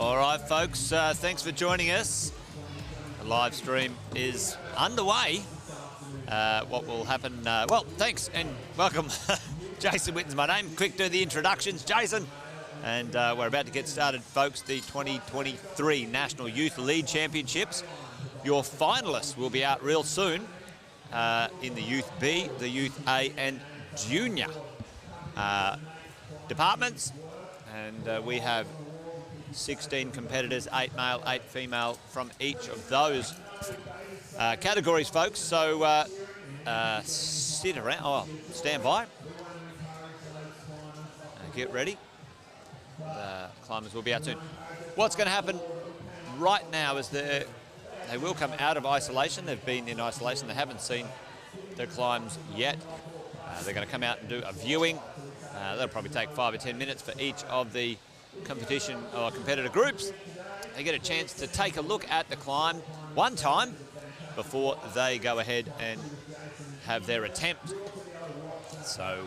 All right, folks, thanks for joining us. The live stream is underway. What will happen? Well, thanks and welcome. Jason Whitten's my name. Quick, do the introductions, Jason. And we're about to get started, folks. The 2023 National Youth League Championships. Your finalists will be out real soon in the Youth B, the Youth A and Junior departments. And we have 16 competitors, 8 male, 8 female from each of those categories, folks. So sit around, stand by. Get ready. The climbers will be out soon. What's going to happen right now is they will come out of isolation. They've been in isolation. They haven't seen the climbs yet. They're going to come out and do a viewing. That'll probably take 5 or 10 minutes for each of the competition or competitor groups. They get a chance to take a look at the climb one time before they go ahead and have their attempt. So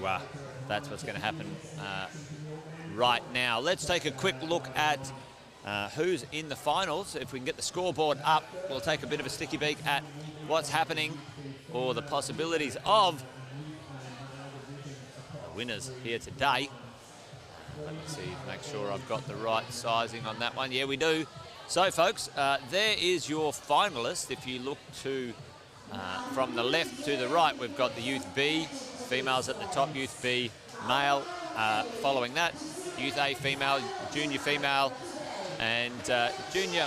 that's what's going to happen right now. Let's take a quick look at who's in the finals. If we can get the scoreboard up, we'll take a bit of a sticky beak at what's happening or the possibilities of the winners here today. Let me see, make sure I've got the right sizing on that one. Yeah, we do. So, folks, there is your finalist. If you look to from the left to the right, we've got the Youth B, females at the top, Youth B male following that, Youth A female, Junior female, and Junior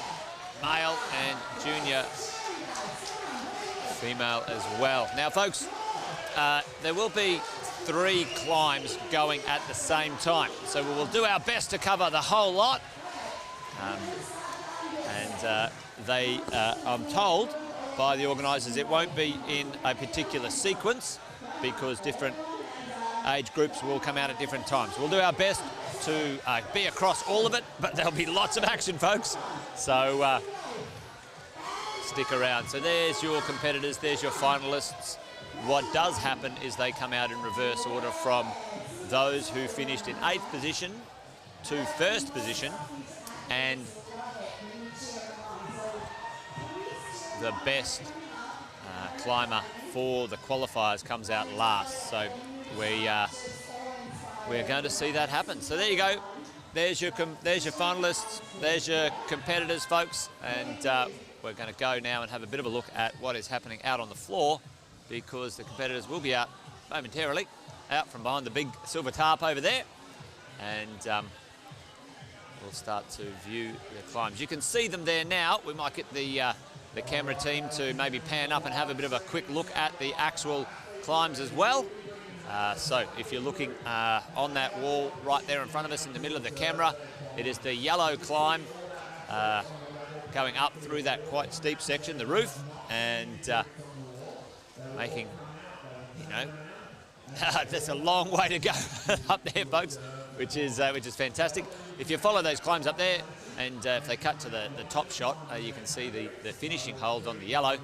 male and Junior female as well. Now, folks, there will be 3 climbs going at the same time. So we will do our best to cover the whole lot. I'm told by the organisers it won't be in a particular sequence because different age groups will come out at different times. We'll do our best to be across all of it, but there'll be lots of action, folks. So stick around. So there's your competitors, there's your finalists. What does happen is they come out in reverse order from those who finished in 8th position to 1st position, and the best climber for the qualifiers comes out last. So we're going to see that happen. So there you go. There's your finalists. There's your competitors, folks. And we're going to go now and have a bit of a look at what is happening out on the floor, because the competitors will be out momentarily, out from behind the big silver tarp over there. And we'll start to view the climbs. You can see them there now. We might get the camera team to maybe pan up and have a bit of a quick look at the actual climbs as well. So if you're looking on that wall right there in front of us in the middle of the camera, it is the yellow climb going up through that quite steep section, the roof, and making, there's a long way to go up there, folks, which is fantastic. If you follow those climbs up there, and if they cut to the top shot, you can see the finishing hold on the yellow.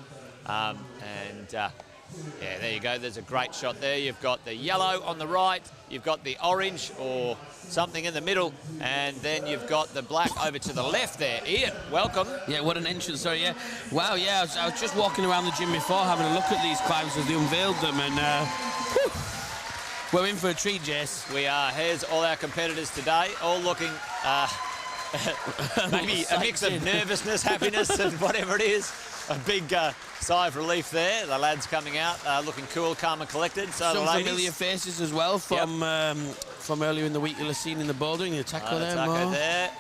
Yeah, there you go. There's a great shot there. You've got the yellow on the right, you've got the orange or something in the middle, and then you've got the black over to the left there. Ian, welcome. Yeah, what an entrance, sorry, yeah. Wow, yeah, I was just walking around the gym before having a look at these climbs as they unveiled them, and we're in for a treat, Jess. We are. Here's all our competitors today, all looking maybe a mix of nervousness, happiness, and whatever it is. A big sigh of relief there. The lads coming out looking cool, calm and collected. So some the ladies, familiar faces as well from earlier in the week. You'll have seen in the bouldering, the taco there.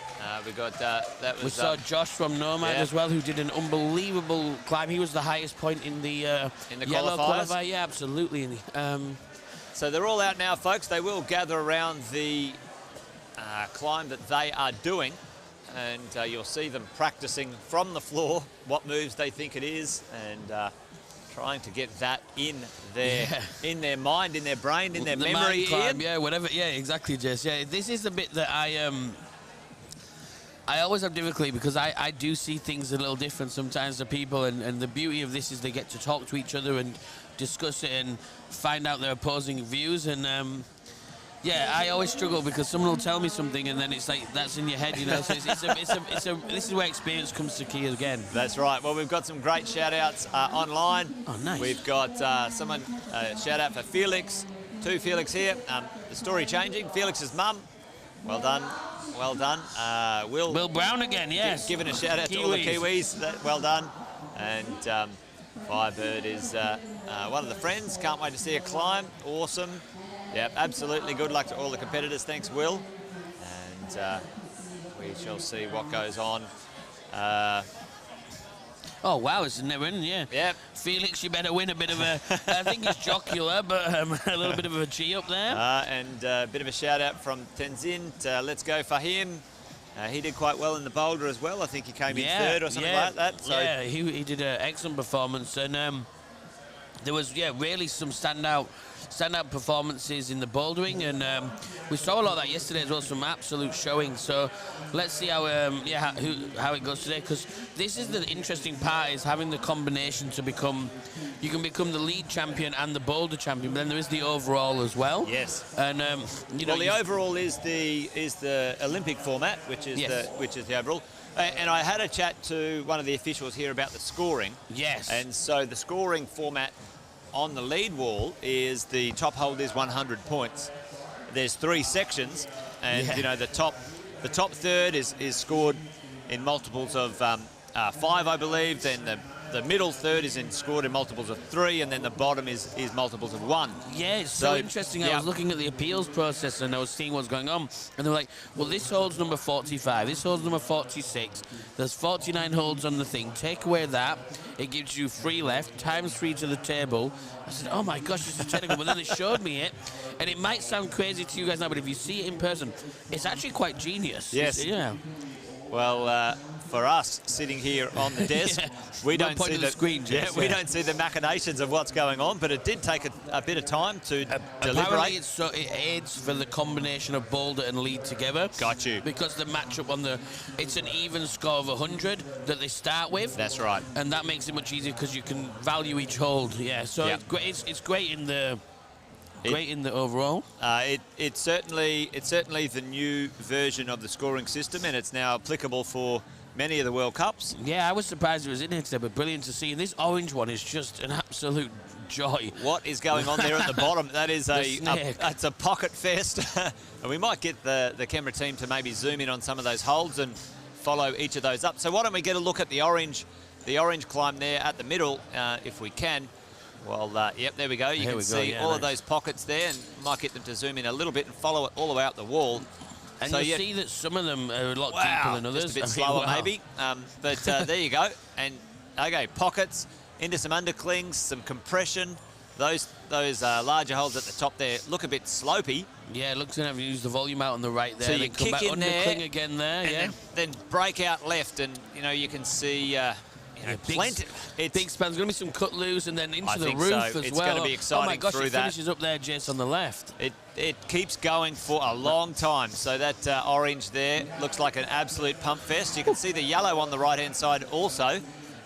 We got that was. We saw Josh from Nomad as well, who did an unbelievable climb. He was the highest point in the yellow qualifier. Yeah, absolutely. So they're all out now, folks. They will gather around the climb that they are doing. And you'll see them practicing from the floor what moves they think it is, and trying to get that in their mind, in their brain, in their memory. Climb, yeah, whatever. Yeah, exactly, Jess. Yeah, this is the bit that I always have difficulty, because I do see things a little different sometimes to people, and the beauty of this is they get to talk to each other and discuss it and find out their opposing views. And Yeah, I always struggle because someone will tell me something and then it's like that's in your head, you know. So this is where experience comes to key again. That's right. Well, we've got some great shout-outs online. Oh, nice. We've got someone shout-out for Felix. To Felix here. The story changing. Felix's mum. Well done. Well done. Will Brown again, yes. Giving a shout-out to all the Kiwis. Well done. And Firebird is one of the friends. Can't wait to see a climb. Awesome. Yep, absolutely. Good luck to all the competitors. Thanks, Will. And we shall see what goes on. Oh, wow, it's never in, yeah. Yep. Felix, you better win a bit of a, I think it's jocular, but a little bit of a G up there. And a bit of a shout-out from Tenzin. Let's go for him. He did quite well in the boulder as well. I think he came in third or something like that. So. Yeah, he did an excellent performance. And there was, really some standout performances in the bouldering, and we saw a lot of that yesterday as well, some absolute showing. So let's see how it goes today, because this is the interesting part, is having the combination to become, you can become the lead champion and the boulder champion, but then there is the overall as well. Yes. And you know, well, the overall is the Olympic format, which is the overall. And I had a chat to one of the officials here about the scoring. Yes. And so the scoring format on the lead wall is the top hold is 100 points. There's 3 sections, and you know the top third is scored in multiples of 5, I believe. Then the middle third is scored in multiples of 3, and then the bottom is multiples of 1. Yeah, it's so interesting. I was looking at the appeals process and I was seeing what's going on, and they're like, well, this holds number 45, this holds number 46, there's 49 holds on the thing, take away that, it gives you 3 left, times 3 to the table. I said, oh my gosh, this is technical, but then they showed me it, and it might sound crazy to you guys now, but if you see it in person, it's actually quite genius. Yes. Yeah. Well, for us sitting here on the desk, we don't see the screen. We don't see the machinations of what's going on, but it did take a bit of time to deliberate. It aids for the combination of boulder and lead together. Got you. Because the matchup it's an even score of 100 that they start with. That's right. And that makes it much easier because you can value each hold. Yeah. So it's great in the. Great in the overall. It's certainly the new version of the scoring system, and it's now applicable for many of the World Cups. Yeah, I was surprised it was in here today, but brilliant to see. And this orange one is just an absolute joy. What is going on there at the bottom? That is it's a pocket fest. And we might get the camera team to maybe zoom in on some of those holds and follow each of those up. So why don't we get a look at the orange climb there at the middle, if we can. Well, yep, there we go. You can see all of those pockets there, and might get them to zoom in a little bit and follow it all the way out the wall. And so you see that some of them are a lot deeper than others. Just a bit slower maybe, but there you go. And okay, pockets into some underclings, some compression. Those larger holes at the top there look a bit slopey. Yeah, it looks like you use the volume out on the right there. So you come kick back in there, undercling again there, and then break out left, and you can see. Plenty. Big span. There's going to be some cut loose and then into the roof as well. It's going to be exciting. Oh my gosh, through it finishes up there, Jess, on the left. It keeps going for a long time. So that orange there looks like an absolute pump fest. You can see the yellow on the right-hand side also.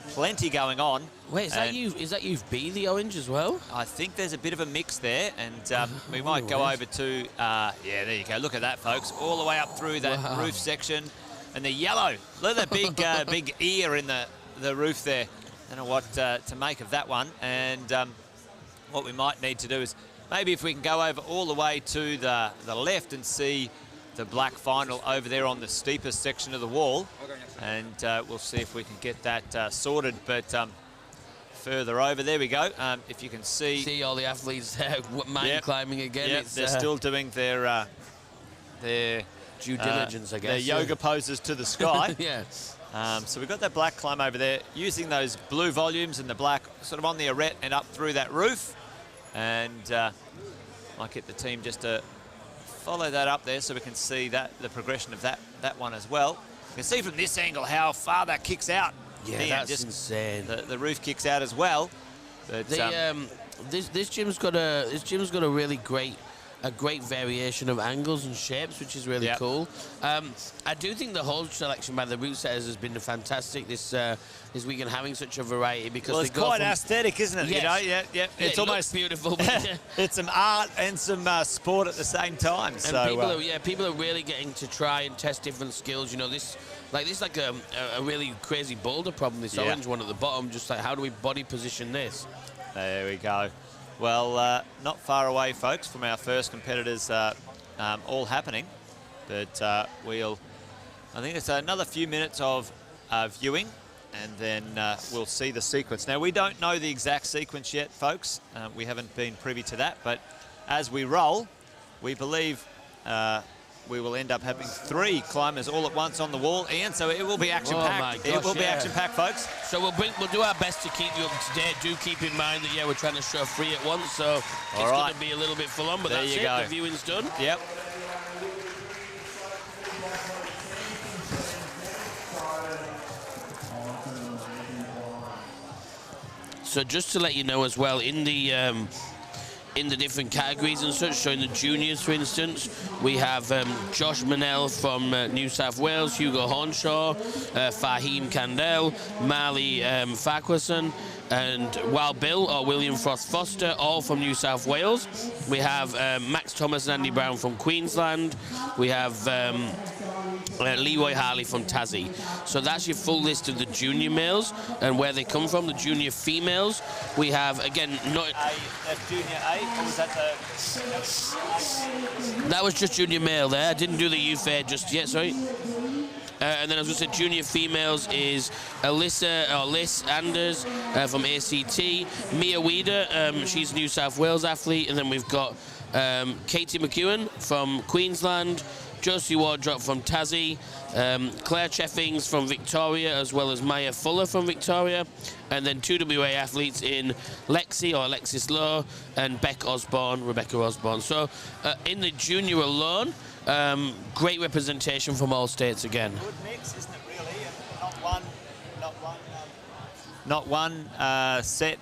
Plenty going on. Wait, is that youth B, the orange as well? I think there's a bit of a mix there, and we might go over to, there you go. Look at that, folks. All the way up through that roof section. And the yellow, look at the big ear in the roof there. I don't know what to make of that one. And what we might need to do is maybe if we can go over all the way to the left and see the black final over there on the steepest section of the wall. And we'll see if we can get that sorted. But further over, there we go. If you can see all the athletes there, climbing again. Yeah, they're still doing their due diligence, I guess. Their yoga poses to the sky. Yeah. So we've got that black climb over there, using those blue volumes and the black sort of on the arete and up through that roof. And might get the team just to follow that up there so we can see the progression of that one as well. You can see from this angle how far that kicks out. Yeah, that's insane. The roof kicks out as well. But this gym's got a really great a great variation of angles and shapes, which is really cool. I do think the hold selection by the route setters has been fantastic this weekend, having such a variety, because it's quite aesthetic, isn't it? Yes. You know, it's almost beautiful. It's some art and some sport at the same time. And so people are really getting to try and test different skills. You know, this like a really crazy boulder problem. This orange one at the bottom, just like, how do we body position this? There we go. Well, not far away, folks, from our first competitors all happening. But I think it's another few minutes of viewing, and then we'll see the sequence. Now, we don't know the exact sequence yet, folks. We haven't been privy to that. But as we roll, we believe we will end up having 3 climbers all at once on the wall, Ian. So it will be action-packed. It will be action-packed, folks. So we'll do our best to keep you up to date. Do keep in mind that we're trying to show 3 at once, so it's going to be a little bit full on. But there that's you it. go. The viewing's done. Yep. So just to let you know as well, in the different categories and such, so in the juniors, for instance, we have Josh Manel from New South Wales, Hugo Hornshaw, Fahim Kandel, Marley Farquharson, and Wild Bill, or William Frost Foster, all from New South Wales. We have Max Thomas and Andy Brown from Queensland. We have Leroy Harley from Tassie. So that's your full list of the junior males and where they come from. The junior females, we have, again, That's junior A, or was that that was just junior male there. I didn't do the youth aid just yet, sorry. And then, as I said, junior females is Liz Anders from ACT, Mia Weeder, she's a New South Wales athlete, and then we've got Katie McEwen from Queensland, Josie Wardrop from Tassie, Claire Cheffings from Victoria, as well as Maya Fuller from Victoria, and then 2 WA athletes in Lexi, or Alexis Lowe, and Rebecca Osborne. So in the junior alone, great representation from all states again. Good mix, isn't it, really? Not one set,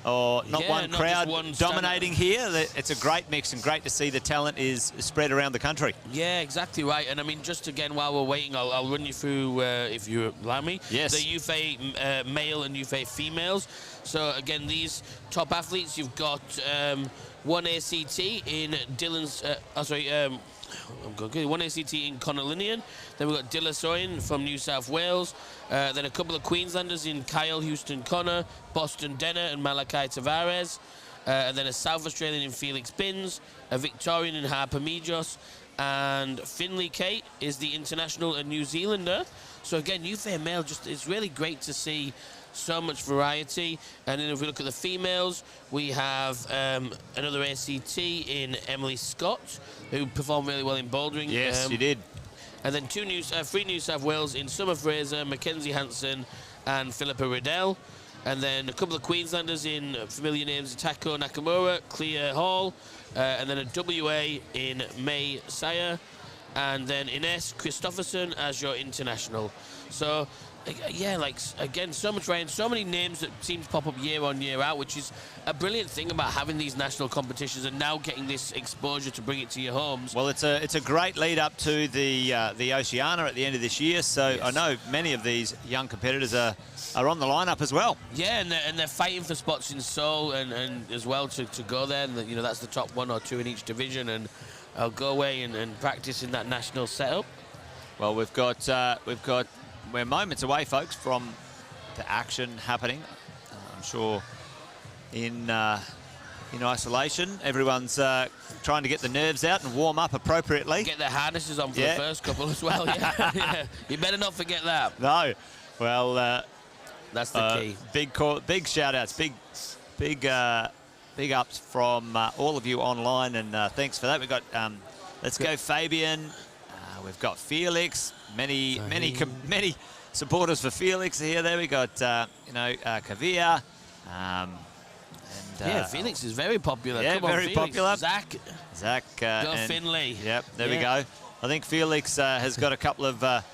or not one crowd dominating here. It's a great mix, and great to see the talent is spread around the country. Yeah, exactly right. And I mean, just again, while we're waiting, I'll run you through, if you allow me, yes, the UFA male and UFA females. So again, these top athletes, you've got one ACT in Dylan's, one ACT in Connellinian. Then we've got Dilla Soin from New South Wales. Then a couple of Queenslanders in Kyle Houston Connor, Boston Denner, and Malachi Tavares. And then a South Australian in Felix Binns, a Victorian in Harper Mijos, and Finley Kate is the international and New Zealander. So again, UFA male, it's really great to see so much variety. And then if we look at the females, we have another ACT in Emily Scott, who performed really well in bouldering. Yes, she did. And then 3 New South Wales in Summer Fraser, Mackenzie Hansen, and Philippa Riddell. And then a couple of Queenslanders in familiar names, Tako Nakamura, Clea Hall, and then a WA in May Sayer, and then Ines Christopherson as your international. So, yeah, like, again, so much rain, so many names that seem to pop up year on, year out, which is a brilliant thing about having these national competitions and now getting this exposure to bring it to your homes. Well, it's a great lead up to the Oceania at the end of this year, so yes, I know many of these young competitors are on the lineup as well. Yeah, and they're fighting for spots in Seoul and as well to go there, and you know, that's the top 1 or 2 in each division, and I'll go away and practice in that national setup. Well, we're moments away, folks, from the action happening. I'm sure in isolation, everyone's trying to get the nerves out and warm up appropriately. Get their harnesses on for the first couple as well. Yeah. You better not forget that. No. Well, that's the key. Big shout outs, big ups from all of you online, and thanks for that. We've got Let's Go Fabian. We've got Felix. Many supporters for Felix here. There we got Kavia. Felix is very popular. Yeah, come on, very Felix. popular. Zach. Go Finley. Yep, there we go. I think Felix has got a couple of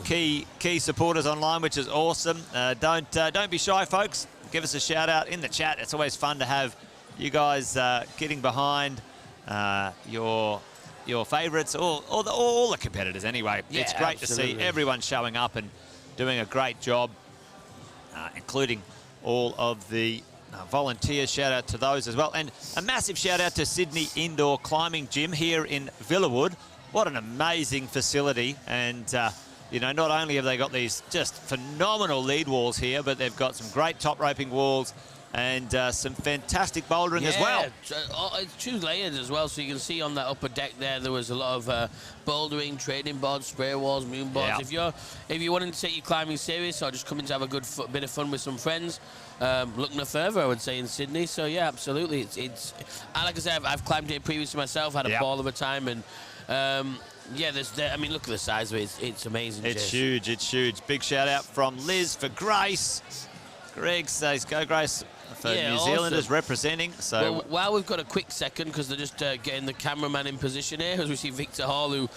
key supporters online, which is awesome. Don't be shy, folks. Give us a shout out in the chat. It's always fun to have you guys getting behind your favourites, or all the competitors anyway. Yeah, it's great absolutely. to see everyone showing up and doing a great job, including all of the volunteers. Shout out to those as well. And a massive shout out to Sydney Indoor Climbing Gym here in Villawood. What an amazing facility. And, you know, not only have they got these just phenomenal lead walls here, but they've got some great top roping walls and some fantastic bouldering as well. It's 2 layers as well, so you can see on that upper deck there was a lot of bouldering, training boards, spray walls, moon boards. Yeah. If you're wanting to take your climbing serious or just coming to have a good bit of fun with some friends, look no further, I would say, in Sydney. So yeah, absolutely. It's like I said, I've climbed it previously myself, had a ball of a time, and yeah, I mean, look at the size of it. It's amazing. It's huge. It's huge. Big shout out from Liz for Grace. Greg says, go Grace. For New Zealanders representing. So well, while we've got a quick second, because they're just getting the cameraman in position here, as we see Victor Hall, who,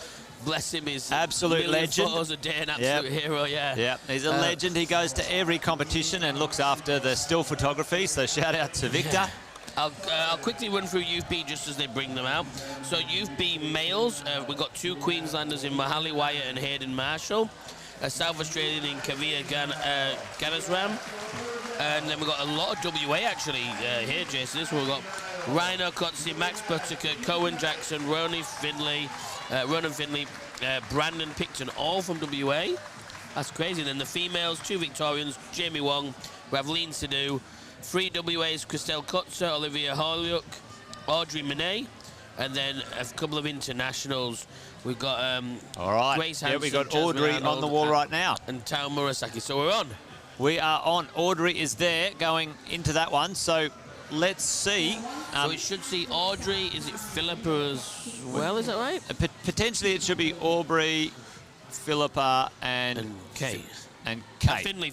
bless him, is absolute legend. Photos a day, an absolute hero. Yeah, he's a legend. He goes to every competition and looks after the still photography. So shout out to Victor. I'll quickly run through Youth B just as they bring them out. So Youth B males, we've got 2 Queenslanders in Mahali Wyatt and Hayden Marshall, a South Australian in Kavia Ganasram. And then we've got a lot of WA actually here, Jason. We've got Rhino Kotze, Max Buttiker, Cohen Jackson, Ronan Finley, Brandon Picton, all from WA. That's crazy. And then the females, 2 Victorians, Jamie Wong, Ravleen Sidhu, 3 WAs, Christelle Kotze, Olivia Holyoke, Audrey Monet, and then a couple of internationals. We've got all right. Grace Hansen, we've got Audrey on the wall right now. And Tao Murasaki. So we're on. We are on. Audrey is there going into that one. So let's see. So we should see Audrey. Is it Philippa as well? Is that right? Potentially it should be Aubrey, Philippa, and Kate. And Kate. Finley.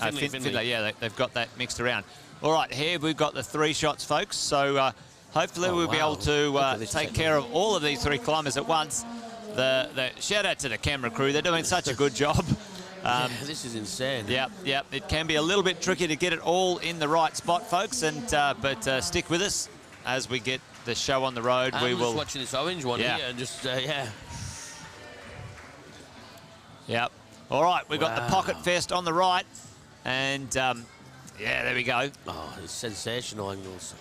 Yeah, they've got that mixed around. All right, here we've got the 3 shots, folks. So hopefully we'll be able to take care of all of these 3 climbers at once. The shout out to the camera crew. They're doing such a good job. This is insane. Yeah. It can be a little bit tricky to get it all in the right spot, folks. And but stick with us as we get the show on the road. I'm just watching this orange one here and just Yep. All right, we've got the Pocket Fest on the right, and yeah, there we go. Oh, it's sensational angles.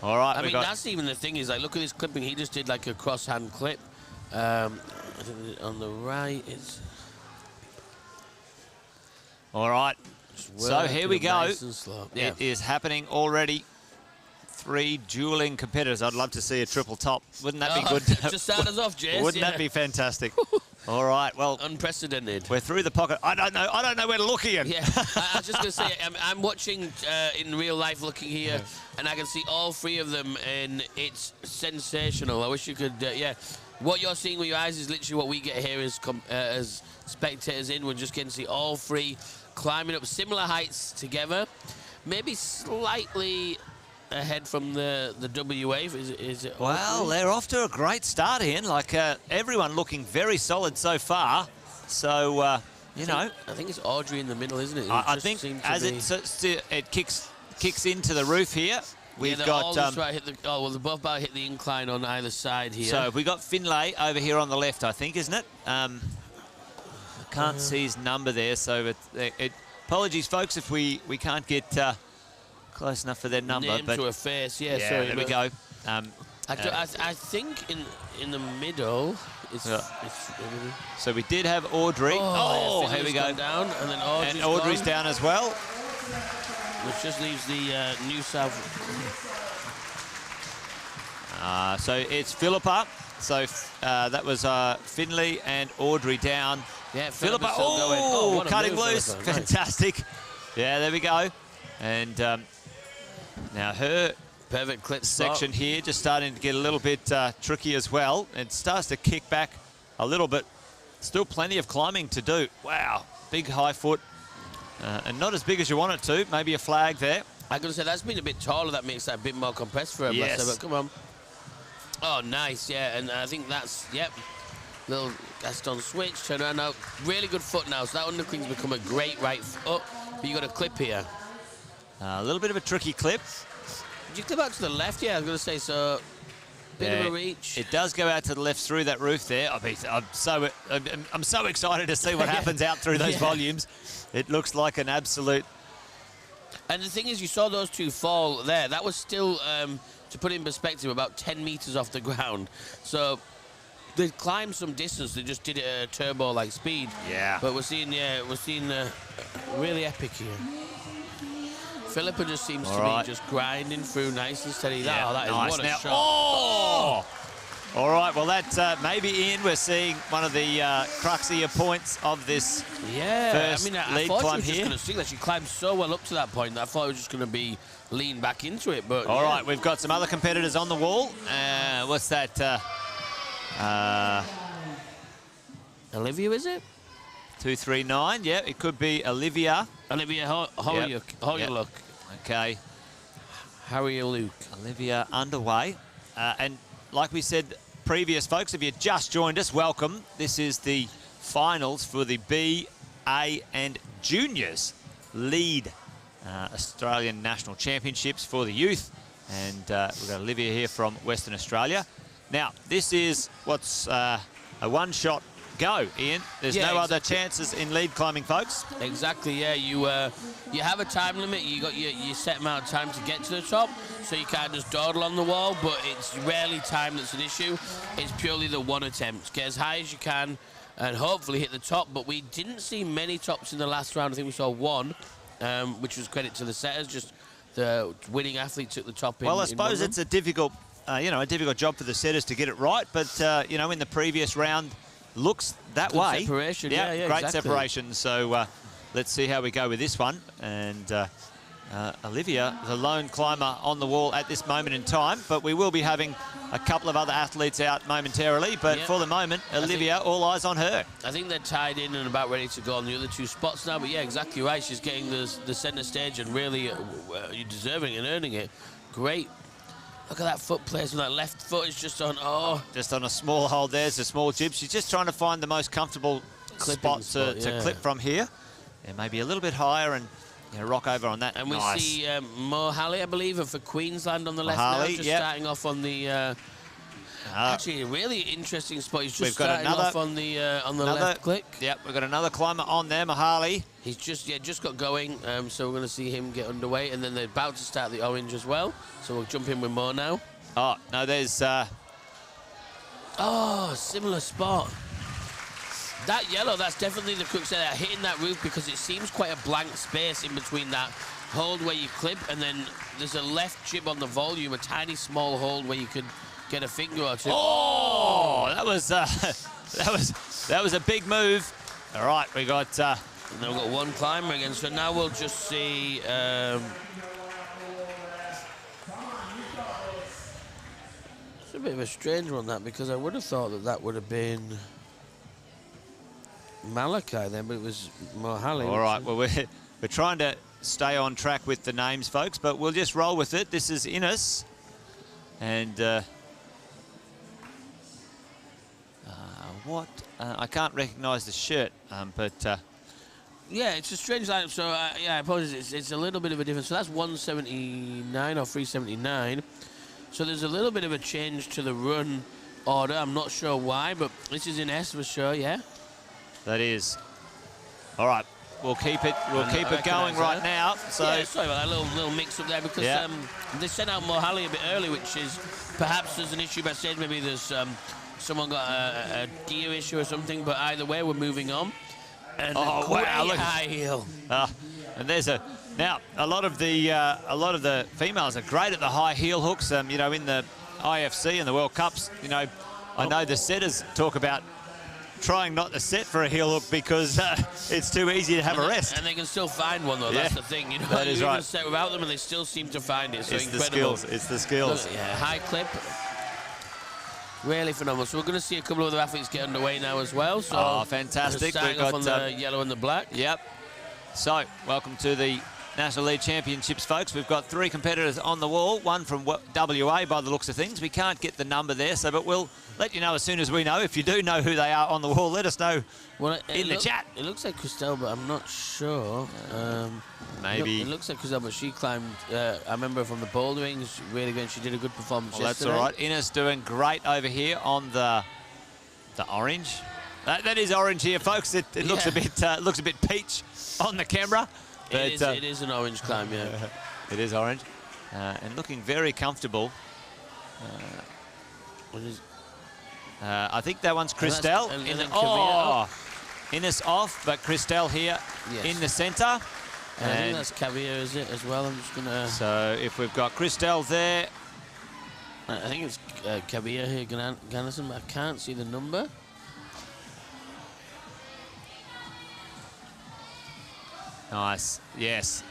All right, I mean, that's even the thing is, like, look at this clipping. He just did like a cross-hand clip. I think on the right, it's. All right, so here we go. Nice It is happening already. 3 dueling competitors. I'd love to see a triple top. Wouldn't that be good? Just start us off, Jace. Wouldn't that be fantastic? All right, well, unprecedented. We're through the pocket. I don't know where to look, Ian. Yeah, I was just going to say, I'm watching in real life, looking here, and I can see all 3 of them, and it's sensational. I wish you could, What you're seeing with your eyes is literally what we get here as spectators in. We're just getting to see all 3 climbing up similar heights together, maybe slightly ahead from the WA. Is it? Well, they're off to a great start, Ian. Like everyone looking very solid so far. So you know, I think it's Audrey in the middle, isn't it? I think as it kicks into the roof here. We've got they're both about to hit the incline on either side here. So we got Finlay over here on the left, I think, isn't it? I can't see his number there, so apologies, folks, if we can't get close enough for their number. Name to a face, sorry, there we go. I think in the middle, it's so we did have Audrey. Here we go. Down, and then Audrey's down as well. Which just leaves the New South. So it's Philippa. So that was Finlay and Audrey down. Yeah, Philippa. Cutting loose. Philippa. Fantastic. Nice. Yeah, there we go. And now her perfect clip section here just starting to get a little bit tricky as well. It starts to kick back a little bit. Still plenty of climbing to do. Wow, big high foot. And not as big as you want it to. Maybe a flag there. I'm going to say that's been a bit taller. That makes that a bit more compressed for her. Yes. But come on. Oh, nice. Yeah, and I think that's, little Gaston switch. Turn around now. Really good foot now. So that underclink's become a great right foot. But you got a clip here. A little bit of a tricky clip. Did you clip out to the left? Yeah, I was going to say so. Bit of a reach. It does go out to the left through that roof there. I'm so excited to see what happens out through those volumes. It looks like an absolute... And the thing is, you saw those two fall there. That was still, to put it in perspective, about 10 meters off the ground. So they climbed some distance. They just did it at a turbo-like speed. Yeah. But we're seeing really epic here. Philippa just seems to be just grinding through nice and steady. Yeah, that is nice. what a Now, shot. Oh! All right, well, that maybe, Ian, we're seeing one of the cruxier points of this first I lead thought climb she was just here. going to sing that. She climbed so well up to that point that I thought it was just going to be lean back into it. But All right, we've got some other competitors on the wall. What's that? Olivia, is it? 239, yeah, it could be Olivia. Olivia Hoyaluk. Okay. Hoyaluk. Olivia underway. And like we said previous, folks, if you just joined us, welcome. This is the finals for the B, A and Juniors lead Australian National Championships for the youth. And we've got Olivia here from Western Australia. Now, this is what's a one-shot go, Ian. There's no other chances in lead climbing, folks. Exactly, yeah. You have a time limit. You got your set amount of time to get to the top, so you can't just dawdle on the wall, but it's rarely time that's an issue. It's purely the one attempt. Get as high as you can and hopefully hit the top, but we didn't see many tops in the last round. I think we saw one, which was credit to the setters. Just the winning athlete took the top in. Well, I suppose it's a difficult, a difficult job for the setters to get it right, but, in the previous round, looks that Good way. Separation, yeah, great exactly. separation. So let's see how we go with this one. And Olivia, the lone climber on the wall at this moment in time, but we will be having a couple of other athletes out momentarily. But for the moment, Olivia, all eyes on her. I think they're tied in and about ready to go on the other two spots now. But yeah, exactly right. She's getting the centre stage and really deserving and earning it. Great. Look at that foot placement. That left foot is just on, Just on a small hold there. It's a small jib. She's just trying to find the most comfortable spot to clip from here. And maybe a little bit higher and rock over on that. And we see Mo Halley, I believe, for Queensland on the left now. Just starting off on the... actually, a really interesting spot. He's just starting off on the left click. Yep, we've got another climber on there, Mahali. He's just got going, so we're going to see him get underway, and then they're about to start the orange as well. So we'll jump in with Mo now. Oh, no, there's... similar spot. That yellow, that's definitely the crux there, hitting that roof, because it seems quite a blank space in between that hold where you clip, and then there's a left jib on the volume, a tiny small hold where you could get a finger or two. Oh, that was that was a big move. All right, we got. And then we've got one climber again. So now we'll just see. It's a bit of a strange one, that, because I would have thought that would have been Malachi then, but it was Mohali. All right, well, we're trying to stay on track with the names, folks, but we'll just roll with it. This is Innes, and I can't recognise the shirt, but yeah, it's a strange lineup. So yeah, I apologize. It's a little bit of a difference. So that's 179 or 379. So there's a little bit of a change to the run order. I'm not sure why, but this is in S for sure. Yeah. That is. All right, we'll keep it. We'll keep it going right now. So yeah, sorry about that little mix-up there, because they sent out Mohali a bit early, which is perhaps there's an issue by stage. Maybe there's someone got a gear issue or something. But either way, we're moving on. And wow, look. high heel. And there's a lot of the females are great at the high heel hooks. In the IFC and the World Cups, I know the setters talk about trying not to set for a heel hook because it's too easy to have a rest. And they can still find one, though. Yeah. That's the thing. That is right. You set without them, and they still seem to find it. So it's incredible. The skills. It's the skills. Look, yeah, high clip. Really phenomenal. So we're going to see a couple of other athletes get underway now as well. So fantastic. Starting off on the yellow and the black. Yep. So welcome to the National League Championships, folks. We've got 3 competitors on the wall, one from WA by the looks of things. We can't get the number there, but we'll let you know as soon as we know. If you do know who they are on the wall, let us know in the chat. It looks like Christelle, but I'm not sure. Maybe. It looks like Christelle, but she climbed, I remember from the bouldering, really good. She did a good performance yesterday. That's all right. Ines doing great over here on the orange. That is orange here, folks. It looks a bit peach on the camera. But, it is an orange climb, yeah. It is orange. And looking very comfortable. I think that one's Christelle. Ines off, but Christelle here in the centre. I think that's Caviar, is it, as well? I'm just going to... So if we've got Christelle there... I think it's Caviar here, Gannison, but I can't see the number. Nice, yes.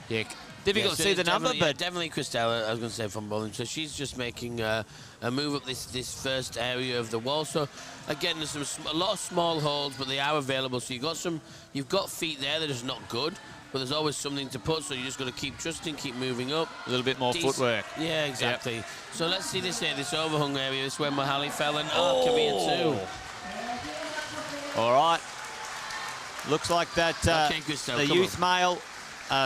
Yeah, difficult to see the number, but... definitely Christelle, I was going to say, from bowling. So she's just making a move up this first area of the wall. So, again, there's a lot of small holes, but they are available. So you've got feet there that are just not good, but there's always something to put, so you just got to keep trusting, keep moving up. A little bit more footwork. Yeah, exactly. Yep. So let's see this here, this overhung area. This is where Mohali fell, and Caviar too. All right. Looks like that the youth male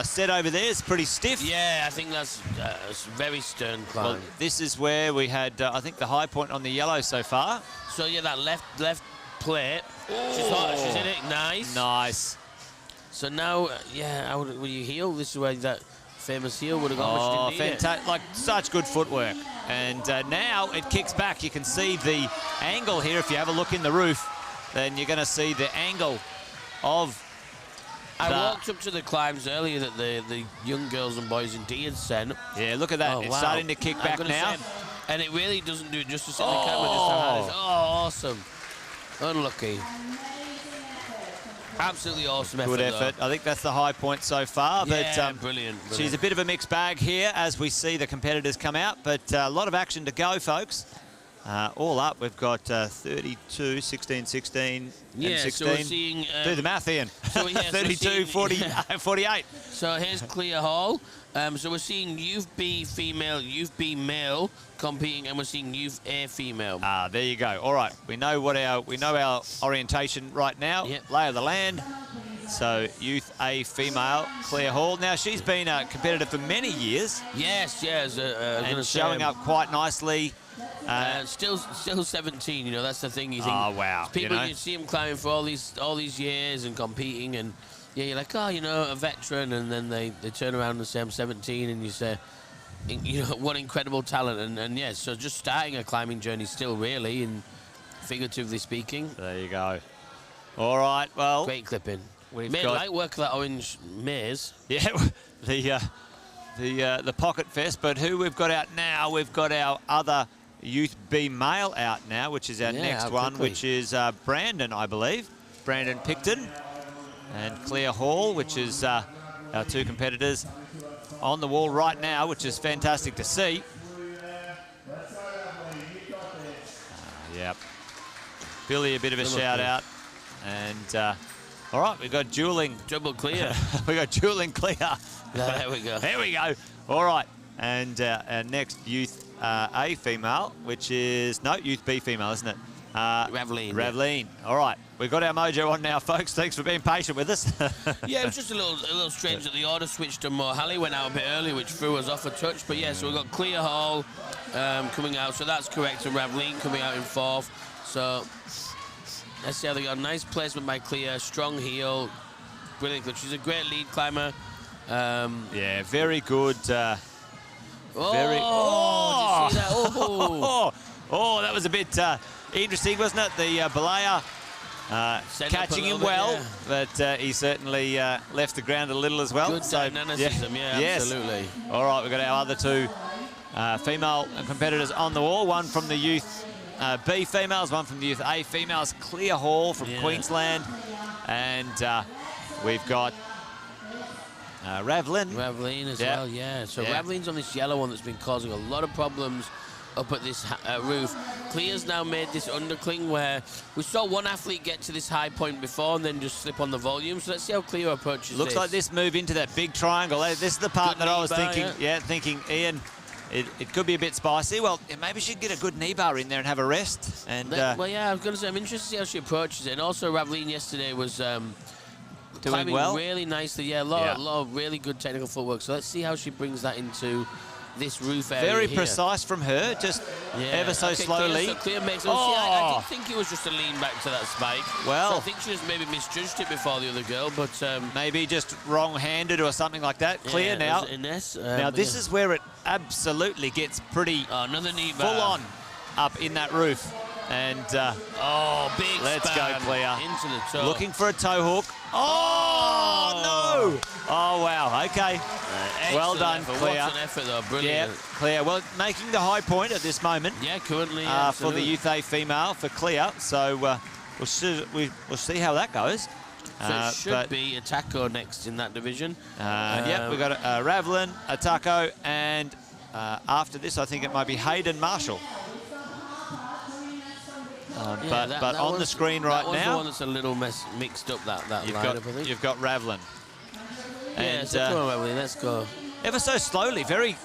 set over there is pretty stiff. Yeah, I think that's a very stern climb. Well, this is where we had, I think, the high point on the yellow so far. So, yeah, that left plate. She's hot. She's in it. Nice. Nice. So now, will you heel? This is where that famous heel would have gone. Oh, fantastic. Like, such good footwork. And now it kicks back. You can see the angle here. If you have a look in the roof, then you're going to see the angle of... I walked up to the climbs earlier that the young girls and boys in D had sent. Yeah, look at that. Oh, it's wow. starting to kick back now. And it really doesn't do it justice in the camera. Just awesome. Unlucky. Absolutely awesome effort. Good effort. Though. I think that's the high point so far. Yeah, but, brilliant. She's a bit of a mixed bag here as we see the competitors come out. But a lot of action to go, folks. All up, we've got 32, 16, 16, and 16. So we're seeing... do the math, Ian. So, 32, 40, 48. So here's Clear Hall. So we're seeing Youth B female, Youth B male competing, and we're seeing Youth A female. There you go. All right, we know our orientation right now. Yep. Lay of the land. So Youth A female, Claire Hall. Now she's been a competitor for many years. Yes, and showing up quite nicely. Still 17. You know, that's the thing. You think, oh wow! People, you see them climbing for all these years and competing, and yeah, you're like, oh, you know, a veteran, and then they turn around and say I'm 17, and you say, you know, what incredible talent, and yeah, so just starting a climbing journey still, really, and figuratively speaking. There you go. All right, well, great clipping. We've made got light work of that orange maze. Yeah, the pocket fest, but who we've got out now? We've got our other Youth B male out now, which is our next one, which is Brandon, I believe. Brandon Picton and Claire Hall, which is our two competitors on the wall right now, which is fantastic to see. Yep. Billy, a bit of a shout out. And all right, we've got dueling. Double clear. We've got dueling clear. There we go. There we go. All right. And our next Youth A female, which is... No, Youth B female, isn't it? Raveline. Raveline. All right. We've got our mojo on now, folks. Thanks for being patient with us. Yeah, it was just a little strange that the order switched to Mohali, went out a bit early, which threw us off a touch. But yeah, so we've got Clear Hall coming out, so that's correct. And Raveline coming out in fourth. So let's see how they got a nice placement by Clear, strong heel, brilliant good. She's a great lead climber. Yeah, very good. Did you see that? That was a bit interesting, wasn't it? The Balaya catching him well, but he certainly left the ground a little as well. Good dynamicism, absolutely. All right, we've got our other two female competitors on the wall. One from the Youth B females, one from the Youth A females. Clear Hall from Queensland, and we've got Raveline. Raveline as well, yeah. So Raveline's on this yellow one that's been causing a lot of problems up at this roof. Clear's now made this undercling where we saw one athlete get to this high point before and then just slip on the volume. So let's see how Cleo approaches Looks like this move into that big triangle. This is the part Good that I was knee bar, thinking, thinking, Ian, it could be a bit spicy. Well, maybe she'd get a good knee bar in there and have a rest. And well, yeah, I was going to say, I'm interested to see how she approaches it. And also, Ravline yesterday was doing well, really nicely. Yeah, a lot of really good technical footwork. So let's see how she brings that into this roof area. Very here. precise from her, just ever so slowly. Clear makes it. I didn't think it was just a lean back to that spike. Well, so I think she just maybe misjudged it before the other girl, but maybe just wrong-handed or something like that. Clear now. Ines, now this is where it absolutely gets pretty another knee bar. full on up in that roof. And big let's span go, Clear. Into the toe. Looking for a toe hook. Oh, no! Oh, wow. Okay. Well done, effort. Clear. What an effort, though. Brilliant. Yeah, Clear. Well, making the high point at this moment. Yeah, currently. For the Youth A female, for Clear. So we'll see how that goes. So it should be a Taco next in that division. Yep, we've got Ravlin, a Taco, and after this, I think it might be Hayden Marshall. But on the screen right now, the one that's a little mixed up. That lineup, I think. You've got Ravlin. Yeah, so come on, Ravlin, let's go. Ever so slowly, very,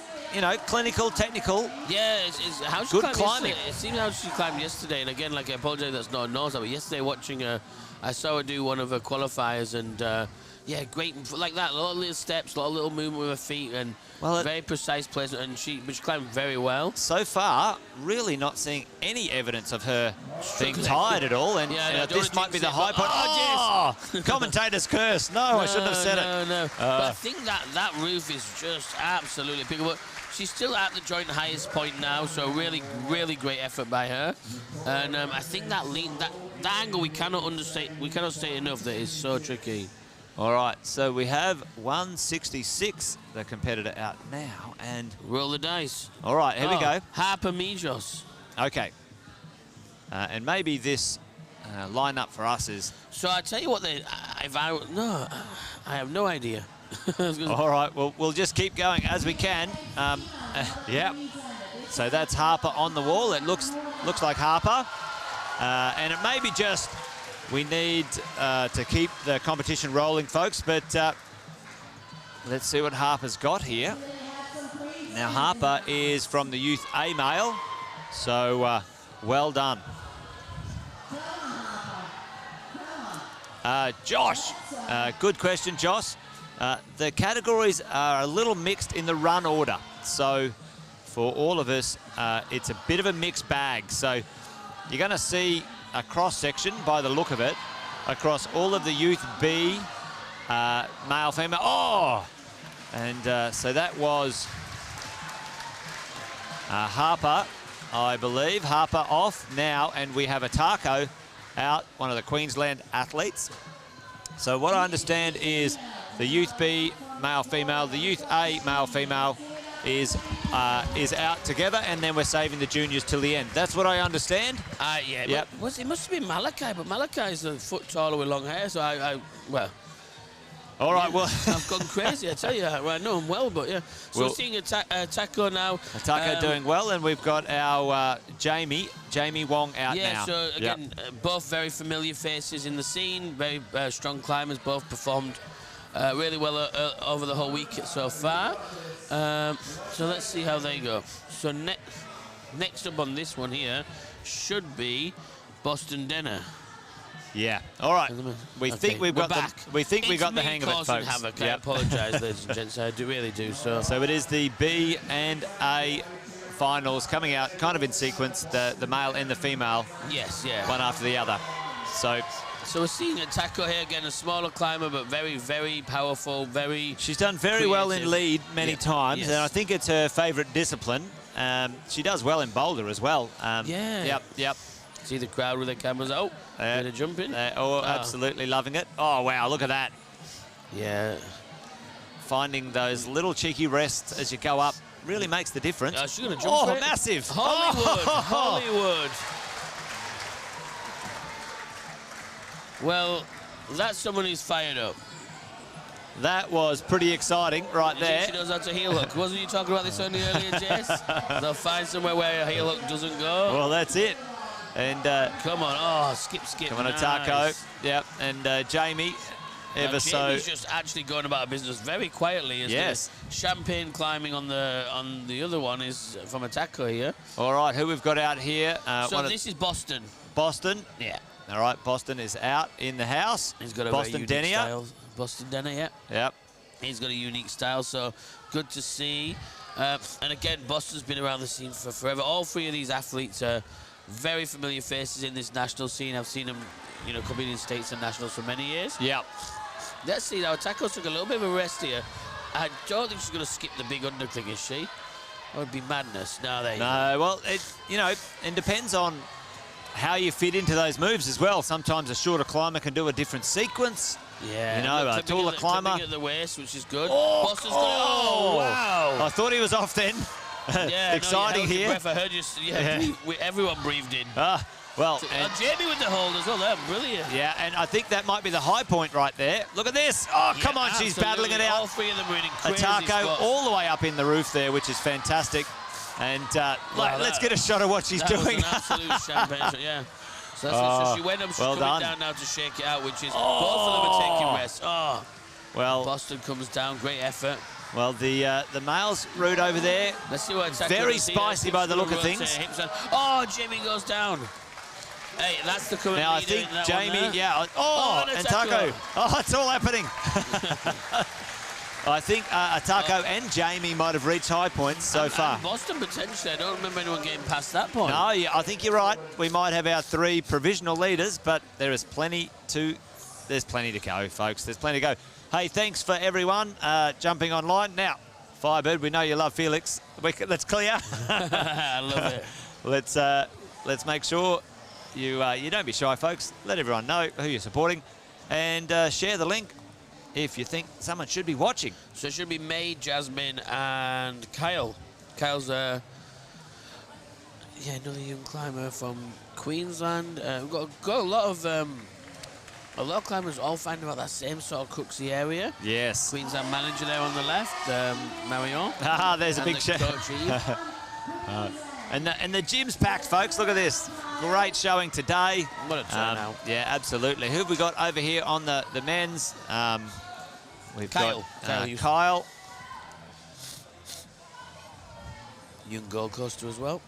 clinical, technical. Yeah, how she good climbed climbing. Yesterday. It seemed how she climbed yesterday, and again, like I apologize, that's not a nose, but yesterday watching her, I saw her do one of her qualifiers, and yeah, great, like that, a lot of little steps, a lot of little movement with her feet, and very precise placement, and she climbed very well. So far, really not seeing any evidence of her being tired at all, and this might be the high point. Oh, yes! Commentator's curse. No, I shouldn't have said it. No. But I think that roof is just absolutely pickable. She's still at the joint highest point now, so really, really great effort by her. And I think that angle we cannot state enough that is so tricky. All right, so we have 166, the competitor out now, and... Roll the dice. All right, here we go. Harper Mijos. Okay. And maybe this lineup for us is... So I tell you what, I have no idea. All right, well, we'll just keep going as we can. Yeah. So that's Harper on the wall. It looks like Harper. And it may be just... We need to keep the competition rolling, folks, but let's see what Harper's got here. Now, Harper is from the Youth A male, so well done. Josh, good question, Josh. The categories are a little mixed in the run order, so for all of us, it's a bit of a mixed bag. So you're going to see a cross-section, by the look of it, across all of the Youth B, male, female. Oh! And so that was Harper, I believe. Harper off now, and we have a Taco out, one of the Queensland athletes. So what I understand is the Youth B, male, female, the Youth A, male, female, is out together, and then we're saving the juniors till the end. That's what I understand. Yeah. Yep. It must have been Malachi, but Malachi's a foot taller with long hair, so well. All right, well. I've gone crazy, I tell you. Well, I know him well, but yeah. So we're seeing a Taco now. A Taco doing well, and we've got our Jamie Wong out now. Yeah, so again, both very familiar faces in the scene, very strong climbers, both performed really well over the whole week so far. So let's see how they go. So next up on this one here should be Boston Denner. Yeah. All right. We think we got the hang of it, folks. Havoc. I apologise, ladies and gents. I really do. So it is the B and A finals coming out kind of in sequence, the male and the female. Yes. Yeah. One after the other. So we're seeing a Taco here again, a smaller climber, but very, very powerful, very... She's done very well in lead many times, and I think it's her favourite discipline. She does well in boulder as well. Yep. See the crowd with their cameras. Oh, bit of jumping. Absolutely loving it. Oh, wow, look at that. Yeah. Finding those little cheeky rests as you go up really makes the difference. She's going to jump for it. Massive. Hollywood. Well, that's someone who's fired up. That was pretty exciting right there. She knows how to heel hook. Wasn't you talking about this only earlier, Jace? They'll find somewhere where a heel hook doesn't go. Well, that's it. And come on, oh, skip. Come on, nice. Taco. Yep, and Jamie. Jamie's just actually going about her business very quietly. Yes. Champagne climbing on the other one is from a taco here. All right, who we've got out here? So this is Boston. Boston. Yeah. All right, Boston is out in the house. He's got a Boston very unique Denier. style. Boston Denier, yeah. Yep. He's got a unique style, so good to see. And again, Boston's been around the scene for forever. All three of these athletes are very familiar faces in this national scene. I've seen them, competing in states and nationals for many years. Yep. Let's see now. Taco took a little bit of a rest here. I don't think she's going to skip the big undercling, is she? That would be madness. No, well, it depends on how you fit into those moves as well. Sometimes a shorter climber can do a different sequence. Yeah. A taller climber. Clipping at the waist, which is good. Oh, wow. I thought he was off then. Yeah, exciting here. Breath. I heard you. Everyone breathed in. Well, Jamie with the hold as well. They're brilliant. Yeah, and I think that might be the high point right there. Look at this. Oh, come on, she's battling it out. All three of them are in crazy Atako spots. all the way up in the roof there, which is fantastic. And let's get a shot of what she's doing. Was an absolute champagne shot, yeah. So she went up, she's coming down now to shake it out, which is both of them are taking rest. Oh, well, Boston comes down, great effort. Well, the male's route over there, let's see what very spicy by the look of things. Oh, Jamie goes down. Hey, that's the current now, leader. I think Jamie, and Taco. Oh, it's all happening. I think Atako and Jamie might have reached high points so far. And Boston potentially. I don't remember anyone getting past that point. No, I think you're right. We might have our 3 provisional leaders, but there's plenty to go, folks. There's plenty to go. Hey, thanks for everyone jumping online. Now, Firebird, we know you love Felix. Let's clear. I love it. Let's make sure you don't be shy, folks. Let everyone know who you're supporting, and share the link if you think someone should be watching. So it should be May, Jasmine, and Kyle. Kyle's another young climber from Queensland. We've got a lot of climbers all finding about that same sort of Cooksey area. Yes. Queensland manager there on the left, Marion. There's a big show. And the gym's packed, folks. Look at this. Great showing today. What a turnout. Yeah, absolutely. Who have we got over here on the men's? We've got Kyle. Young Gold Coaster as well.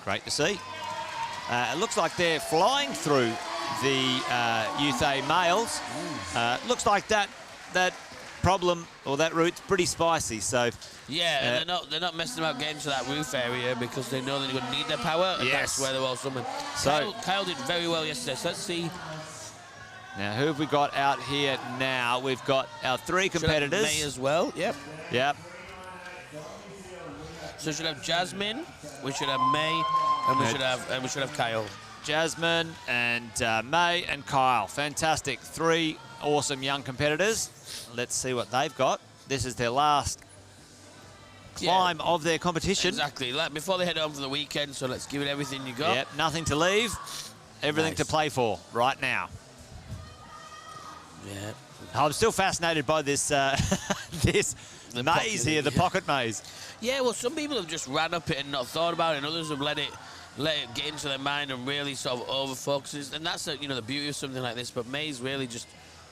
Great to see. It looks like they're flying through the Youth A males. Looks like that problem or that route's pretty spicy. So yeah, and they're not messing about getting to that roof area because they know they're going to need their power. And that's where they're all summoned. So Kyle did very well yesterday. So let's see. Now, who have we got out here now? We've got our 3 competitors. May as well. Yep. So we should have Jasmine, we should have May, and we should have Kyle. Jasmine and May and Kyle. Fantastic. 3 awesome young competitors. Let's see what they've got. This is their last climb of their competition. Exactly. Before they head on for the weekend, so let's give it everything you got. Yep, nothing to leave. Everything to play for right now. Yeah. I'm still fascinated by this this maze here, the pocket maze. Yeah, well, some people have just ran up it and not thought about it, and others have let it get into their mind and really sort of over-focuses. And that's the beauty of something like this. But May's really just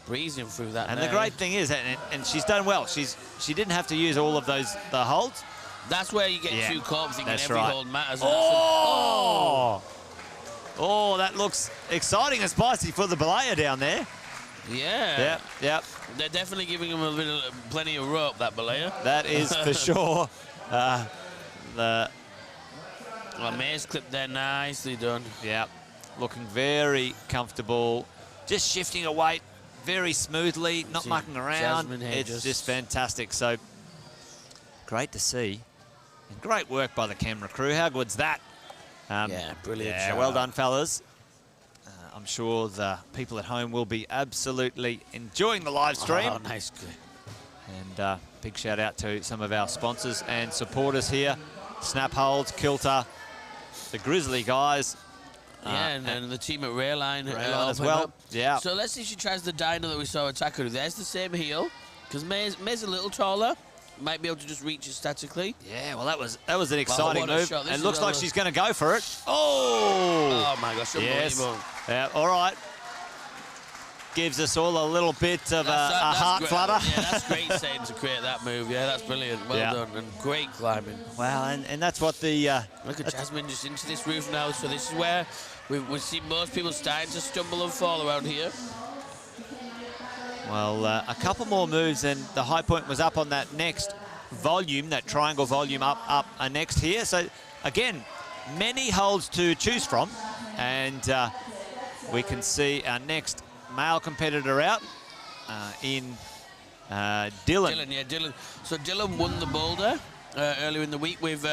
breezing through that. And the great thing is, and she's done well. She didn't have to use all of the holds. That's where you get too caught thinking every hold matters. Oh, that looks exciting and spicy for the belayer down there. Yeah. Yep. They're definitely giving him plenty of rope, that belayer. That is for sure. May's clipped there, nicely done. Yep. Looking very comfortable. Just shifting her weight very smoothly, not mucking around. It's just fantastic. So great to see. And great work by the camera crew. How good's that? Yeah, brilliant. Yeah, well done, fellas. I'm sure the people at home will be absolutely enjoying the live stream. Oh, nice. And big shout out to some of our sponsors and supporters here. Snap Holds, Kilter, the Grizzly guys. Yeah, and the team at Rayline as well. Yeah. So let's see if she tries the dino that we saw attack her. There's the same heel, because May's a little taller. Might be able to just reach it statically. Yeah, well, that was an exciting move. It looks like she's going to go for it. Oh my gosh, unbelievable. Yes. Yeah, all right. Gives us all a little bit of a heart great. flutter. Yeah, that's great saying to create that move. Yeah, that's brilliant. Well done, and great climbing. Wow, and that's what the... Look at Jasmine just into this roof now. So this is where we see most people starting to stumble and fall around here. Well, a couple more moves and the high point was up on that next volume, that triangle volume up next here. So, again, many holds to choose from. And we can see our next male competitor out in Dylan. Dylan. So Dylan won the boulder earlier in the week with,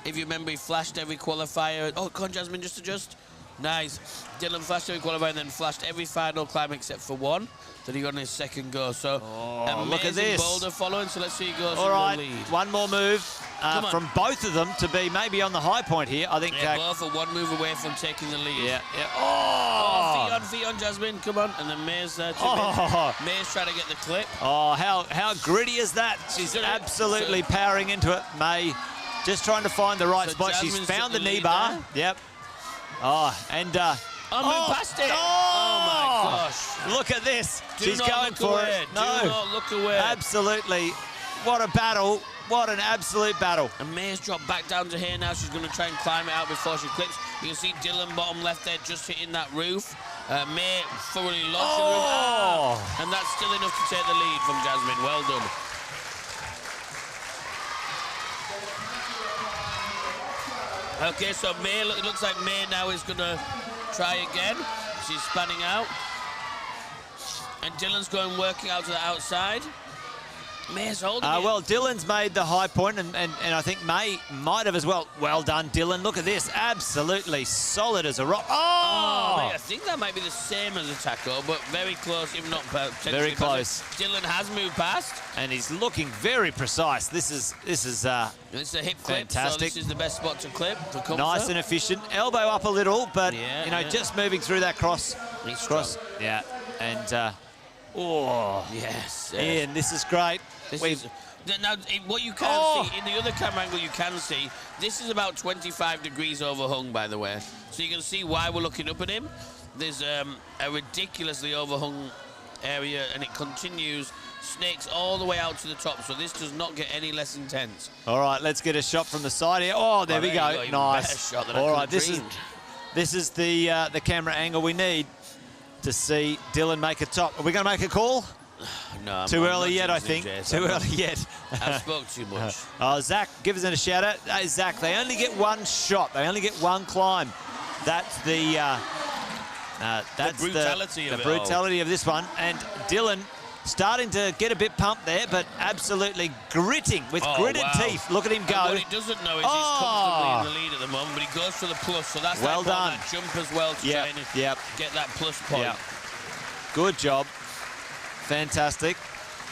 if you remember, he flashed every qualifier. Oh, come on, Jasmine, just adjust. Nice. Dylan flashed every qualifier and then flashed every final climb except for one that he got on his second go. So look at this. Boulder following, so let's see who goes All right, in the lead. one more move from both of them to be maybe on the high point here. I think both are one move away from taking the lead. Yeah. Feet on, Jasmine, come on. And then May's there too. May's trying to get the clip. Oh, how gritty is that? She's absolutely powering into it. May just trying to find the right spot. Jasmine's She's found the knee lead bar. there. Yep. Oh, and... moved past it. Oh, my gosh. Look at this. She's not going look for away. it. No. Do not look away. Absolutely. What a battle. What an absolute battle. And May's dropped back down to here now. She's going to try and climb it out before she clips. You can see Dylan bottom left there just hitting that roof. May thoroughly lost the roof. And that's still enough to take the lead from Jasmine. Well done. Okay, so May, it looks like May now is going to try again. She's spanning out. And Dylan's working out to the outside. May's holding it. Well, Dylan's made the high point, and I think May might have as well. Well done, Dylan. Look at this. Absolutely solid as a rock. I think that might be the same as a tackle, but very close, if not very close. Dylan has moved past. And he's looking very precise. This is it's a hip clip, fantastic. So this is the best spot to clip. Nice and efficient. Elbow up a little, but, just moving through that cross. Yeah, and... Yes. Ian, this is great. Now, what you can see, in the other camera angle you can see, this is about 25 degrees overhung, by the way. So you can see why we're looking up at him. There's a ridiculously overhung area, and it continues, snakes all the way out to the top, so this does not get any less intense. All right, let's get a shot from the side here. Oh, there we go. Nice. All right, this is the camera angle we need to see Dylan make a top. Are we going to make a call? No, too early yet, I think. Too early yet. I spoke too much. Zach, give us a shout out. Hey, Zach, they only get one shot. They only get one climb. That's the brutality of this one. And Dylan starting to get a bit pumped there, but absolutely gritting with gritted teeth. Look at him go. And what he doesn't know is he's comfortably in the lead at the moment, but he goes for the plus. So that's well done. That jump as well to try and get that plus point. Yep. Good job. Fantastic.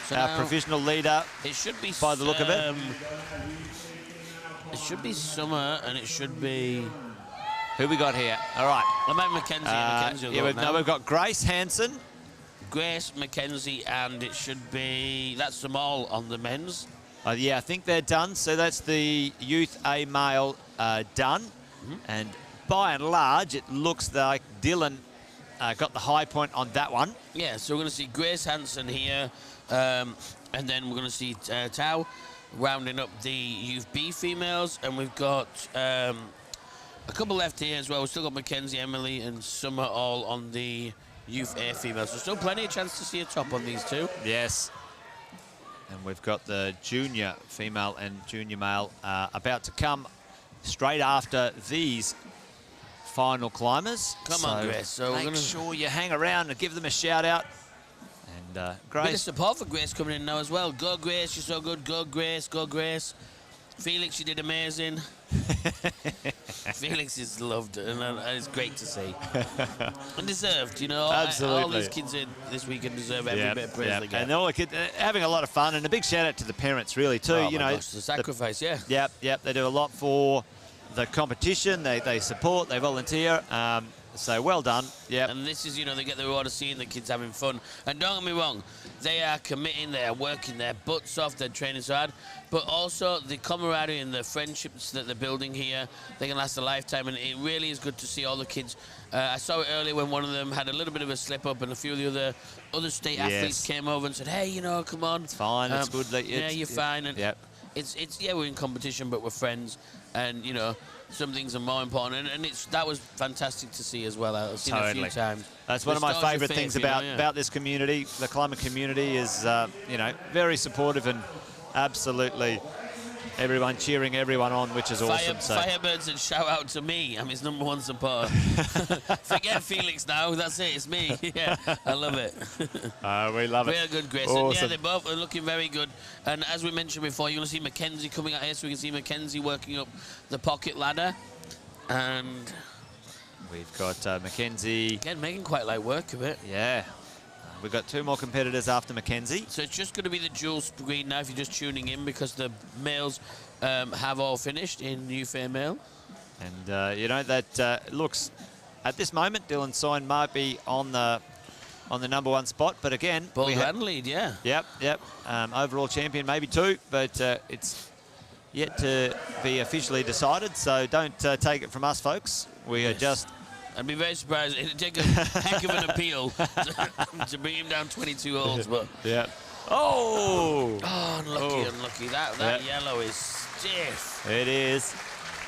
So our provisional leader, it should be by the look of it. It should be Summer, and it should be... Who we got here? All right. I might Mackenzie. We've got Grace Hansen. Grace, Mackenzie, and it should be... That's them all on the men's. I think they're done. So that's the youth A male done. And by and large, it looks like Dylan got the high point on that one. Yeah, so we're going to see Grace Hansen here, and then we're going to see Tao rounding up the Youth B females, and we've got a couple left here as well. We've still got Mackenzie, Emily, and Summer all on the Youth A females. So still plenty of chance to see a top on these two. Yes. And we've got the junior female and junior male about to come straight after these final climbers. Come on, Grace. So make sure you hang around and give them a shout out. And Grace. Bit of support for Grace coming in now as well. Go, Grace. You're so good. Go, Grace. Go, Grace. Felix, you did amazing. Felix is loved, and it's great to see. And deserved, you know. Absolutely. All these kids in this weekend deserve every bit of praise they get. And all the kids having a lot of fun, and a big shout out to the parents, really, too. Oh, my gosh, the sacrifice, Yep. They do a lot for the competition. They support, they volunteer. So well done. Yeah. And this is, you know, they get the reward of seeing the kids having fun. And don't get me wrong, they are committing, they are working their butts off, they're training so hard. But also the camaraderie and the friendships that they're building here, they can last a lifetime. And it really is good to see all the kids. I saw it earlier when one of them had a little bit of a slip up, and a few of the other state athletes came over and said, "Hey, you know, come on, it's fine. It's good that you're fine." And it's we're in competition, but we're friends, and you know. Some things are more important, and that was fantastic to see as well. I've seen it a few times. That's one of my favourite things about this community. The climber community is, you know, very supportive and absolutely everyone cheering everyone on, which is awesome. Firebirds and shout out to me. I'm his #1 supporter. Forget Felix now. That's it. It's me. Yeah, I love it. We love it. Very good, Grace. Awesome. And yeah, they both are looking very good. And as we mentioned before, you're going to see Mackenzie coming out here, so we can see Mackenzie working up the pocket ladder. And we've got Mackenzie. Again, making quite light work of it. Yeah. We've got 2 more competitors after Mackenzie. So it's just going to be the dual screen now if you're just tuning in, because the males have all finished in new fair male. And, you know, that looks, at this moment, Dylan Soin might be on the #1 spot. But again, Boulder lead, yeah. Yep. Overall champion, maybe 2, but it's yet to be officially decided. So don't take it from us, folks. We are just... I'd be very surprised. It'd take a heck of an appeal to bring him down 22 holes, but... Yeah. Oh! Unlucky. That yellow is stiff. It is.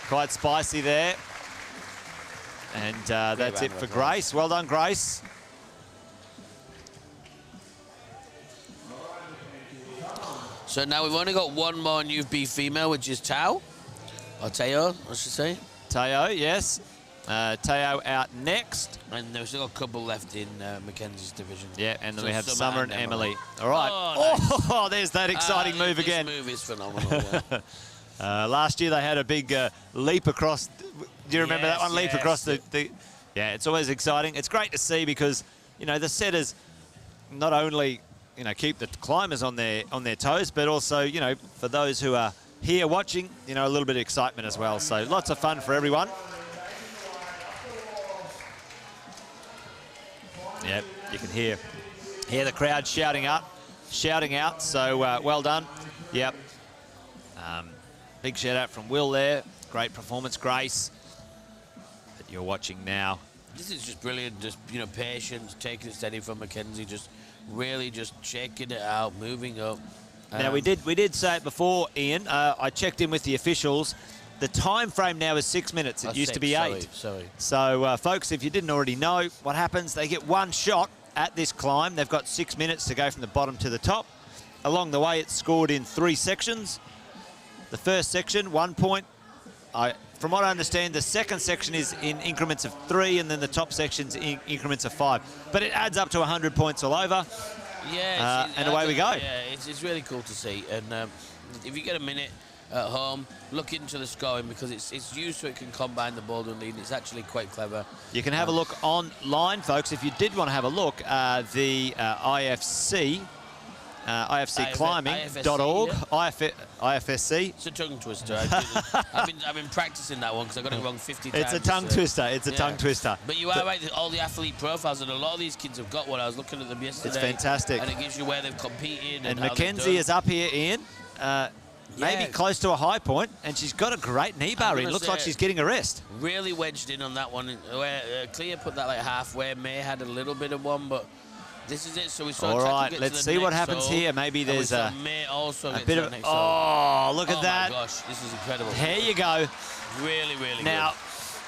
Quite spicy there. And that's it for Grace. Well done, Grace. So now we've only got one more newbie female, which is Tao. Or Teo, I should say. Teo, yes. Teo out next. And there's still a couple left in Mackenzie's division. Yeah, and then we have Summer and Emily. All right. Oh, nice. There's that exciting move again. This move is phenomenal. Yeah. Last year they had a big leap across. Do you remember that one? Leap across the... Yeah, it's always exciting. It's great to see because, you know, the setters not only, you know, keep the climbers on their toes, but also, you know, for those who are here watching, you know, a little bit of excitement as well. So lots of fun for everyone. Yep, you can hear the crowd shouting out. So well done. Yep. Big shout out from Will there. Great performance, Grace, that you're watching now. This is just brilliant. Just, you know, patience, taking it steady from Mackenzie. Just really just checking it out, moving up. Now we did say it before, Ian. I checked in with the officials. The time frame now is 6 minutes. It used to be 8. Sorry. So, folks, if you didn't already know what happens, they get 1 shot at this climb. They've got 6 minutes to go from the bottom to the top. Along the way, it's scored in 3 sections. The first section, 1 point. From what I understand, the second section is in increments of 3, and then the top section's in increments of 5. But it adds up to 100 points all over. Yeah, and away we go. Yeah, it's really cool to see. And if you get a minute at home, look into the scoring, because it's used so it can combine the bouldering lead. It's actually quite clever. You can have a look online, folks, if you did want to have a look. The IFC, IFCclimbing.org, IFSC. It's a tongue twister. I've been practicing that one because I got it wrong 50 times. It's a tongue twister. It's a tongue twister. But you are right. All the athlete profiles, and a lot of these kids have got one. I was looking at them yesterday. It's fantastic. And it gives you where they've competed. And Mackenzie is up here, Ian. Maybe close to a high point, and she's got a great knee bar in. Looks like she's getting a rest. Really wedged in on that one. Where Clea put that like halfway. May had a little bit of one, but this is it. So we saw. All right, let's see what happens here. Maybe there's a bit of. Oh, look at that! Oh my gosh, this is incredible. Here you go. Really, really now,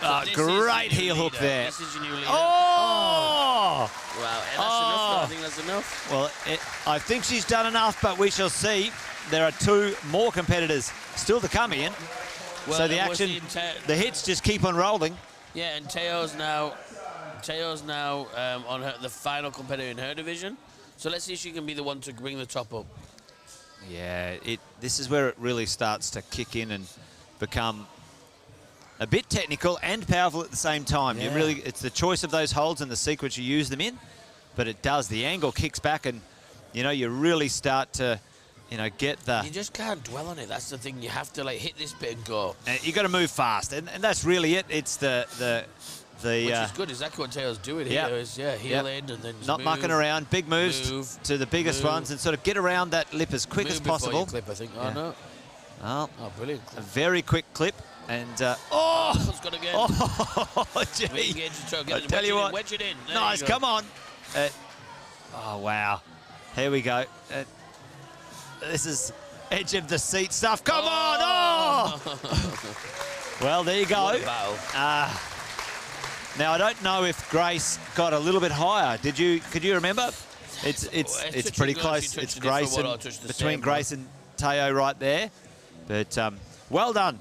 good. Great heel hook there. This is your new leader. Oh! Wow, that's enough. I think that's enough. Well, I think she's done enough, but we shall see. There are 2 more competitors still to come in. Well, so the action, the hits just keep on rolling. Yeah, and Teo's now on the final competitor in her division. So let's see if she can be the one to bring the top up. Yeah, this is where it really starts to kick in and become a bit technical and powerful at the same time. Yeah. It's the choice of those holds and the sequence you use them in, but it does. The angle kicks back, and you know, you really start to you know, get the... You just can't dwell on it. That's the thing. You have to, like, hit this bit and go. You got to move fast, and that's really it. It's the Which is good. Exactly what Teo's doing here. Is, heel in and then just not move, mucking around. Big moves to the biggest ones and sort of get around that lip as quick as possible. You clip, I think. Oh, no. Oh, brilliant clip. A very quick clip. And, It's got again. Oh, gee. I tell you what. Wedge it in. There Nice, come on. Oh, wow. Here we go. This is edge of the seat stuff. Come on! Oh! Well, there you go. What a battle. Now, I don't know if Grace got a little bit higher. Could you remember? It's pretty close. It's Grace between Grace and Teo right there. But well done,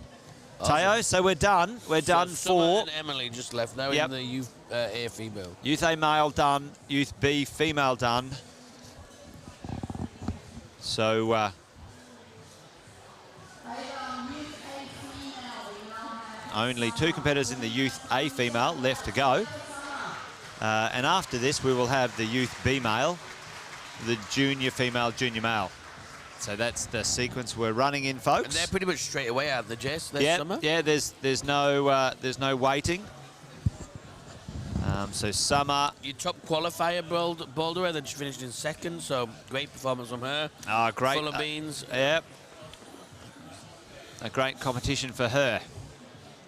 Teo. So we're done. We're done for... and Emily just left now in the youth A female. Youth A male done. Youth B female done. So... only 2 competitors in the Youth A female left to go. And after this, we will have the Youth B male, the Junior female, Junior male. So that's the sequence we're running in, folks. And they're pretty much straight away out of the Jess. Yeah, yeah. There's no waiting. So Summer. Your top qualifier boulderer, then she finished in 2nd. So great performance from her. Oh, great. Full of beans. Yep. A great competition for her.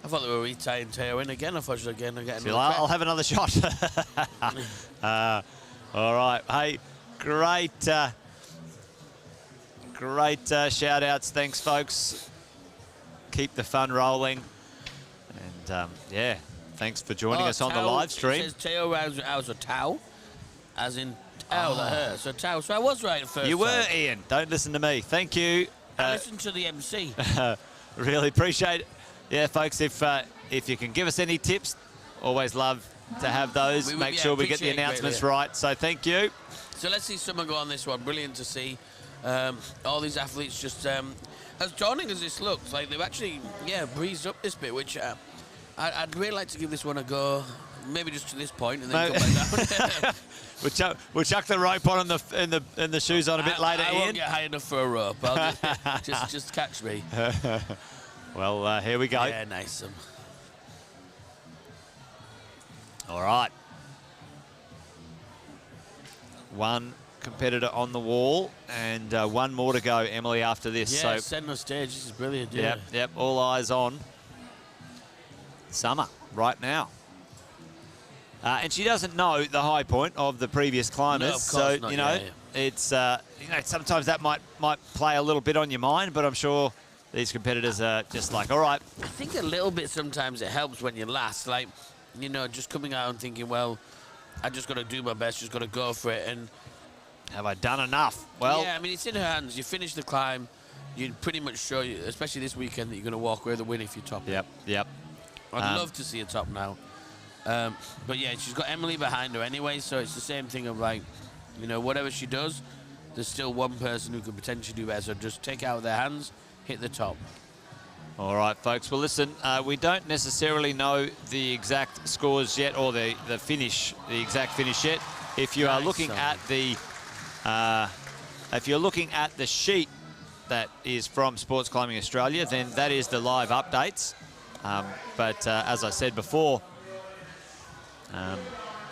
I thought they were retying Teo in again. I thought she was again getting another I'll have another shot. All right. Hey, great shout-outs. Thanks, folks. Keep the fun rolling. And, yeah, thanks for joining us on the live stream. It says Teo was a Tao, as in Tao, her. So Tao. So I was right at first. You were, Ian. Don't listen to me. Thank you. I listened to the MC. Really appreciate it. Yeah, folks, if you can give us any tips, always love to have those. Make sure we get the announcements right. So thank you. So let's see someone go on this one. Brilliant to see all these athletes just as daunting as this looks. Like they've actually, breezed up this bit, which I'd really like to give this one a go. Maybe just to this point and then come back down. We'll chuck the rope on and the shoes on a bit later. I won't get high enough for a rope. I'll just catch me. Well, here we go. Yeah, nice. All right. One competitor on the wall and one more to go, Emily, after this. Yeah, so setting the stage. This is brilliant. Yeah. Yep. All eyes on Summer right now. And she doesn't know the high point of the previous climbers. No, of course not. You know, it's sometimes that might play a little bit on your mind, but I'm sure these competitors are just like, all right. I think a little bit sometimes it helps when you're last. Like, you know, just coming out and thinking, well, I just got to do my best, just got to go for it. And have I done enough? Well, yeah, I mean, it's in her hands. You finish the climb, you pretty much show, especially this weekend, that you're going to walk away with the win if you top. Yep. I'd love to see her top now. But yeah, she's got Emily behind her anyway, so it's the same thing of like, you know, whatever she does, there's still one person who could potentially do better. So just take it out of their hands, hit the top. All right, folks. Well, listen, we don't necessarily know the exact scores yet, or the exact finish yet. If you are looking at the, sheet that is from Sports Climbing Australia, then that is the live updates. But as I said before,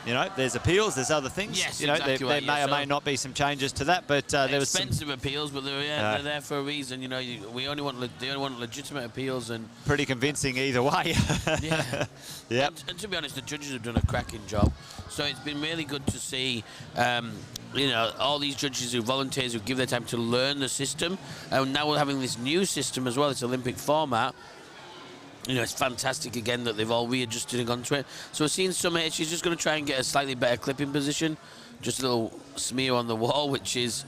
you know, there's appeals, there's other things. Yes, you know, exactly there may or may not be some changes to that, but there was some expensive appeals, but they're there for a reason. You know, they only want legitimate appeals, and pretty convincing either way. Yeah. Yep. And to be honest, the judges have done a cracking job. So it's been really good to see, you know, all these judges who volunteers who give their time to learn the system, and now we're having this new system as well. It's Olympic format. You know, it's fantastic again that they've all readjusted and gone to it. So we're seeing Summer. She's just going to try and get a slightly better clipping position. Just a little smear on the wall, which is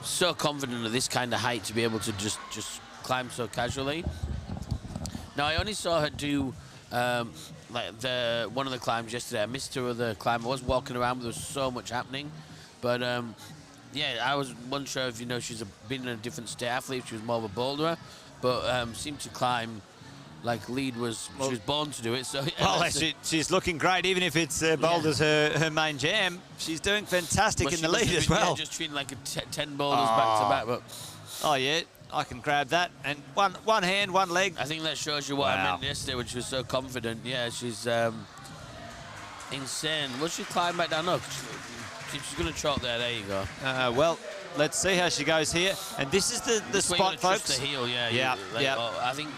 so confident at this kind of height to be able to just climb so casually. Now, I only saw her do like one of the climbs yesterday. I missed her other climb. I was walking around, but there was so much happening. But yeah, I wasn't sure if, you know, she's been in a different state athlete. She was more of a boulderer, but seemed to climb like lead was, she was born to do it. So yeah, well, she's looking great, even if it's boulders her main jam. She's doing fantastic in the lead as well. Yeah, just treating like 10 boulders back to back. But oh yeah, I can grab that. And one hand, one leg. I think that shows you what I meant yesterday when she was so confident. Yeah, she's insane. Will she climb back down? No, she's going to trot there. There you go. Well, let's see how she goes here. And this is the spot, folks. The heel, yeah. Yeah, I think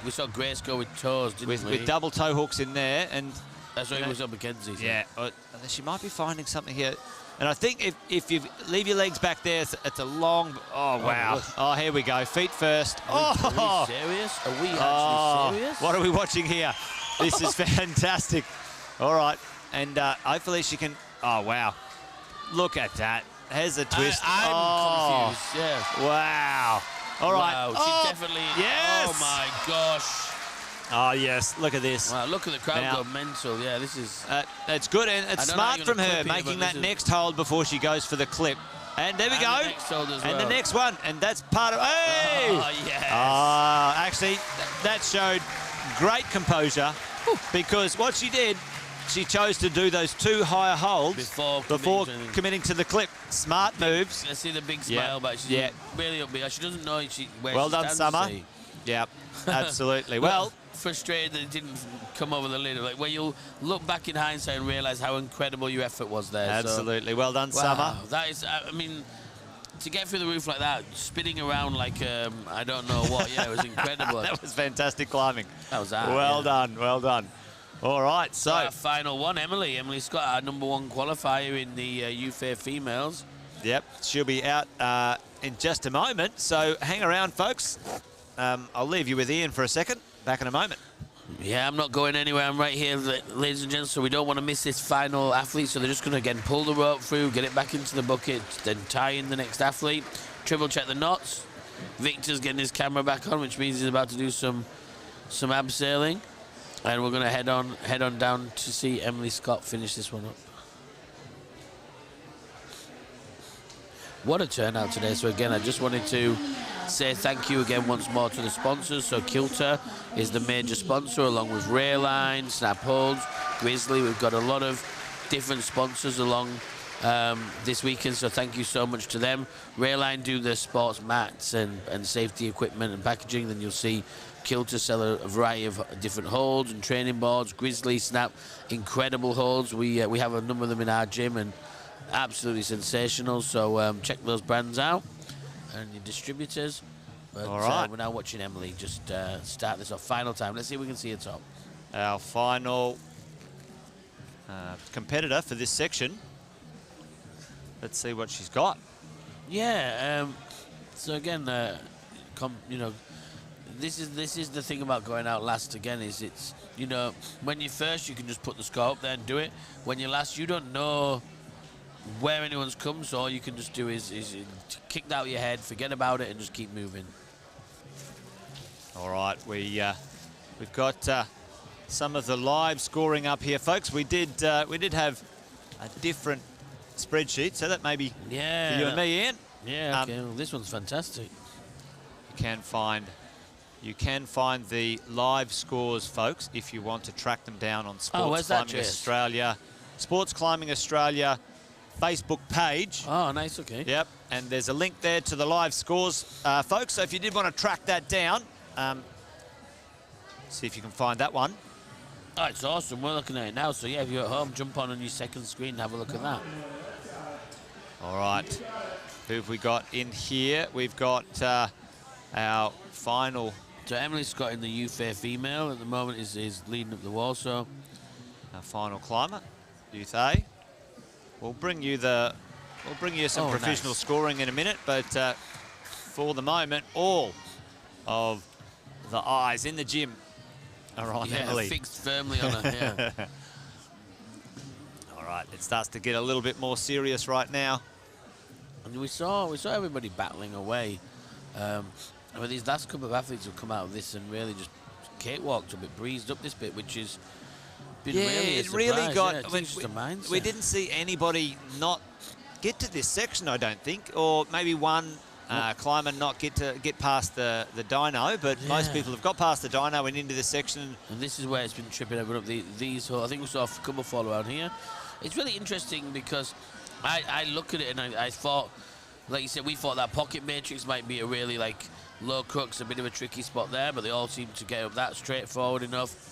we saw Grace go with toes, didn't we? With double toe hooks in there. And that's what it was on Mackenzie's. Yeah, she might be finding something here. And I think if you leave your legs back there, it's a long... Oh, wow. Oh, here we go. Feet first. Are we serious? Are we actually serious? What are we watching here? This is fantastic. All right. And hopefully she can... Oh, wow. Look at that. Here's a twist. I'm confused, yeah. Wow. All right. Wow, she definitely... Yes. Oh, my gosh. Oh, yes. Look at this. Wow, look at the crowd go mental. Yeah, this is... It's good, and it's smart from her, making that next hold before she goes for the clip. And there we go. The next hold as well. And the next one. And that's part of... Hey! Oh, yes. Actually, that showed great composure because what she did, she chose to do those 2 higher holds before committing to the clip. Smart moves. I see the big smile, but she's really upbeat. She doesn't know where well she done, stands. Summer. Yeah, absolutely. Well, frustrated that it didn't come over the lid. Like, when you'll look back in hindsight and realise how incredible your effort was there. Absolutely. So, well done, wow, Summer. That is, I mean, to get through the roof like that, spinning around like, I don't know what, it was incredible. That was fantastic climbing. That was that. Well done, well done. All right, so... our final one, Emily. Emily Scott, our #1 qualifier in the UFA females. Yep, she'll be out in just a moment, so hang around, folks. I'll leave you with Ian for a second. Back in a moment. Yeah, I'm not going anywhere. I'm right here, ladies and gents, so we don't want to miss this final athlete. So they're just going to, again, pull the rope through, get it back into the bucket, then tie in the next athlete, triple check the knots. Victor's getting his camera back on, which means he's about to do some abseiling. And we're going to head on down to see Emily Scott finish this one up. What a turnout today. So again, I just wanted to say thank you again once more to the sponsors. So Kilter is the major sponsor, along with Rayline, Snap Holds, Grizzly. We've got a lot of different sponsors along this weekend, so thank you so much to them. Rayline do the sports mats and safety equipment and packaging. Then you'll see Kilter sell a variety of different holds and training boards. Grizzly, Snap, incredible holds. We have a number of them in our gym and absolutely sensational. So check those brands out and your distributors. But, all right. We're now watching Emily just start this off. Final time. Let's see if we can see her top. Our final competitor for this section. Let's see what she's got. Yeah. So again, you know, this is the thing about going out last. Again, is it's, you know, when you're first, you can just put the score up there and do it. When you're last, you don't know where anyone's come, so all you can just do is kick that out of your head, forget about it, and just keep moving. All right, we've got some of the live scoring up here, folks. We did have a different spreadsheet, so that may be for you and me, Ian. Yeah, okay. Well, this one's fantastic. You can find the live scores, folks, if you want to track them down on Sports Climbing Australia, Sports Climbing Australia Facebook page. Oh, nice, okay. Yep, and there's a link there to the live scores, folks. So if you did want to track that down, see if you can find that one. Oh, it's awesome. We're looking at it now. So yeah, if you're at home, jump on your second screen and have a look at that. All right, who have we got in here? We've got our final. So Emily Scott in the UFA female at the moment is leading up the wall. So our final climber, Youth A. We'll bring you some provisional scoring in a minute, but for the moment, all of the eyes in the gym are on Emily. Fixed firmly on her. Yeah. All right, it starts to get a little bit more serious right now. And we saw everybody battling away. But these last couple of athletes have come out of this and really just cakewalked a bit, breezed up this bit, which is been really a surprise. Really got. Yeah, we didn't see anybody not get to this section, I don't think, or maybe one climber not get past the dyno, but most people have got past the dyno and into the section. And this is where it's been tripping over up these. I think we saw a couple fall around here. It's really interesting because I look at it and I thought, like you said, we thought that pocket matrix might be a really like low crux, a bit of a tricky spot there, but they all seem to get up that straightforward enough.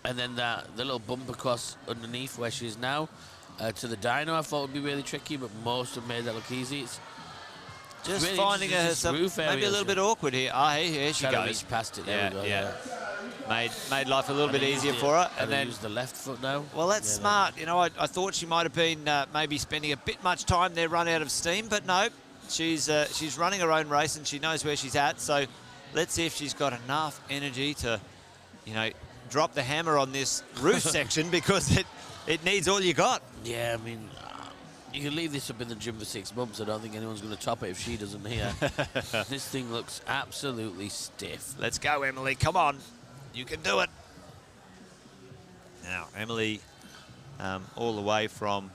And then the little bump across underneath where she is now to the dyno, I thought would be really tricky, but most have made that look easy. It's just really finding her maybe a little bit awkward here. Here she goes. Reach past it. There we go, yeah. Made life a little bit easier for her. And then use the left foot now. Well, that's smart. You know, I thought she might have been maybe spending a bit much time there, run out of steam, but no, she's running her own race and she knows where she's at. So let's see if she's got enough energy to, you know, drop the hammer on this roof section because it needs all you got. Yeah, I mean, you can leave this up in the gym for 6 months. I don't think anyone's going to top it if she doesn't here. This thing looks absolutely stiff. Let's go, Emily. Come on. You can do it. Now, Emily, all the way from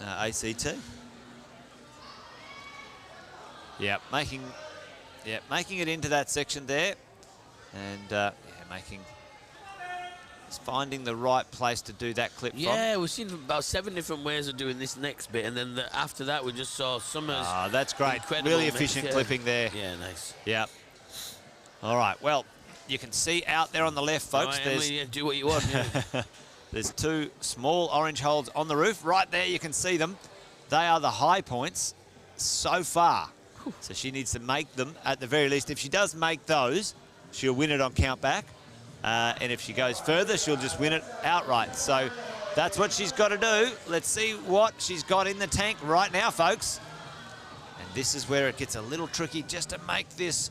ACT. Yeah, making it into that section there. And, finding the right place to do that clip from. Yeah, we've seen about 7 different ways of doing this next bit, and then after that we just saw Summer's. That's great. Really efficient clipping there. Yeah, nice. Yeah. All right, well, you can see out there on the left, folks. Right, Emily, do what you want. Yeah. There's 2 small orange holes on the roof. Right there, you can see them. They are the high points so far. So she needs to make them at the very least. If she does make those, she'll win it on count back. And if she goes further, she'll just win it outright. So that's what she's got to do. Let's see what she's got in the tank right now, folks. And this is where it gets a little tricky just to make this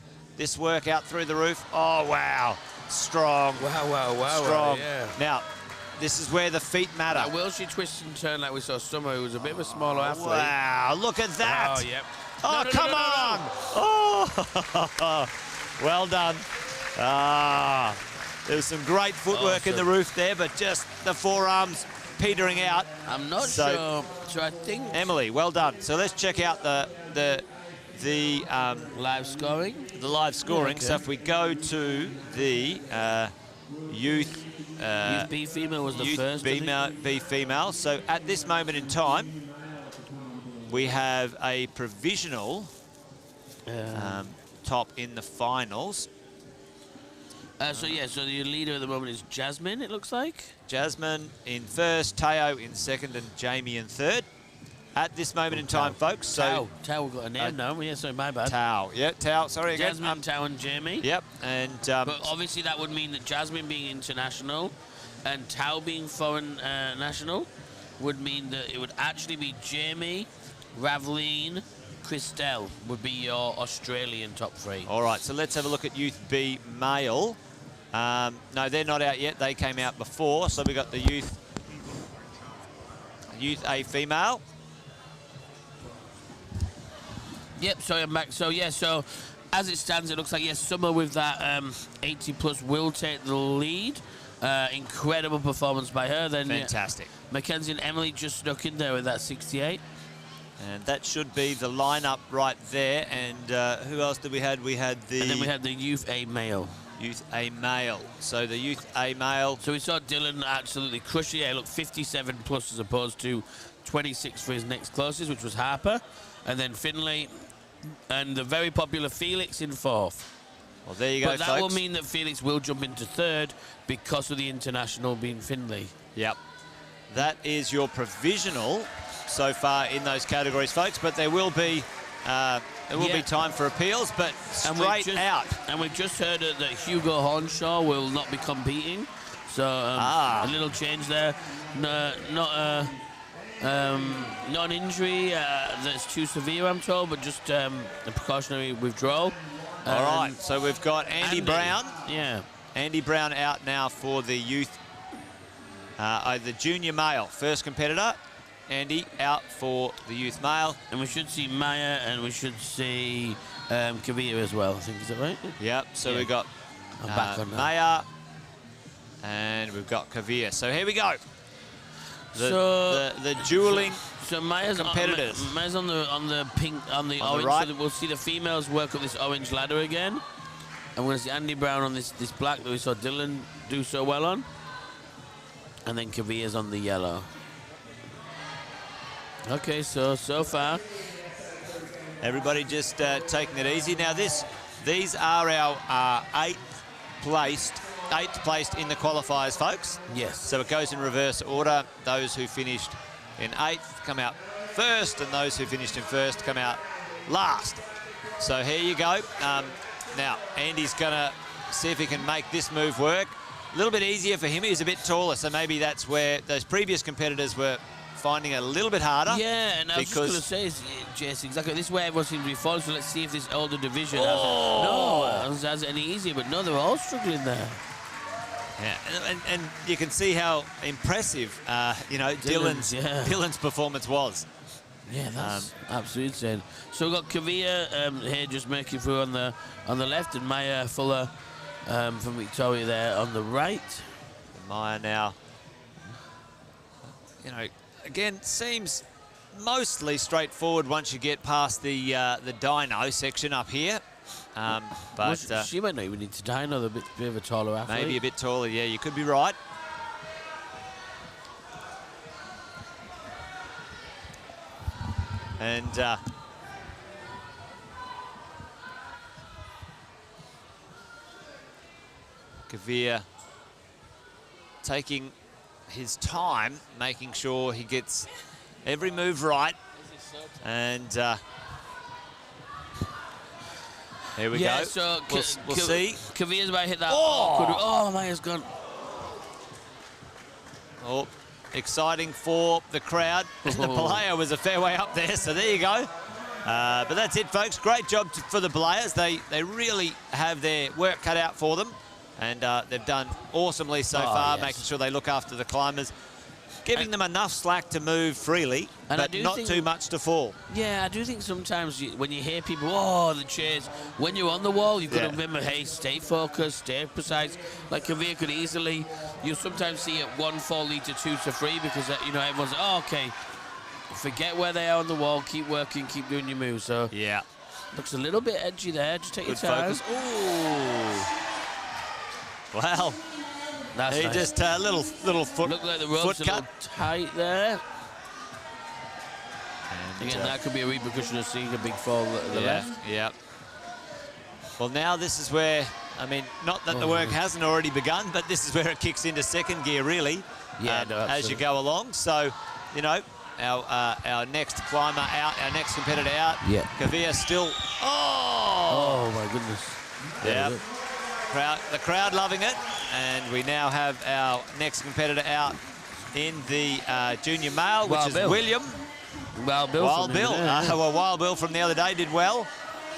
work out through the roof. Oh, wow. Strong. Wow. Strong. Yeah. Now, this is where the feet matter. Now, will she twist and turn like we saw Summer, who was a bit of a smaller athlete? Wow, look at that. Oh, yep. Oh, come on. Oh, well done. There was some great footwork in the roof there, but just the forearms petering out. I'm not sure. So I think Emily, well done. So let's check out the live scoring. The live scoring. Okay. So if we go to the youth B female was the first. B female. So at this moment in time, we have a provisional top in the finals. So the leader at the moment is Jasmine, it looks like. Jasmine in first, Tao in second, and Jamie in third. At this moment in time, folks. So Tao, we've got a name now. Yeah, sorry, my bad. Tao, yeah, Tao. Sorry again. Jasmine, Tao, and Jamie. Yep, and but obviously that would mean that Jasmine being international and Tao being foreign national would mean that it would actually be Jamie, Ravleen, Christelle would be your Australian top 3. All right, so let's have a look at Youth B male. No, they're not out yet. They came out before. So we got the Youth A female. Yep, sorry, I'm back. So, yeah, so as it stands, it looks like, yes, Summer with that 80 plus will take the lead. Incredible performance by her. Then Fantastic. Mackenzie and Emily just snuck in there with that 68. And that should be the lineup right there. And who else did we have? We had the... And then we had the Youth A male. Youth A male. So the Youth A male... So we saw Dylan absolutely crush it. Yeah, look, 57 plus as opposed to 26 for his next closest, which was Harper. And then Finlay and the very popular Felix in 4th. Well, there you go, But that folks. will mean that Felix will jump into 3rd because of the international being Finlay. Yep. That is your provisional so far in those categories, folks. But there will be be time for appeals, but straight out. And we've just heard that Hugo Hornshaw will not be competing. So a little change there. Not an injury that's too severe, I'm told, but just a precautionary withdrawal. All right, so we've got Andy Brown. Yeah. Andy Brown out now for the youth, the junior male first competitor. Andy out for the youth male. And we should see Maya and we should see Kavita as well, I think. Is that right? Yep, so we've got Maya and we've got Kavita. So here we go. The dueling. So Maya's competitors. Maya's on the pink, on the orange. right. So that we'll see the females work up this orange ladder again. And we're going to see Andy Brown on this black that we saw Dylan do so well on. And then Kavia's on the yellow. Okay, so far. Everybody just taking it easy. Now these are our eighth placed in the qualifiers, folks. Yes. So it goes in reverse order. Those who finished in 8th come out first, and those who finished in 1st come out last. So here you go. Now, Andy's going to see if he can make this move work. A little bit easier for him. He's a bit taller, so maybe that's where those previous competitors were finding it a little bit harder. Yeah, and I was just going to say, Jess, exactly this way everyone seems to be falling, so let's see if this older division has it any easier. But no, they're all struggling there. Yeah, and you can see how impressive, Dylan's performance was. Yeah, that's absolutely insane. So we've got Kavia here just making through on the left, and Maya Fuller from Victoria there on the right. Maya now, again, seems mostly straightforward once you get past the dyno section up here. But she might not even need to dyno, a bit of a taller athlete. Maybe a bit taller, yeah, you could be right. And Kavir taking his time, making sure he gets every move right. And here we go. So we'll see. Kavir's about to hit that. Oh, Maya's gone. Oh, exciting for the crowd. The player was a fair way up there, so there you go. But that's it, folks. Great job for the players. They really have their work cut out for them, and they've done awesomely so far, making sure they look after the climbers, giving them enough slack to move freely, but not too much to fall. Yeah, I do think sometimes when you hear people, the cheers, when you're on the wall, you've got to remember, hey, stay focused, stay precise. Like Kavir could easily, you'll sometimes see it 1 fall lead to 2 to 3 because, everyone's like, okay, forget where they are on the wall, keep working, keep doing your moves. So, yeah. Looks a little bit edgy there, just take your time. Focus. Ooh. Wow. That's nice. Just a little foot. Looked like the ropes a little tight there. And again, that could be a repercussion of seeing a big fall at the left. Yeah. Well, now this is where, not that the work hasn't already begun, but this is where it kicks into second gear, really. Yeah, as you go along. So, our next climber out, our next competitor out. Yeah. Kavir still. Oh my goodness. Yeah. The crowd loving it, and we now have our next competitor out in the junior male, which is William. Wild Bill. Wild Bill from the other day did well,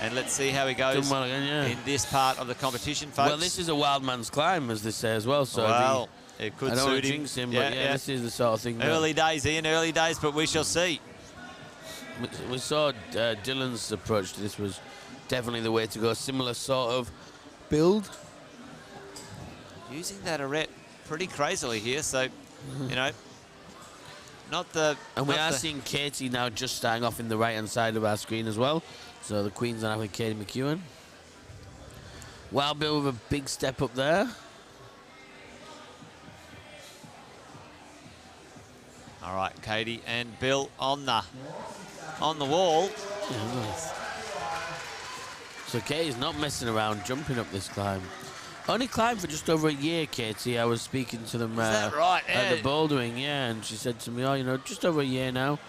and let's see how he goes in this part of the competition, folks. Well, this is a wild man's climb, as they say as well. So it could I don't suit jinx him, but this is the sort of thing. Early days, Ian, early days, but we shall see. We saw Dylan's approach to this was definitely the way to go. Similar sort of build. Using that arete pretty crazily here, so, not the... And we are seeing Katie now just starting off in the right-hand side of our screen as well. So the Queen's are now with Katie McEwen. Wild Bill with a big step up there. All right, Katie and Bill on the wall. Yeah, nice. So Katie's not messing around, jumping up this climb. Only climbed for just over a year, Katie. I was speaking to them at the Bouldering, and she said to me, just over a year now.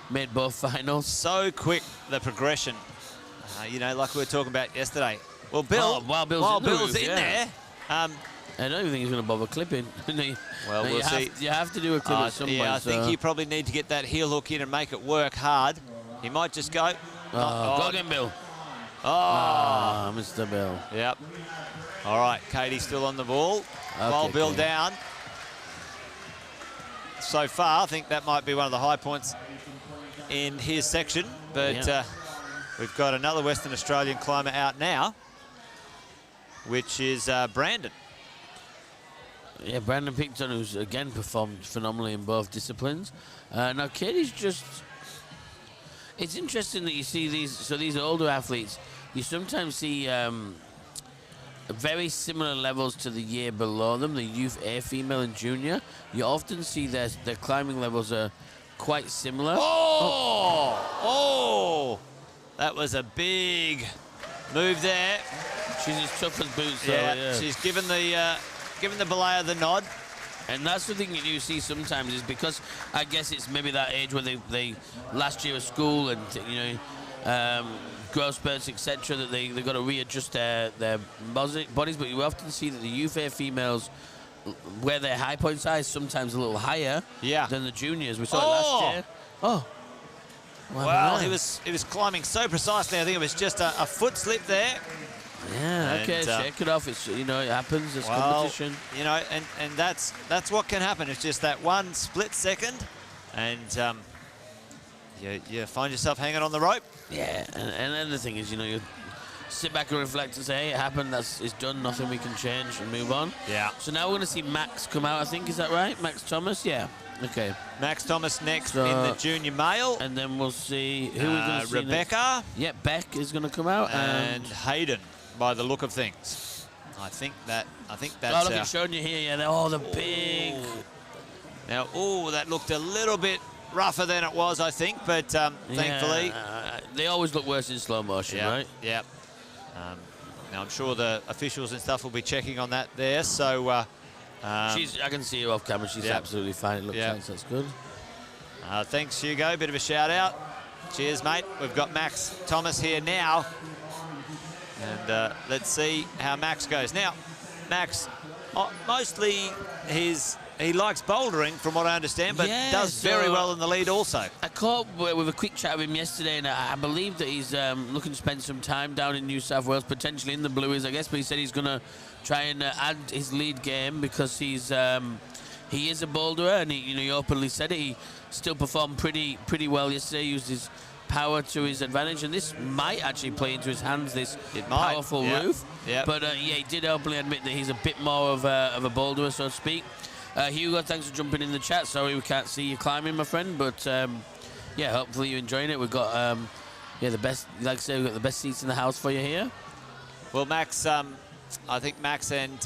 Made both finals. So quick, the progression. Like we were talking about yesterday. Well, Bill, Wild Bill's in there. I don't even think he's going to bother clipping. Well, we'll see. You have to do a clip at some point. Yeah, I think you probably need to get that heel hook in and make it work hard. He might just go. Go again, Bill. Mr. Bill. Yep. All right, Katie still on the ball. While Bill down. So far, I think that might be one of the high points in his section. But we've got another Western Australian climber out now, which is Brandon. Yeah, Brandon Picton, who's again performed phenomenally in both disciplines. Now, Katie's just It's interesting that you see these older athletes, you sometimes see very similar levels to the year below them, the youth A, female and junior. You often see their climbing levels are quite similar. Oh! That was a big move there. She's as tough as boots, though. Yeah, she's given the belayer the nod. And that's the thing that you see sometimes is because I guess it's maybe that age where they last year of school and, you know, growth spurts, etc., that they've got to readjust their bodies. But you often see that the youth A females, where their high points are, is sometimes a little higher than the juniors. We saw it last year. Oh. Well, he was climbing so precisely. I think it was just a foot slip there. Yeah, okay, shake it off. It's, you know, it happens. It's competition. You know, and that's what can happen. It's just that one split second, and you find yourself hanging on the rope. Yeah, and then the thing is, you know, you sit back and reflect and say, hey, it happened. It's done. Nothing we can change and move on. Yeah. So now we're going to see Max come out. I think, is that right? Max Thomas. Yeah. Okay. Max Thomas next in the junior male. And then we'll see who we're going to see Rebecca. Next. Yeah, Beck is going to come out. And Hayden, by the look of things. I think that's. Oh, look, it's showing you here. Yeah, the big. Now, that looked a little bit rougher than it was, I think, but thankfully. They always look worse in slow motion, right? Yeah. Now, I'm sure the officials and stuff will be checking on that there, so. I can see her off camera. She's absolutely fine. It looks like that's good. Thanks, Hugo. Bit of a shout out. Cheers, mate. We've got Max Thomas here now. And let's see how Max goes. Now, Max, mostly he likes bouldering, from what I understand, but does very well in the lead also. I caught with a quick chat with him yesterday, and I believe that he's looking to spend some time down in New South Wales, potentially in the Blues, I guess, but he said he's going to try and add his lead game because he is a boulderer, and he openly said it. He still performed pretty well yesterday. He used his power to his advantage, and this might actually play into his hands, this powerful roof. But he did openly admit that he's a bit more of a boulderer, so to speak. Hugo, thanks for jumping in the chat. Sorry we can't see you climbing, my friend, but hopefully you're enjoying it. We've got the best, like I say, we've got the best seats in the house for you here. Well, Max, I think Max and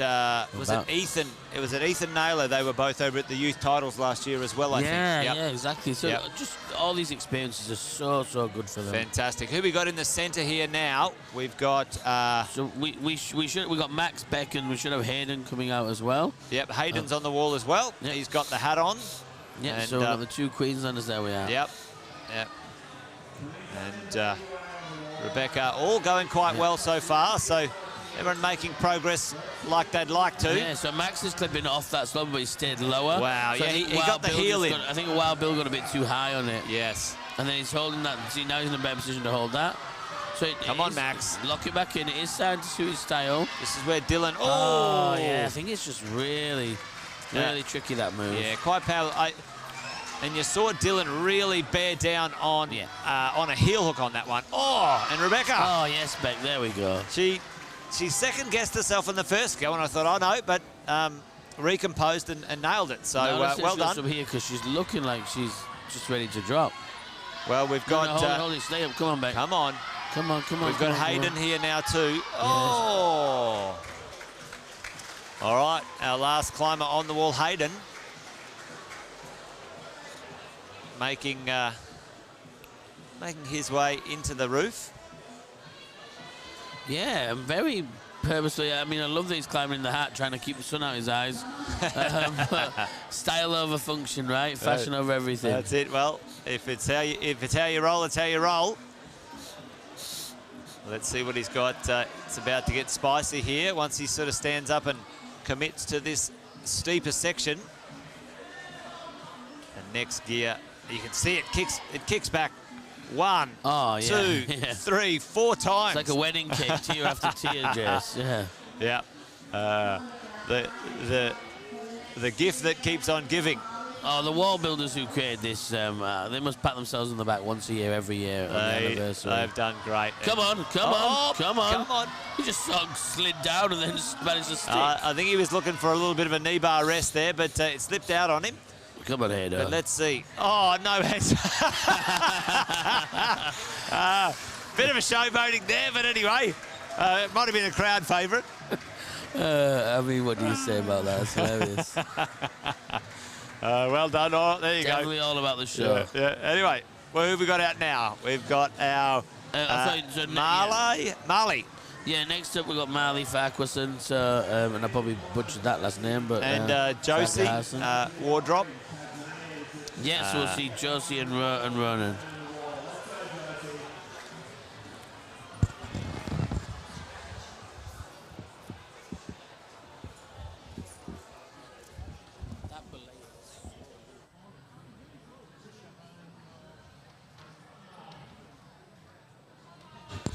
was it Ethan? It was Ethan Naylor. They were both over at the youth titles last year as well, I think. Yeah, exactly. So just all these experiences are so good for them. Fantastic. Who we got in the centre here now? We've got. So we got Max Beck, and we should have Hayden coming out as well. Yep, Hayden's on the wall as well. Yep. He's got the hat on. Yeah. And, so we've got the two Queenslanders. There we are. Yep. And Rebecca, all going quite well so far. So. Everyone making progress like they'd like to. Yeah, so Max is clipping off that slope, but he stayed lower. Wow, so he got the heel in. I think Wild Bill got a bit too high on it. Yes. And then he's holding that. See, now he's in a better position to hold that. So come on, Max. Lock it back in. It is starting to suit his style. This is where Dylan... Oh, yeah, I think it's just really tricky, that move. Yeah, quite powerful. And you saw Dylan really bear down on a heel hook on that one. Oh, and Rebecca. Oh, yes, Beck. There we go. She second-guessed herself in the first go, and I thought, oh, no, but recomposed and nailed it. So, well done. From here, because she's looking like she's just ready to drop. Well, we've got... hold it, stay up. Come on, Beck. Come on. Come on. We've got Hayden here now, too. Yes. Oh! All right, our last climber on the wall, Hayden. Making his way into the roof. Yeah, very purposely. I mean, I love that he's climbing in the hat, trying to keep the sun out his eyes. Style over function, right? Fashion over everything. That's it. Well, if it's how you roll, it's how you roll. Let's see what he's got. It's about to get spicy here once he sort of stands up and commits to this steeper section. And next gear, you can see it kicks back. 1, 2, 3, 4 times. It's like a wedding cake, tear after tear, Jess. Yeah. The gift that keeps on giving. Oh, the wall builders who created this, they must pat themselves on the back once a year, every year on the anniversary. They've done great. Come on. He just sort of slid down and then just managed to stick. I think he was looking for a little bit of a knee bar rest there, but it slipped out on him. Come on, Haydo. But let's see. Oh, no hands. Bit of a showboating there, but anyway, it might have been a crowd favourite. I mean, what do you say about that? It's hilarious. Well done. Oh, there you Definitely go. all about the show. Yeah. Anyway, who have we got out now? We've got our Marley. Yeah, next up we've got Marley Farquharson, so, and I probably butchered that last name, but... And Josie Wardrop. Yes, we'll see Josie and Ronan.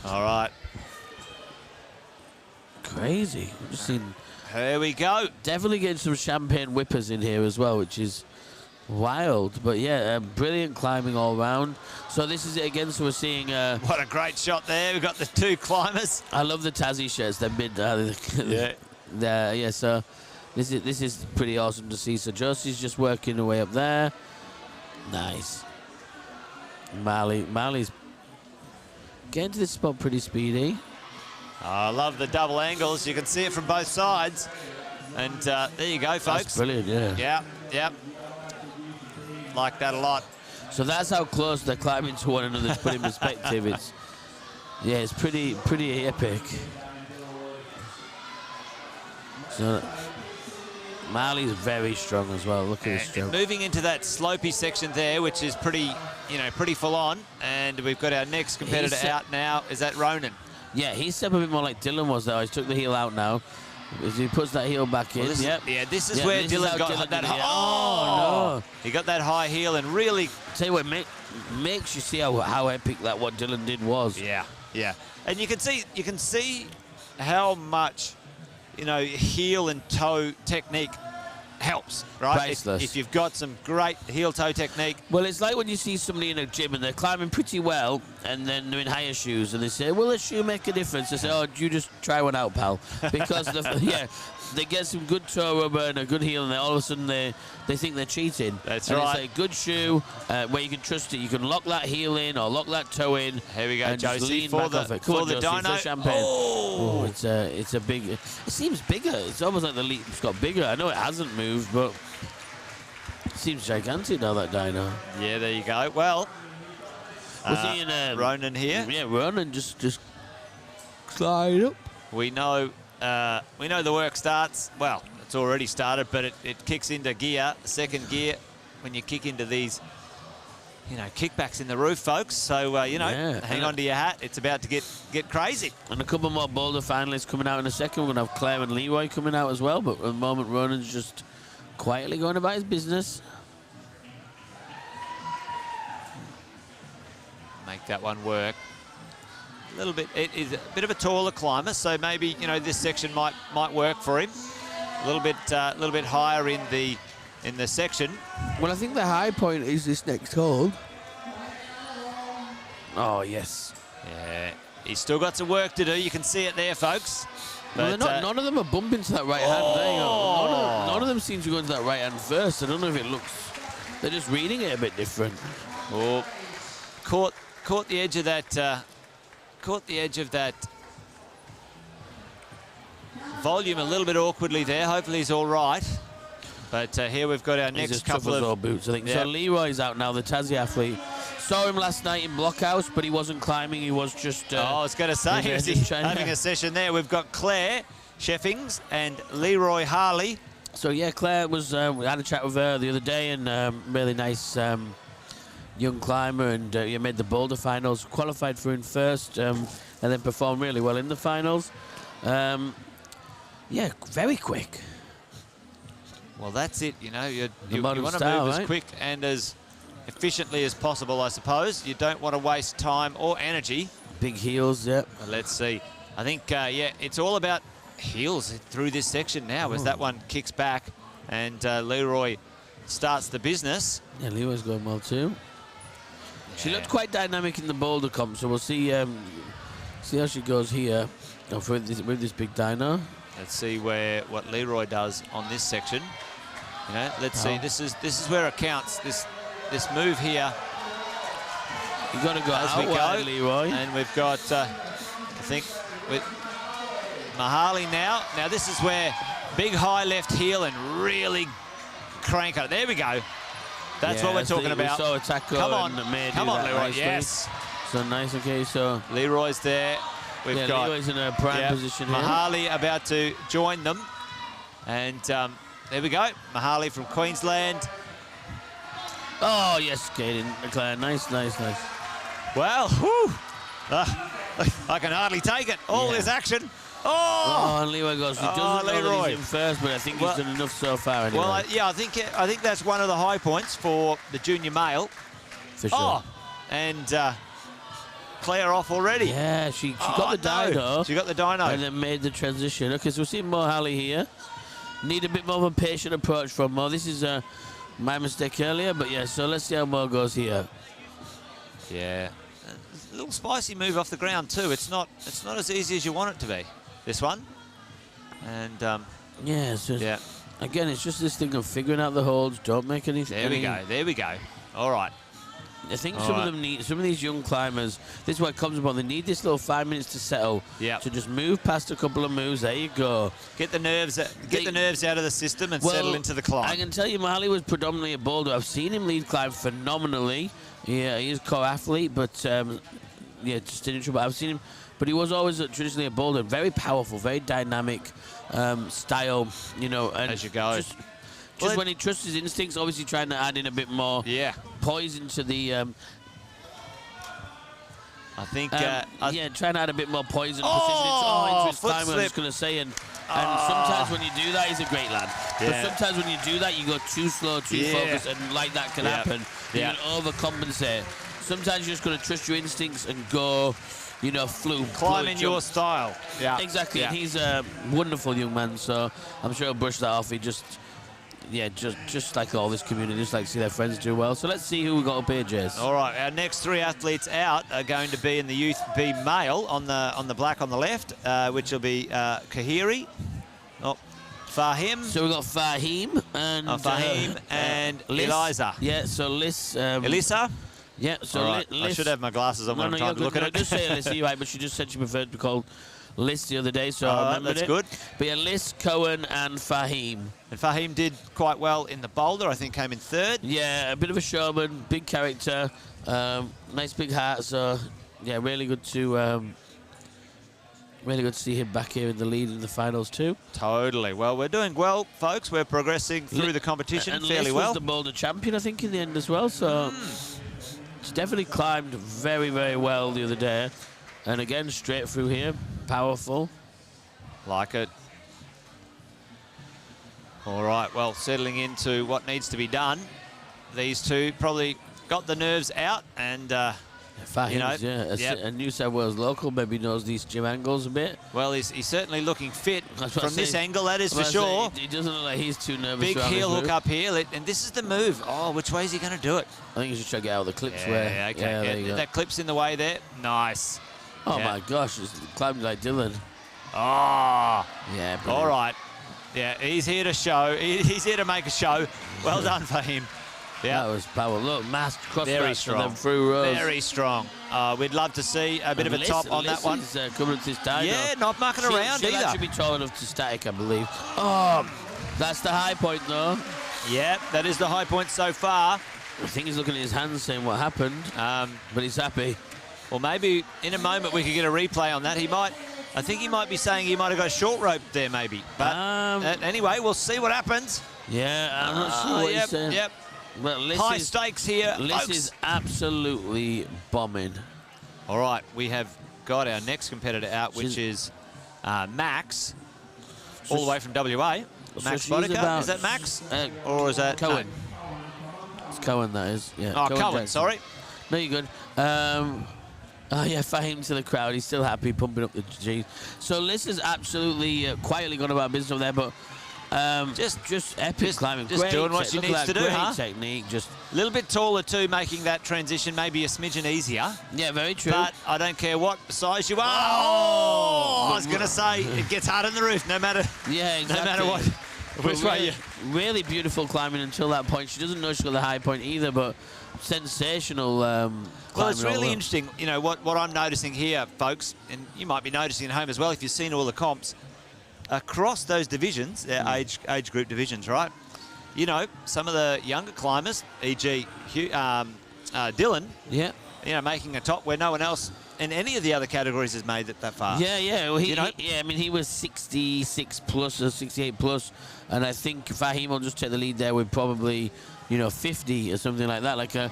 All right. Crazy. We've just seen... Here we go. Definitely getting some champagne whippers in here as well, which is wild. But yeah, brilliant climbing all round. So this is it again. So we're seeing... what a great shot there. We've got the two climbers. I love the Tassie shirts. They're mid... Yeah. So this is pretty awesome to see. So Josie's just working her way up there. Nice. Marley's getting to this spot pretty speedy. I love the double angles. You can see it from both sides. And there you go, folks. That's brilliant, yeah. Yep. Like that a lot. So that's how close they're climbing to one another to put in perspective. It's pretty epic. So Marley's very strong as well. Look at his stroke. Moving into that slopey section there, which is pretty full on. And we've got our next competitor out now. Is that Ronan? Yeah, he's stepped a bit more like Dylan was there. He's took the heel out now. As he puts that heel back in. This is where Dylan got that high. Oh, no. He got that high heel and really... Tell you what, makes you see how epic that what Dylan did was. Yeah. And you can see how much, heel and toe technique helps, right? Priceless. If you've got some great heel-toe technique. Well, it's like when you see somebody in a gym and they're climbing pretty well and then they're in higher shoes and they say, will a shoe make a difference? They say, oh, you just try one out, pal. Because, they get some good toe rubber and a good heel and then all of a sudden they think they're cheating. That's and right. It's a good shoe where you can trust it. You can lock that heel in or lock that toe in. Here we go, and Josie, just lean for back the, off it. for Come on, the Josie, dyno. for champagne. Oh, it's a big... It seems bigger. It's almost like the leap's got bigger. I know it hasn't moved, but... It seems gigantic now, that dyno. Yeah, there you go. Well, we're seeing Ronan here. Yeah, Ronan just slide up. We know the work starts. Well, it's already started, but it kicks into gear, second gear, when you kick into these, kickbacks in the roof, folks. So hang on to your hat. It's about to get crazy. And a couple more Boulder finalists coming out in a second. We're gonna have Claire and Leroy coming out as well. But at the moment, Ronan's just quietly going about his business. Make that one work. A little bit. It is a bit of a taller climber, so maybe this section might work for him. A little bit higher in the section. Well, I think the high point is this next hold. Oh yes. Yeah, he's still got some work to do. You can see it there, folks. Well, none of them are bumping to that right hand. There you go. None of them seem to go into that right hand first. I don't know if it looks... They're just reading it a bit different. Oh, caught the edge of that... caught the edge of that volume a little bit awkwardly there. Hopefully he's all right. But here we've got our next couple of... boots, I think. Yeah. So Leroy's out now, the Tassie athlete. Saw him last night in Blockhouse, but he wasn't climbing. He was just... I was going to say, he was having a session there. We've got Claire Sheffings and Leroy Harley. So, yeah, Claire was... we had a chat with her the other day, and really nice young climber, and made the Boulder finals. Qualified for in first, and then performed really well in the finals. Yeah, very quick. Well, that's it. You want to move right? as quick and as efficiently as possible, I suppose. You don't want to waste time or energy. Big heels, yep. But let's see. I think, it's all about heels through this section now as that one kicks back and Leroy starts the business. Yeah, Leroy's going well too. Yeah. She looked quite dynamic in the Boulder comp, so we'll see how she goes here with this big dyno. Let's see what Leroy does on this section. You know, let's see. This is where it counts. This move here. You got to go as we out go, Leroy. and we've got I think with Mahali now. Now this is where big high left heel and really crank it. There we go. That's what we're talking about. We saw Taco come on, Leroy. Nicely. Yes. So nice. Okay, so Leroy's there. We've got Leroy's in a prime position here. Mahali about to join them, and there we go. Mahali from Queensland. Oh yes, Caden McLaren. Nice. Well, whew. I can hardly take it. All this action. Oh, and Leroy goes. He doesn't know that he's in first, but I think he's done enough so far. Anyway. Well, I think that's one of the high points for the junior male. For sure. Oh, and Claire off already. Yeah, she got the dyno. She got the dyno. And then made the transition. Okay, so we're seeing Mo Halley here. Need a bit more of a patient approach from Mo. This is my mistake earlier, but yeah, so let's see how Mo goes here. Yeah. A little spicy move off the ground too. It's not as easy as you want it to be, this one. And yeah, so again, it's just this thing of figuring out the holds, don't make any. There we go. All right. I think some of these young climbers, this is what it comes upon. They need this little 5 minutes to settle. Yeah. To just move past a couple of moves. There you go. Get the nerves out of the system and settle into the climb. I can tell you, Mahali was predominantly a boulder. I've seen him lead climb phenomenally. Yeah, he is a co-athlete, but just in trouble. I've seen him, but he was always traditionally a boulder. Very powerful, very dynamic style. You know, and as you go. Just when he trusts his instincts, obviously trying to add in a bit more poison to the. I think. Trying to add a bit more poison into his climb. I was just going to say, and sometimes when you do that, he's a great lad. But sometimes when you do that, you go too slow, too focused, and like that can happen. You can overcompensate. Sometimes you're just going to trust your instincts and go. You know, climb in your style. Yeah, exactly. Yeah. And he's a wonderful young man, so I'm sure he'll brush that off. He just like all this community, just like to see their friends do well. So let's see who we got up here, Jez. All right, our next three athletes out are going to be in the Youth B male on the black on the left, which will be Kahiri, Fahim. So we've got Fahim and Eliza. Yeah, so Elisa. Yeah, so right. I should have my glasses on when I'm trying to look at it. Just say Elisa, right, but she just said she preferred to be called Liz the other day, so I remembered that's good. But yeah, Liz, Cohen, and Fahim. And Fahim did quite well in the boulder. I think came in third. Yeah, a bit of a showman, big character, nice big heart. So yeah, really good to see him back here in the lead in the finals too. Totally. Well, we're doing well, folks. We're progressing through the competition fairly well. Was the boulder champion, I think, in the end as well. So she's definitely climbed very, very well the other day. And again, straight through here, powerful. Like it. All right, well, settling into what needs to be done. These two probably got the nerves out and, a New South Wales local maybe knows these gym angles a bit. Well, he's certainly looking fit from this angle, that is for sure. He doesn't look like he's too nervous. Big heel hook up here, and this is the move. Oh, which way is he going to do it? I think he's just trying to get out of the clips. That clip's in the way there. Nice. Oh my gosh, it's climbed like Dylan. Oh. Yeah. Brilliant. All right. Yeah, he's here to show. He's here to make a show. Well done for him. Yeah. That was power. Look, masked cross very strong. And then through rows. Very strong. We'd love to see a bit of a top on that one. Coming to this time. Yeah, not mucking around either. She'll actually be tall enough to static, I believe. Oh, that's the high point though. Yeah, that is the high point so far. I think he's looking at his hands saying what happened, but he's happy. Well, maybe in a moment we could get a replay on that. I think he might be saying he might have got short rope there, maybe. But anyway, we'll see what happens. Yeah, I'm not sure what he's saying. Yep. Well, high stakes here, Liz folks. is absolutely bombing. All right, we have got our next competitor out, which is Max, all the way from WA. Max Boddicker. Is that Max? Or is that Cohen? No. It's Cohen, that is. Yeah. Oh, Cohen, sorry. No, you're good. Oh, yeah, Fahim to the crowd. He's still happy, pumping up the G's. So Liz is absolutely quietly gone about business over there, but just epic climbing. Just doing what she needs to do, great technique. Just a little bit taller, too, making that transition maybe a smidgen easier. Yeah, very true. But I don't care what size you are. Oh, I was going to say, it gets hard on the roof, no matter, yeah, exactly. no matter what. Which way you? Really beautiful climbing until that point. She doesn't know she's got the high point either, but sensational climbing. Well, it's really over. interesting. You know, what I'm noticing here, folks, and you might be noticing at home as well if you've seen all the comps, across those divisions, age group divisions, right? You know, some of the younger climbers, e.g. Dylan, Yeah. you know, making a top where no one else in any of the other categories has made it that far. Yeah. Well, You know? I mean, he was 66 plus or 68 plus, and I think Fahim will just take the lead there with probably, 50 or something like that, like a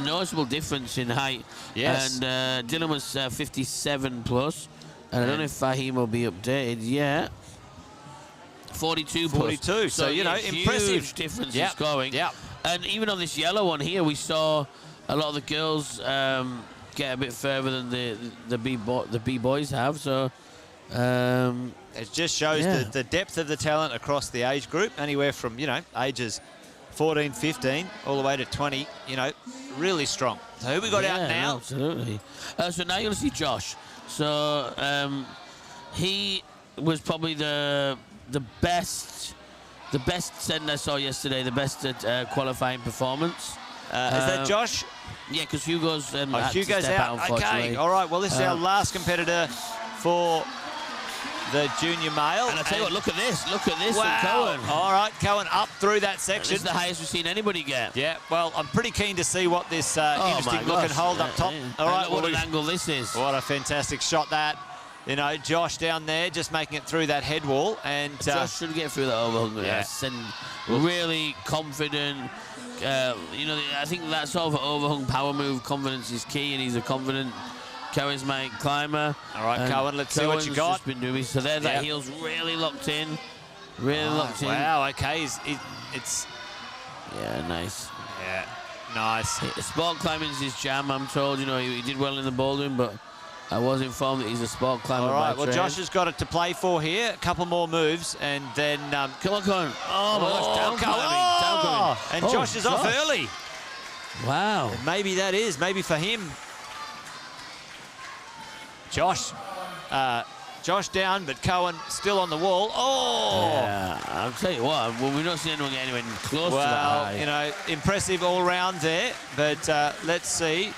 noticeable difference in height. Yes. And Dylan was 57 plus, and I don't know if Fahim will be updated yet. 42 plus. 42. So, you know, impressive. Huge difference in scoring. Yeah. And even on this yellow one here, we saw a lot of the girls get a bit further than the B-boys have. So it just shows the depth of the talent across the age group, anywhere from, ages 14, 15, all the way to 20, really strong. So who we got out now? Absolutely. So now you're going to see Josh. So he was probably the best send I saw yesterday, the best at qualifying performance. Is that Josh? Yeah, because Hugo's had to Hugo's step out, out. unfortunately. Okay, all right. Well, this is our last competitor for the junior male. And I tell you what, look at this Wow. from Cohen. All right, Cohen up through that section. This is the highest we've seen anybody get. Yeah, well, I'm pretty keen to see what this interesting looking hold up top. All right, what an angle this is. What a fantastic shot that. Josh down there just making it through that head wall. And Josh should get through that overhung. Yeah. And really confident. I think that sort of overhung power move confidence is key, and he's a confident, charismatic climber. All right, Cohen, let's see what you got. Just been doing so there. That heel's really locked in. Really locked in. Wow, okay. It's... Yeah, nice. Yeah, nice. Sport climbing is his jam, I'm told. He did well in the bouldering, but I was informed that he's a sport climber. All right, by well, trade. Josh has got it to play for here. A couple more moves, and then... Come on, Cohen. Oh, my gosh, down climbing. And Josh is off early. Wow. Maybe that is. Maybe for him. Josh down, but Cohen still on the wall. Oh! Yeah, I'll tell you what, we've not seen anyone get anywhere close to that high. Well, impressive all round there, but let's see.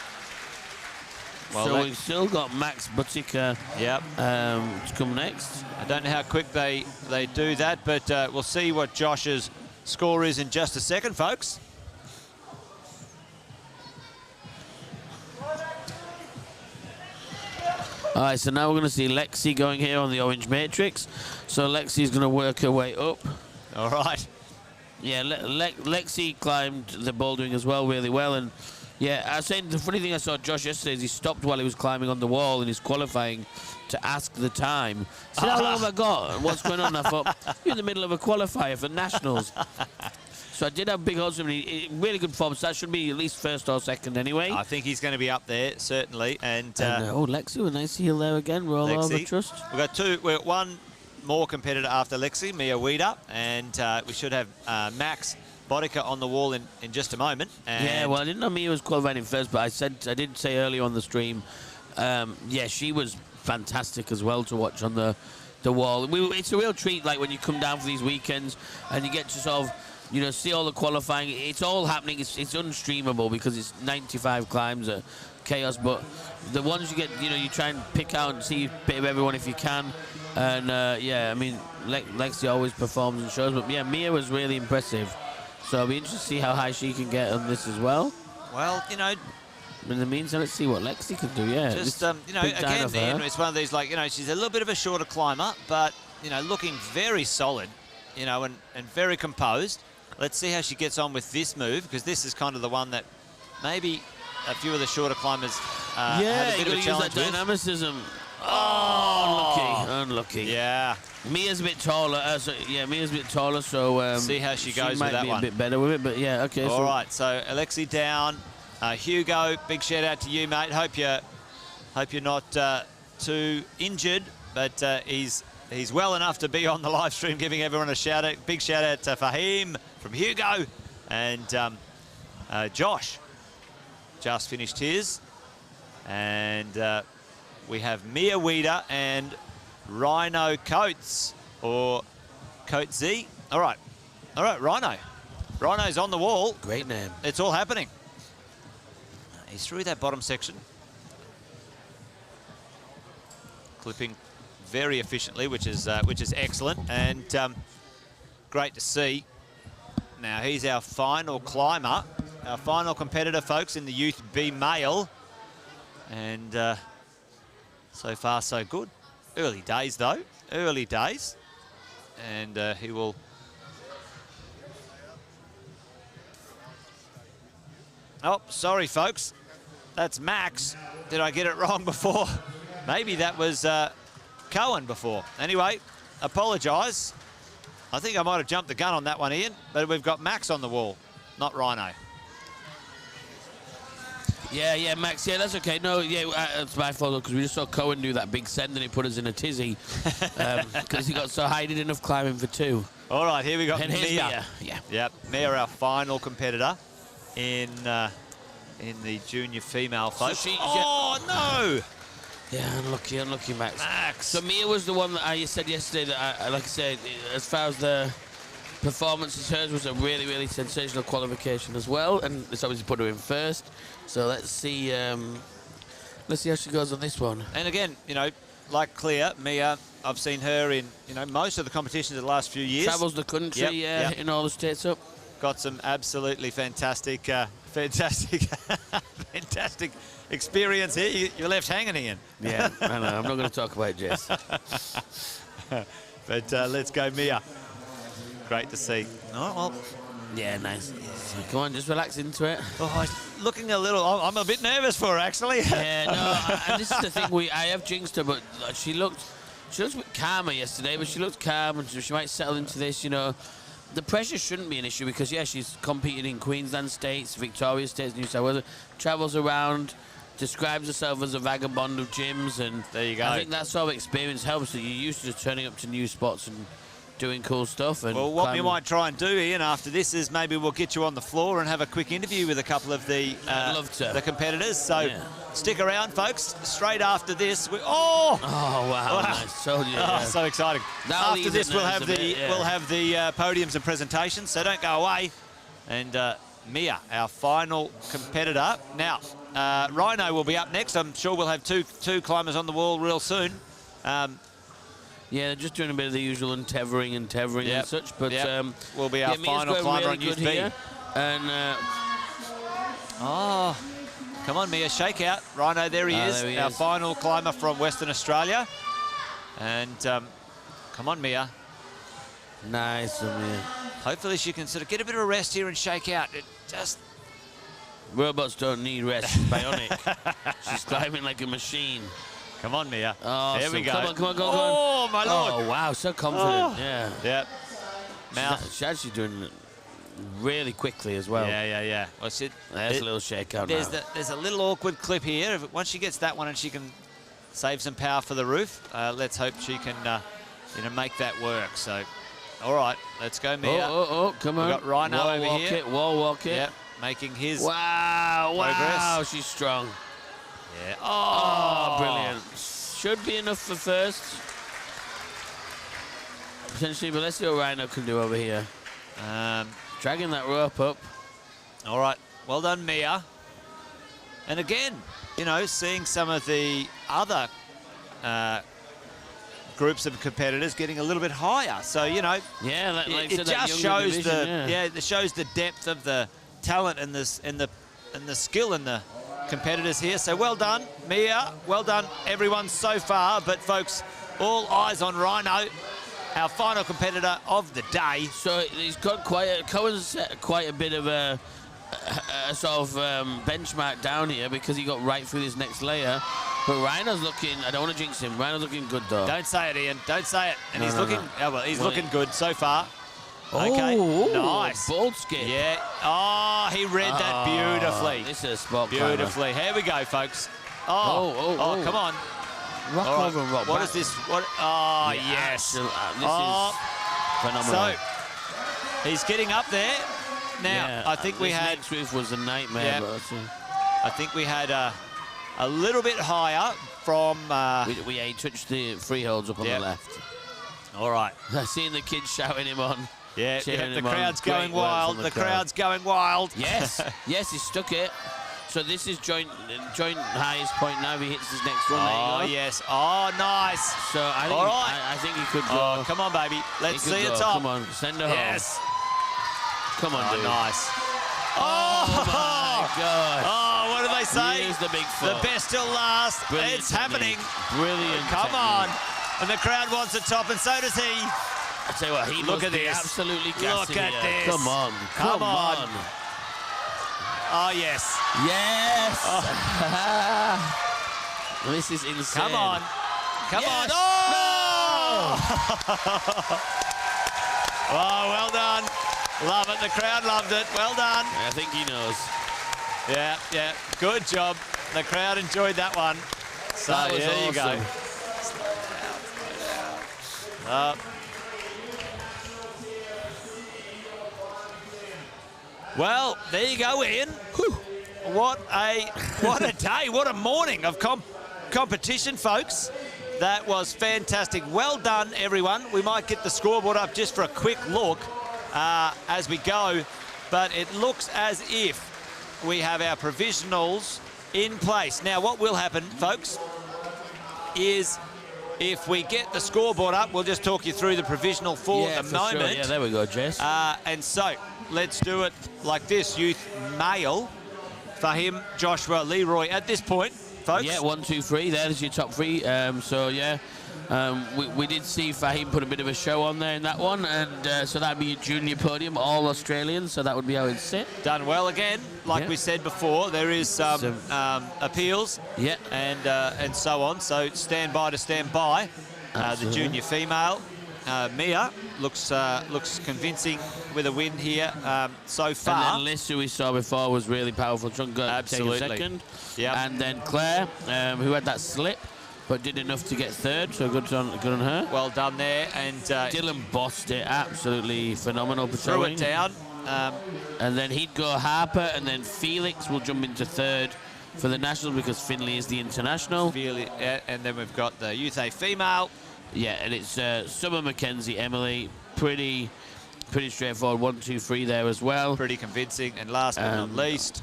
Well, so we've still got Max Butica to come next. I don't know how quick they do that, but we'll see what Josh's score is in just a second, folks. All right, so now we're going to see Lexi going here on the orange matrix. So Lexi's going to work her way up. All right. Yeah, Lexi climbed the bouldering as well really well. And yeah, I was saying the funny thing I saw Josh yesterday is he stopped while he was climbing on the wall in his qualifying to ask the time. I said, how long have I got? And what's going on? I thought, you're in the middle of a qualifier for nationals. So I did have big odds of him. Really good form. So that should be at least first or second anyway. I think he's going to be up there, certainly. And Lexi with a nice heel there again. Roll over, trust. We've got one more competitor after Lexi, Mia Weeder. And we should have Max Bodica on the wall in just a moment. And yeah, well, I didn't know Mia was qualified in first, but I did say earlier on the stream, she was fantastic as well to watch on the wall. It's a real treat, like when you come down for these weekends and you get to sort of, see all the qualifying. It's all happening. It's unstreamable because it's 95 climbs at Chaos, but the ones you get, you try and pick out and see a bit of everyone if you can. And I mean, Lexi always performs and shows, but yeah, Mia was really impressive. So I'll be interested to see how high she can get on this as well. Well, in the meantime, let's see what Lexi can do. Yeah, just again, it's one of these, like, she's a little bit of a shorter climber, but looking very solid, and very composed. Let's see how she gets on with this move, because this is kind of the one that maybe a few of the shorter climbers had a bit of a challenge with. Dynamicism. Oh, unlucky. Yeah. Mia's a bit taller. Mia's a bit taller, so see how she goes with that one. She might be a bit better with it, but yeah, okay. All right, so Alexi down. Hugo, big shout out to you, mate. Hope you're not too injured, but he's well enough to be on the live stream, giving everyone a shout out. Big shout out to Fahim from Hugo, and Josh just finished his, and we have Mia Weeder and Rhino Coates, or Coat Z. All right, Rhino. Rhino's on the wall. Great name. It's all happening. He's through that bottom section. Clipping very efficiently, which is excellent, and great to see. Now he's our final climber, our final competitor, folks, in the Youth B male, and so far so good. Early days though, early days, and he will. Oh, sorry, folks. That's Max. Did I get it wrong before? Maybe that was Cohen before. Anyway, apologise. I think I might have jumped the gun on that one, Ian, but we've got Max on the wall, not Rhino. Yeah, Max. Yeah, that's okay. No, yeah, it's my fault because we just saw Cohen do that big send and he put us in a tizzy because he got so high he did enough climbing for 2. All right, here we got and Mia. Yeah. Yep, Mia, our final competitor in the junior female, folks. So no! Yeah, unlucky, Max. So Mia was the one that I said yesterday that, like I said, as far as the performances, hers was a really, really sensational qualification as well, and it's obviously put her in first. So let's see how she goes on this one. And again, you know, like Claire, Mia, I've seen her in, you know, most of the competitions of the last few years. Travels the country in all the states up. Got some absolutely fantastic experience here. You're left hanging, Ian. Yeah, I know. I'm not going to talk about Jess. But let's go, Mia. Great to see. Oh, well. Yeah, nice. Come on, just relax into it. Oh, looking a little. I'm a bit nervous for her, actually. Yeah, no. And this is the thing. I have jinxed her, but she looked a bit calmer yesterday. But she looked calm, and she might settle into this. You know, the pressure shouldn't be an issue because she's competed in Queensland states, Victoria states, New South Wales, travels around, describes herself as a vagabond of gyms, and there you go. I think that sort of experience helps. That you're used to just turning up to new spots and doing cool stuff. And well, what we might try and do, Ian, after this is maybe we'll get you on the floor and have a quick interview with a couple of the competitors. So stick around, folks. Straight after this, wow! Nice. Told you. So exciting. After this, we'll have the podiums and presentations. So don't go away. And Mia, our final competitor. Now, Rhino will be up next. I'm sure we'll have two climbers on the wall real soon. Yeah, they're just doing a bit of the usual untethering and such, but will be our final climber on Youth B. And come on, Mia, shake out. Rhino, there he is, our final climber from Western Australia. And come on, Mia. Nice, Mia. Hopefully she can sort of get a bit of a rest here and shake out. Robots don't need rest. She's bionic. She's climbing like a machine. Come on, Mia. Oh, there we go. Come on. Oh, my Lord. Oh, wow, so confident. Yeah. Yep. Now, she's actually doing it really quickly as well. Yeah. Well, there's a little shakeout now. There's a little awkward clip here. Once she gets that one and she can save some power for the roof, let's hope she can make that work. So, all right, let's go, Mia. Oh, come on. We've got Rhino over here. Wall walk it. Yep, making his progress. Wow, she's strong. Yeah. Oh, brilliant. Should be enough for first. Potentially, but let's see what Rhino can do over here. Dragging that rope up. All right. Well done, Mia. And again, you know, seeing some of the other groups of competitors getting a little bit higher. So, you know, it just shows it shows the depth of the talent and the skill in the competitors here. So well done, Mia. Well done, everyone so far. But folks, all eyes on Rhino, our final competitor of the day. So he's got Cohen's set quite a bit of a sort of benchmark down here because he got right through this next layer. But Rhino's looking, I don't want to jinx him, Rhino's looking good though. Don't say it, Ian, don't say it. And he's looking good so far. Oh, okay, nice. Bold skip. Yeah. Oh, he read that beautifully. This is a spot beautifully. Here we go, folks. Oh, come on. Rock over and rock What back. is this? What? Oh, yes. This is phenomenal. So, he's getting up there. Now, I think we had... next roof was a nightmare. Yeah, but I think we had a little bit higher from... we touched the freeholds up on the left. All right. I've seen the kids shouting him on. Yeah, cheering the him on. crowd's Great going work from wild. The crowd. crowd's going wild. Yes, yes, he stuck it. So this is joint highest point now if he hits his next one. Oh, there you go. yes. Oh, nice. So I think, All right. I think he could go. Oh, come on, baby. Let's see it top. Come on, send her Yes. home. Come on, Oh, dude. nice. Oh, my God. Oh, what do they say? Here's the big The foot. best till last. Brilliant It's technique. happening. Brilliant Come technique. on. And the crowd wants it top, and so does he. I tell you what, he Look must at be this. absolutely Look gassing at here. this. Come on. Come on. Oh, yes. Yes. This is insane. Come on. Come Yes. on. Oh! Oh, well done. Love it. The crowd loved it. Well done. I think he knows. Yeah, yeah. Good job. The crowd enjoyed that one. So That was there you go. awesome. Well, there you go, Ian. Whew. What a day, what a morning of competition, folks. That was fantastic. Well done, everyone. We might get the scoreboard up just for a quick look as we go, but it looks as if we have our provisionals in place. Now, what will happen, folks, is if we get the scoreboard up, we'll just talk you through the provisional for the moment. Sure. Yeah, there we go, Jess. And so, let's do it like this. Youth male, Fahim, Joshua, Leroy. At this point, folks. Yeah, 1, 2, 3. There's your top three. So, yeah, we did see Fahim put a bit of a show on there in that one. And so that'd be a junior podium, all Australians. So that would be how it'd sit. Done well again. Like we said before, there is some appeals and so on. So stand by to stand by. The junior female, Mia, looks convincing with a win here so far. And then Liz, who we saw before, was really powerful. Absolutely. Take a second. Yep. And then Claire, who had that slip, but did enough to get third. So good on her. Well done there. And Dylan bossed it. Absolutely phenomenal threw patrolling. it down. And then he'd go Harper, and then Felix will jump into third for the national because Finley is the international. And then we've got the Youth A female. Yeah, and it's Summer Mackenzie, Emily. Pretty straightforward. 1, 2, 3 there as well. Pretty convincing. And last but not least,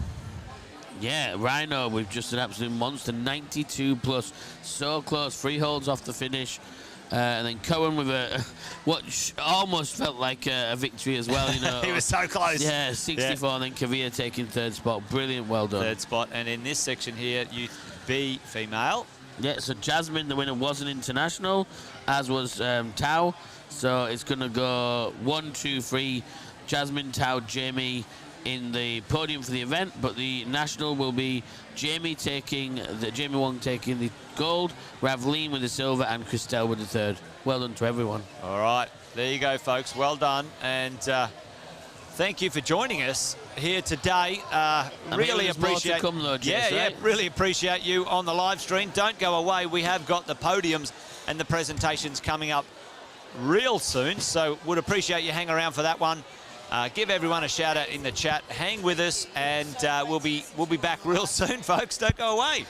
yeah, Rhino with just an absolute monster, 92 plus, so close, 3 holds off the finish. And then Cohen with what almost felt like a victory as well, you know. he was so close. Yeah, 64, and then Kavia taking third spot. Brilliant, well done. Third spot. And in this section here, Youth B female. Yeah, so Jasmine, the winner, was an international, as was Tao. So it's going to go 1, 2, 3, Jasmine, Tao, Jamie in the podium for the event, but the national will be Jamie Wong taking the gold, Ravleen with the silver, and Christelle with the third. Well done to everyone. All right, there you go, folks. Well done, and thank you for joining us here today. Really appreciate. More to come though, Jess, right? Really appreciate you on the live stream. Don't go away. We have got the podiums and the presentations coming up real soon, so would appreciate you hang around for that one. Give everyone a shout out in the chat. Hang with us, and we'll be back real soon, folks. Don't go away.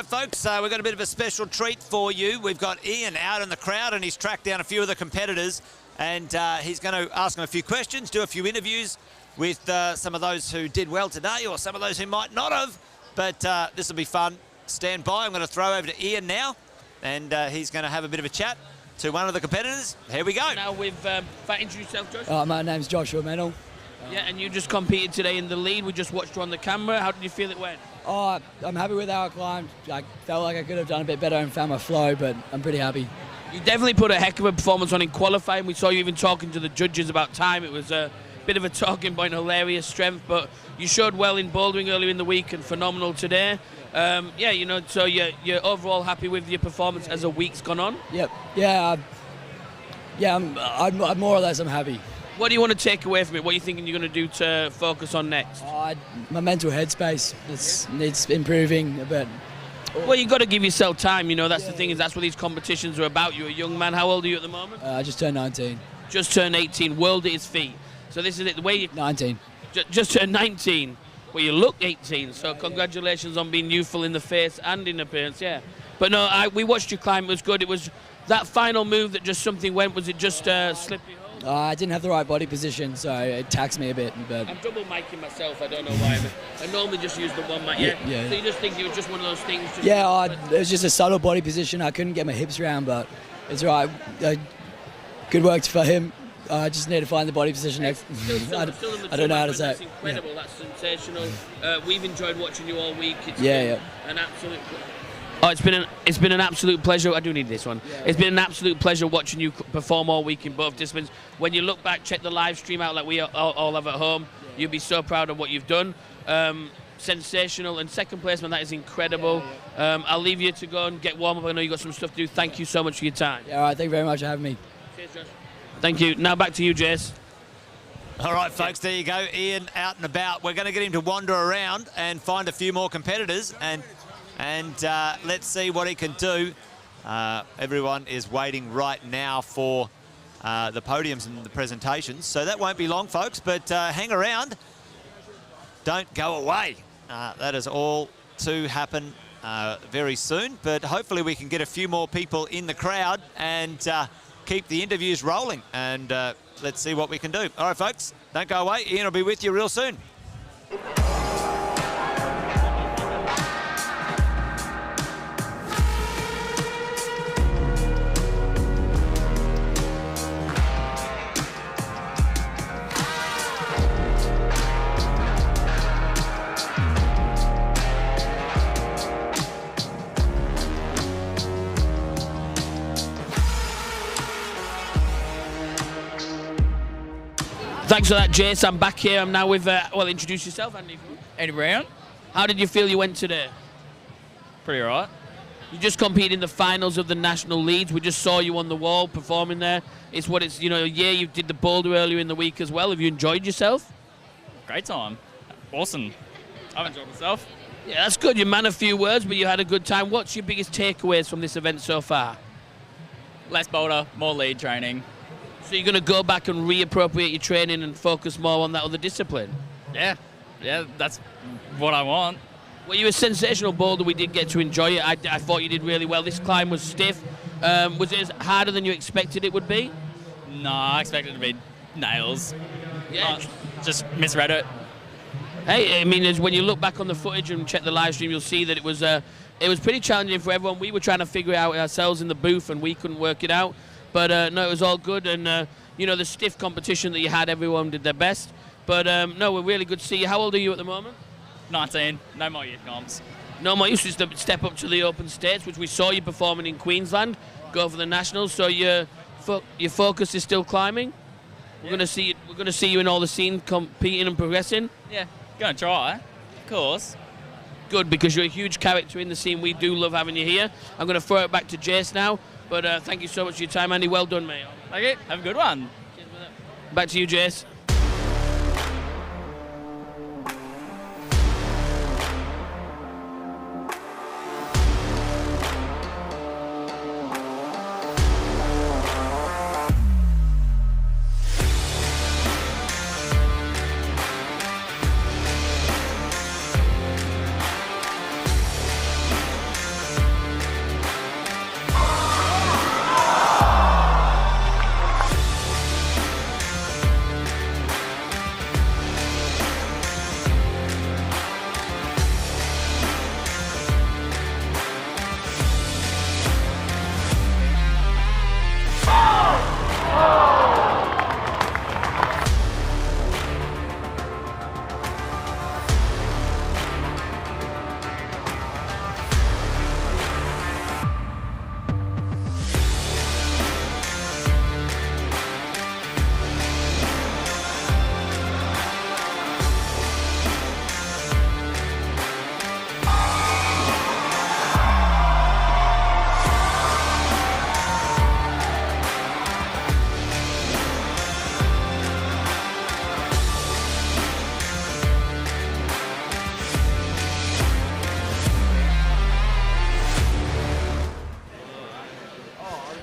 right, folks, we've got a bit of a special treat for you. We've got Ian out in the crowd, and he's tracked down a few of the competitors, and he's going to ask them a few questions, do a few interviews with some of those who did well today or some of those who might not have. But this will be fun. Stand by. I'm going to throw over to Ian now, and he's going to have a bit of a chat to one of the competitors. Here we go. Now we've introduce yourself, Josh. My name's Joshua Mennel. Yeah, and you just competed today in the lead. We just watched you on the camera. How did you feel it went? Oh, I'm happy with how I climbed. I felt like I could have done a bit better and found my flow, but I'm pretty happy. You definitely put a heck of a performance on in qualifying. We saw you even talking to the judges about time. It was a bit of a talking point, hilarious strength, but you showed well in bouldering earlier in the week and phenomenal today. Yeah, you know, so you're overall happy with your performance as a week's gone on? Yep. Yeah. I'm more or less I'm happy. What do you want to take away from it? What are you thinking you're going to do to focus on next? My mental headspace needs improving a bit. Well, you've got to give yourself time, you know, that's the thing, is that's what these competitions are about. You're a young man. How old are you at the moment? I just turned 19. Just turned 18, world at his feet. So this is it, the way you... 19. Just turned 19. Well, you look 18, so congratulations on being youthful in the face and in appearance, yeah. But no, we watched you climb, it was good. It was that final move that just something went, was it just slippy? I didn't have the right body position, so it taxed me a bit. But I'm double micing myself, I don't know why. I normally just use the one mic, yeah. So you just think it was just one of those things? Yeah, it was just a subtle body position. I couldn't get my hips around, but it's right. Good work for him. I just need to find the body position next. I don't know how to say it. That's incredible, yeah. That's sensational. We've enjoyed watching you all week. It's been an absolute... Oh, it's been an absolute pleasure. I do need this one. Yeah. It's been an absolute pleasure watching you perform all week in both disciplines. When you look back, check the live stream out like we all have at home. You'll be so proud of what you've done. Sensational, and second placement, that is incredible. I'll leave you to go and get warm up. I know you've got some stuff to do. Thank you so much for your time. Yeah, all right, thank you very much for having me. Cheers, Josh. Thank you. Now back to you, Jace. All right, folks, there you go. Ian out and about. We're going to get him to wander around and find a few more competitors, and let's see what he can do. Everyone is waiting right now for the podiums and the presentations, so that won't be long, folks, but hang around. Don't go away. That is all to happen very soon, but hopefully we can get a few more people in the crowd and keep the interviews rolling, and let's see what we can do. All right, folks, don't go away. Ian will be with you real soon. Thanks for that, Jace. I'm back here. I'm now with, well, introduce yourself, Andy. Andy Brown. How did you feel you went today? Pretty all right. You just competed in the finals of the national leads. We just saw you on the wall performing there. It's what it's, you know, yeah, you did the boulder earlier in the week as well. Have you enjoyed yourself? Great time. Awesome. I've enjoyed myself. Yeah, that's good. You man a few words, but you had a good time. What's your biggest takeaways from this event so far? Less boulder, more lead training. So you're going to go back and reappropriate your training and focus more on that other discipline? Yeah, that's what I want. Well, you were a sensational boulder. We did get to enjoy it. I thought you did really well. This climb was stiff. Was it harder than you expected it would be? No, I expected it to be nails. Yeah. Just misread it. Hey, I mean, when you look back on the footage and check the live stream, you'll see that it was pretty challenging for everyone. We were trying to figure it out ourselves in the booth, and we couldn't work it out. But no, it was all good, and you know, the stiff competition that you had, everyone did their best. But no, we're really good to see you. How old are you at the moment? 19. No more youth comps. No more. You used to step up to the open states, which we saw you performing in Queensland, go for the nationals. So your focus is still climbing. We're going to see you in all the scenes, competing and progressing. Yeah, gonna try, of course. Good, because you're a huge character in the scene. We do love having you here. I'm going to throw it back to Jace now. But thank you so much for your time, Andy. Well done, mate. Okay, have a good one. Back to you, Jace.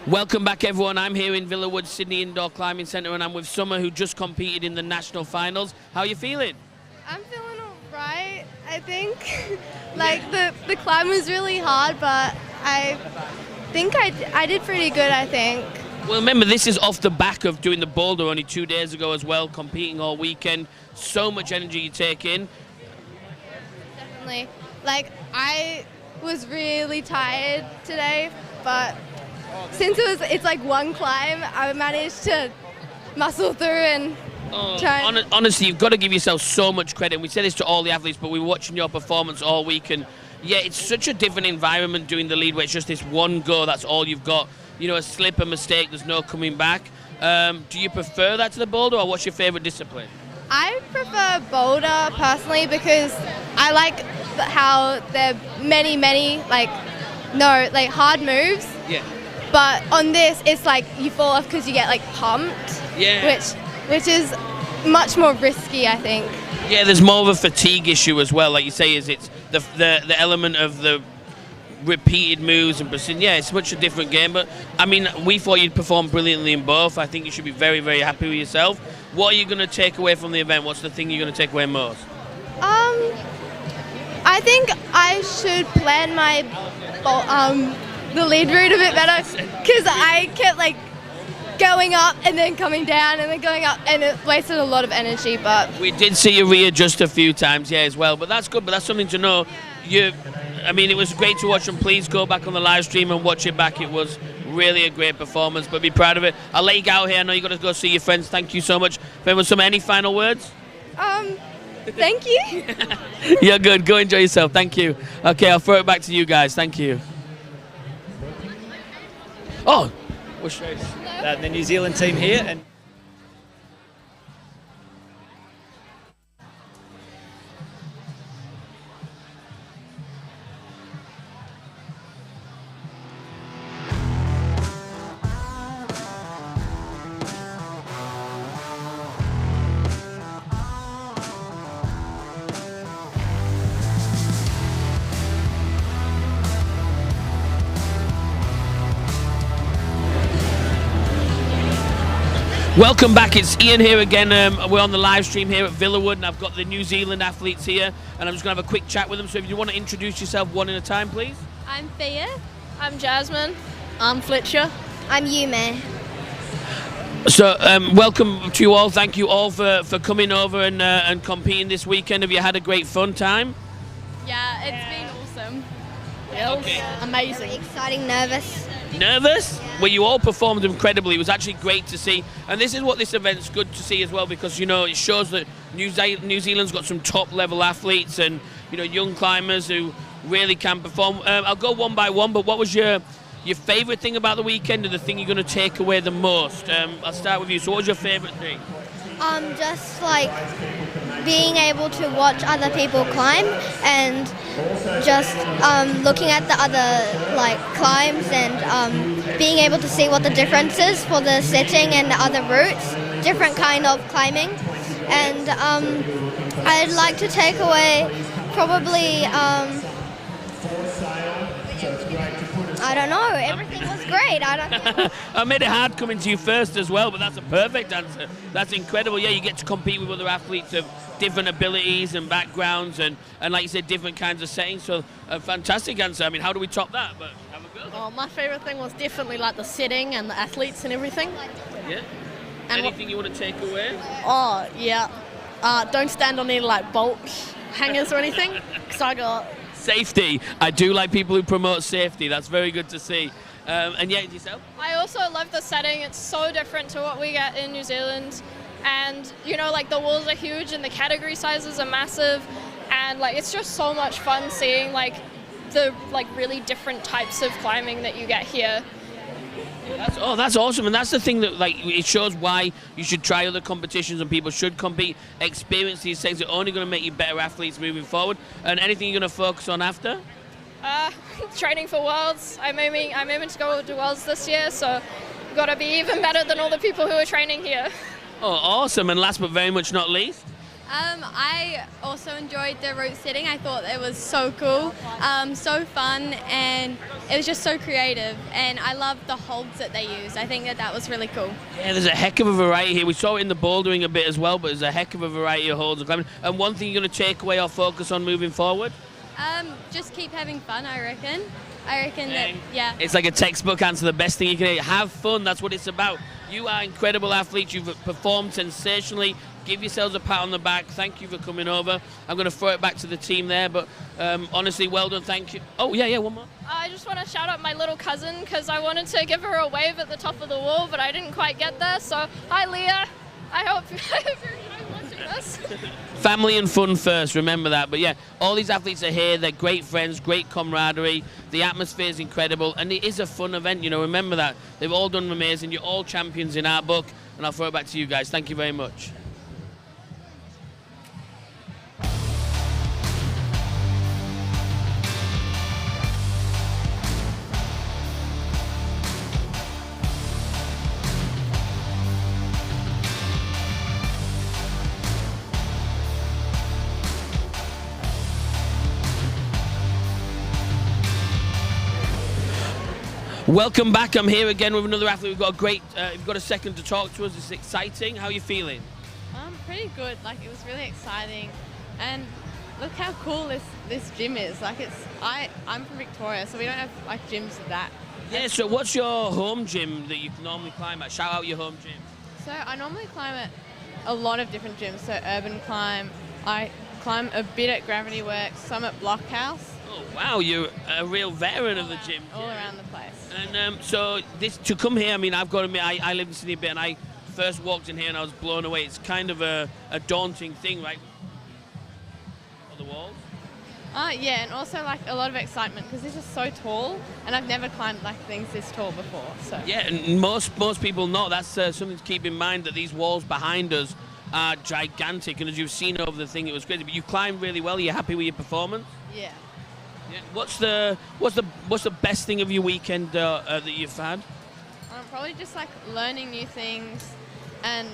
Welcome back, everyone. I'm here in Villawood, Sydney Indoor Climbing Centre, and I'm with Summer, who just competed in the national finals. How are you feeling? I'm feeling alright, I think. Like, the climb was really hard, but I think I did pretty good, I think. Well, remember, this is off the back of doing the boulder only 2 days ago as well, competing all weekend. So much energy you take in. Definitely. Like, I was really tired today, but since it's like one climb, I managed to muscle through and try. Honestly, you've got to give yourself so much credit. And we say this to all the athletes, but we were watching your performance all week, and yeah, it's such a different environment doing the lead where it's just this one go, that's all you've got. You know, a slip, a mistake, there's no coming back. Do you prefer that to the boulder, or what's your favourite discipline? I prefer boulder personally because I like how there are many hard moves. Yeah. But on this, it's like you fall off because you get like pumped. Yeah. Which is much more risky, I think. Yeah, there's more of a fatigue issue as well. Like you say, is it's the element of the repeated moves and precision. Yeah, it's much a different game. But I mean, we thought you'd perform brilliantly in both. I think you should be very, very happy with yourself. What are you going to take away from the event? What's the thing you're going to take away most? I think I should plan my the lead route a bit better because I kept like going up and then coming down and then going up, and it wasted a lot of energy. But we did see you readjust a few times, yeah, as well. But that's good. But that's something to know. I mean, it was great to watch, and please go back on the live stream and watch it back. It was really a great performance, but be proud of it. I'll let you get out here. I know you got to go see your friends. Thank you so much. Any final words? Thank you. You're good. Go enjoy yourself. Thank you. Okay, I'll throw it back to you guys. Thank you. Oh, The New Zealand team here, and welcome back. It's Ian here again. We're on the live stream here at Villawood, and I've got the New Zealand athletes here, and I'm just going to have a quick chat with them. So if you want to introduce yourself one at a time, please. I'm Thea. I'm Jasmine. I'm Fletcher. I'm Yume. So welcome to you all. Thank you all for coming over and competing this weekend. Have you had a great fun time? Yeah, it's been awesome. Yeah, Okay. Amazing. Exciting, nervous. Nervous? Well, you all performed incredibly. It was actually great to see, and this is what this event's good to see as well, because you know it shows that New Zealand's got some top level athletes and young climbers who really can perform. I'll go one by one, but what was your favourite thing about the weekend, and the thing you're going to take away the most? I'll start with you. So what was your favourite thing? Just like being able to watch other people climb and just looking at the other like climbs and being able to see what the difference is for the sitting and the other routes, different kind of climbing. And I'd like to take away probably I don't know. Everything was great. I don't know. I made it hard coming to you first as well, but that's a perfect answer. That's incredible. Yeah, you get to compete with other athletes of different abilities and backgrounds and like you said, different kinds of settings. So a fantastic answer. I mean, how do we top that? But have a go. Oh, my favourite thing was definitely like the setting and the athletes and everything. Yeah. And anything you want to take away? Oh, yeah. Don't stand on any like bolt hangers or anything, because I got... Safety. I do like people who promote safety. That's very good to see. And yeah, yourself? I also love the setting. It's so different to what we get in New Zealand. And, like the walls are huge and the category sizes are massive. And, like, it's just so much fun seeing, like, the, like, really different types of climbing that you get here. That's awesome, and that's the thing that it shows why you should try other competitions and people should compete. Experience these things are only going to make you better athletes moving forward. And anything you're going to focus on after? Training for Worlds. I'm aiming to go to Worlds this year, so got to be even better than all the people who are training here. Oh, awesome! And last but very much not least, I also enjoyed the route sitting. I thought it was so cool, so fun, and it was just so creative. And I loved the holds that they used. I think that was really cool. Yeah, there's a heck of a variety here. We saw it in the bouldering a bit as well, but there's a heck of a variety of holds and climbing. And one thing you're going to take away or focus on moving forward? Just keep having fun, I reckon. That, yeah. It's like a textbook answer, the best thing you can do. Have fun, that's what it's about. You are incredible athletes, you've performed sensationally. Give yourselves a pat on the back. Thank you for coming over. I'm going to throw it back to the team there, but honestly, well done, thank you. Oh, yeah, one more. I just want to shout out my little cousin because I wanted to give her a wave at the top of the wall, but I didn't quite get there. So, hi, Leah. I hope you're watching this. Family and fun first, remember that. But yeah, all these athletes are here. They're great friends, great camaraderie. The atmosphere is incredible, and it is a fun event, you know, remember that. They've all done amazing. You're all champions in our book, and I'll throw it back to you guys. Thank you very much. Welcome back. I'm here again with another athlete. We've got we've got a second to talk to us. It's exciting. How are you feeling? Pretty good. Like, it was really exciting, and look how cool this gym is. Like, I'm from Victoria, so we don't have like gyms that. Yeah. So what's your home gym that you normally climb at? Shout out your home gym. So I normally climb at a lot of different gyms. So Urban Climb. I climb a bit at Gravity Works. Some at Blockhouse. Oh wow, you're a real veteran of the gym. All around the place. And so to come here, I mean, I've got to admit, I live in Sydney a bit, and I first walked in here and I was blown away. It's kind of a daunting thing, right? On the walls. Yeah, and also like a lot of excitement because this is so tall, and I've never climbed like things this tall before. So yeah, and most people know that's something to keep in mind, that these walls behind us are gigantic, and as you've seen over the thing, it was crazy. But you climbed really well. Are you happy with your performance? Yeah. Yeah. What's the best thing of your weekend that you've had? Probably just like learning new things, and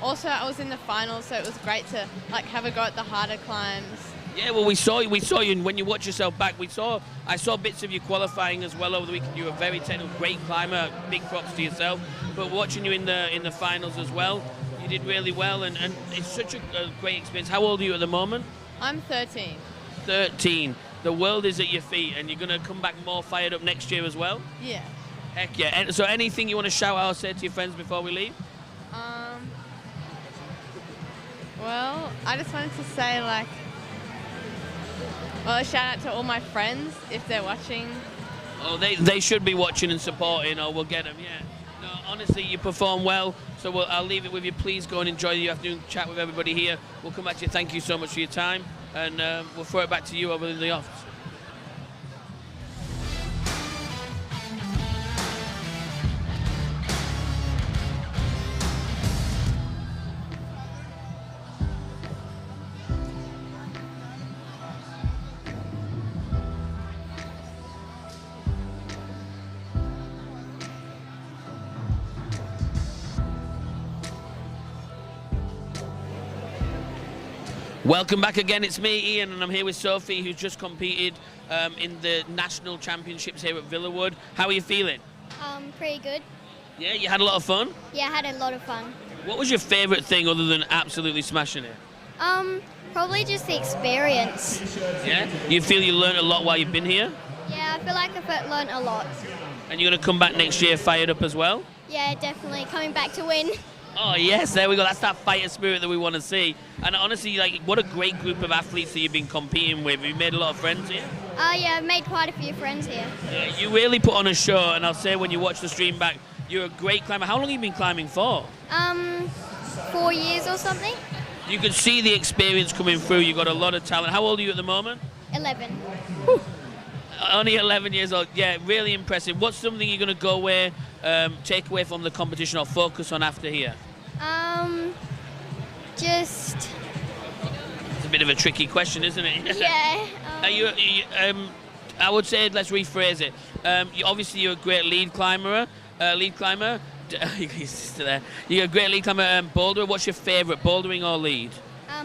also I was in the finals, so it was great to like have a go at the harder climbs. Yeah, well, we saw you, and when you watch yourself back, I saw bits of you qualifying as well over the weekend. You were a very technical, great climber. Big props to yourself. But watching you in the finals as well, you did really well, and it's such a great experience. How old are you at the moment? I'm 13. 13. The world is at your feet, and you're going to come back more fired up next year as well? Yeah. Heck yeah. And so anything you want to shout out or say to your friends before we leave? Well, I just wanted to say, like, a shout out to all my friends if they're watching. Oh, they should be watching and supporting, or we'll get them, yeah. No, honestly, you perform well, so I'll leave it with you. Please go and enjoy the afternoon chat with everybody here. We'll come back to you. Thank you so much for your time, and we'll throw it back to you over in the office. Welcome back again, it's me, Ian, and I'm here with Sophie, who's just competed in the national championships here at Villawood. How are you feeling? Pretty good. Yeah, you had a lot of fun? Yeah, I had a lot of fun. What was your favourite thing other than absolutely smashing it? Probably just the experience. Yeah? You feel you learned a lot while you've been here? Yeah, I feel like I've learned a lot. And you're going to come back next year fired up as well? Yeah, definitely. Coming back to win. Oh yes, there we go. That's that fighter spirit that we want to see. And honestly, like, what a great group of athletes that you've been competing with. You've made a lot of friends here. Yeah, I've made quite a few friends here. Yeah, you really put on a show, and I'll say when you watch the stream back, you're a great climber. How long have you been climbing for? 4 years or something. You can see the experience coming through. You've got a lot of talent. How old are you at the moment? 11. Whew. Only 11 years old. Yeah, really impressive. What's something you're going to go away, take away from the competition or focus on after here? Just... It's a bit of a tricky question, isn't it? Yeah. I would say, let's rephrase it. Obviously, you're a great lead climber. Your sister there. You're a great lead climber. Boulder. What's your favourite, bouldering or lead?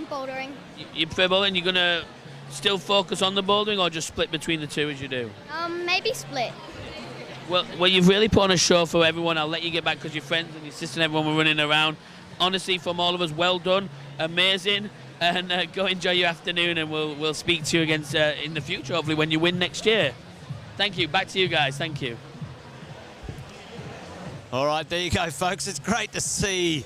Bouldering. You prefer bouldering? You're going to still focus on the bouldering or just split between the two as you do? Maybe split. Well, you've really put on a show for everyone. I'll let you get back because your friends and your sister and everyone were running around. Honestly, from all of us, well done. Amazing. And go enjoy your afternoon, and we'll speak to you again in the future, hopefully, when you win next year. Thank you. Back to you guys. Thank you. All right, there you go, folks. It's great to see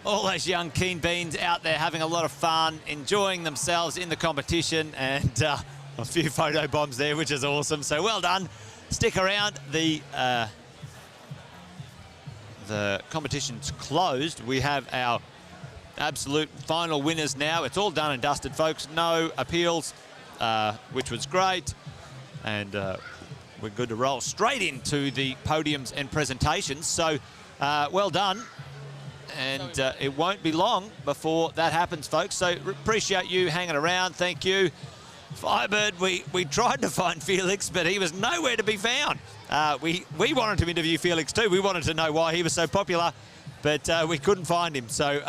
all those young keen beans out there having a lot of fun, enjoying themselves in the competition, and a few photo bombs there, which is awesome. So well done. Stick around. The competition's closed. We have our absolute final winners now. It's all done and dusted, folks. No appeals, which was great. And we're good to roll straight into the podiums and presentations. So well done. And it won't be long before that happens, folks. So appreciate you hanging around. Thank you. Firebird, we tried to find Felix, but he was nowhere to be found. We wanted to interview Felix too. We wanted to know why he was so popular, but we couldn't find him. So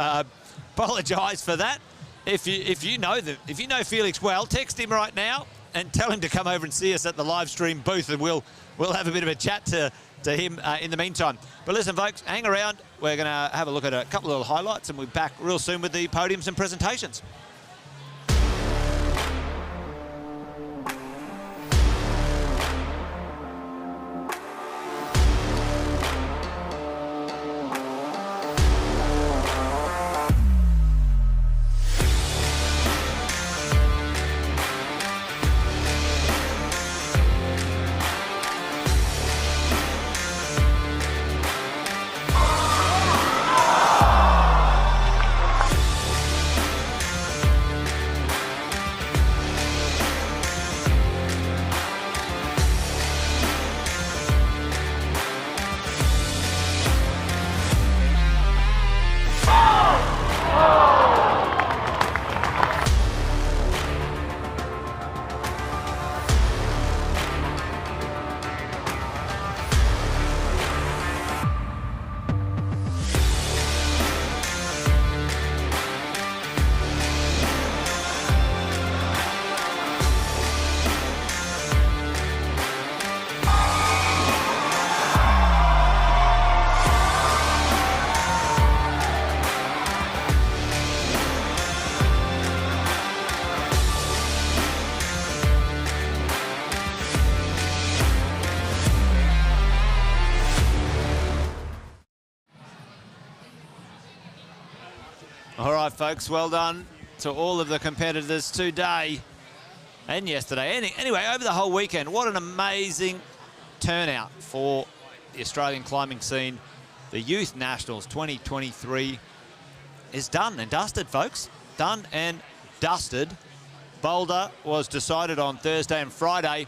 apologise for that. If you know Felix well, text him right now and tell him to come over and see us at the live stream booth, and we'll have a bit of a chat to him in the meantime. But listen, folks, hang around. We're going to have a look at a couple of little highlights, and we'll be back real soon with the podiums and presentations. All right, folks, well done to all of the competitors today and yesterday. Anyway, over the whole weekend, what an amazing turnout for the Australian climbing scene. The Youth Nationals 2023 is done and dusted, folks. Done and dusted. Boulder was decided on Thursday and Friday.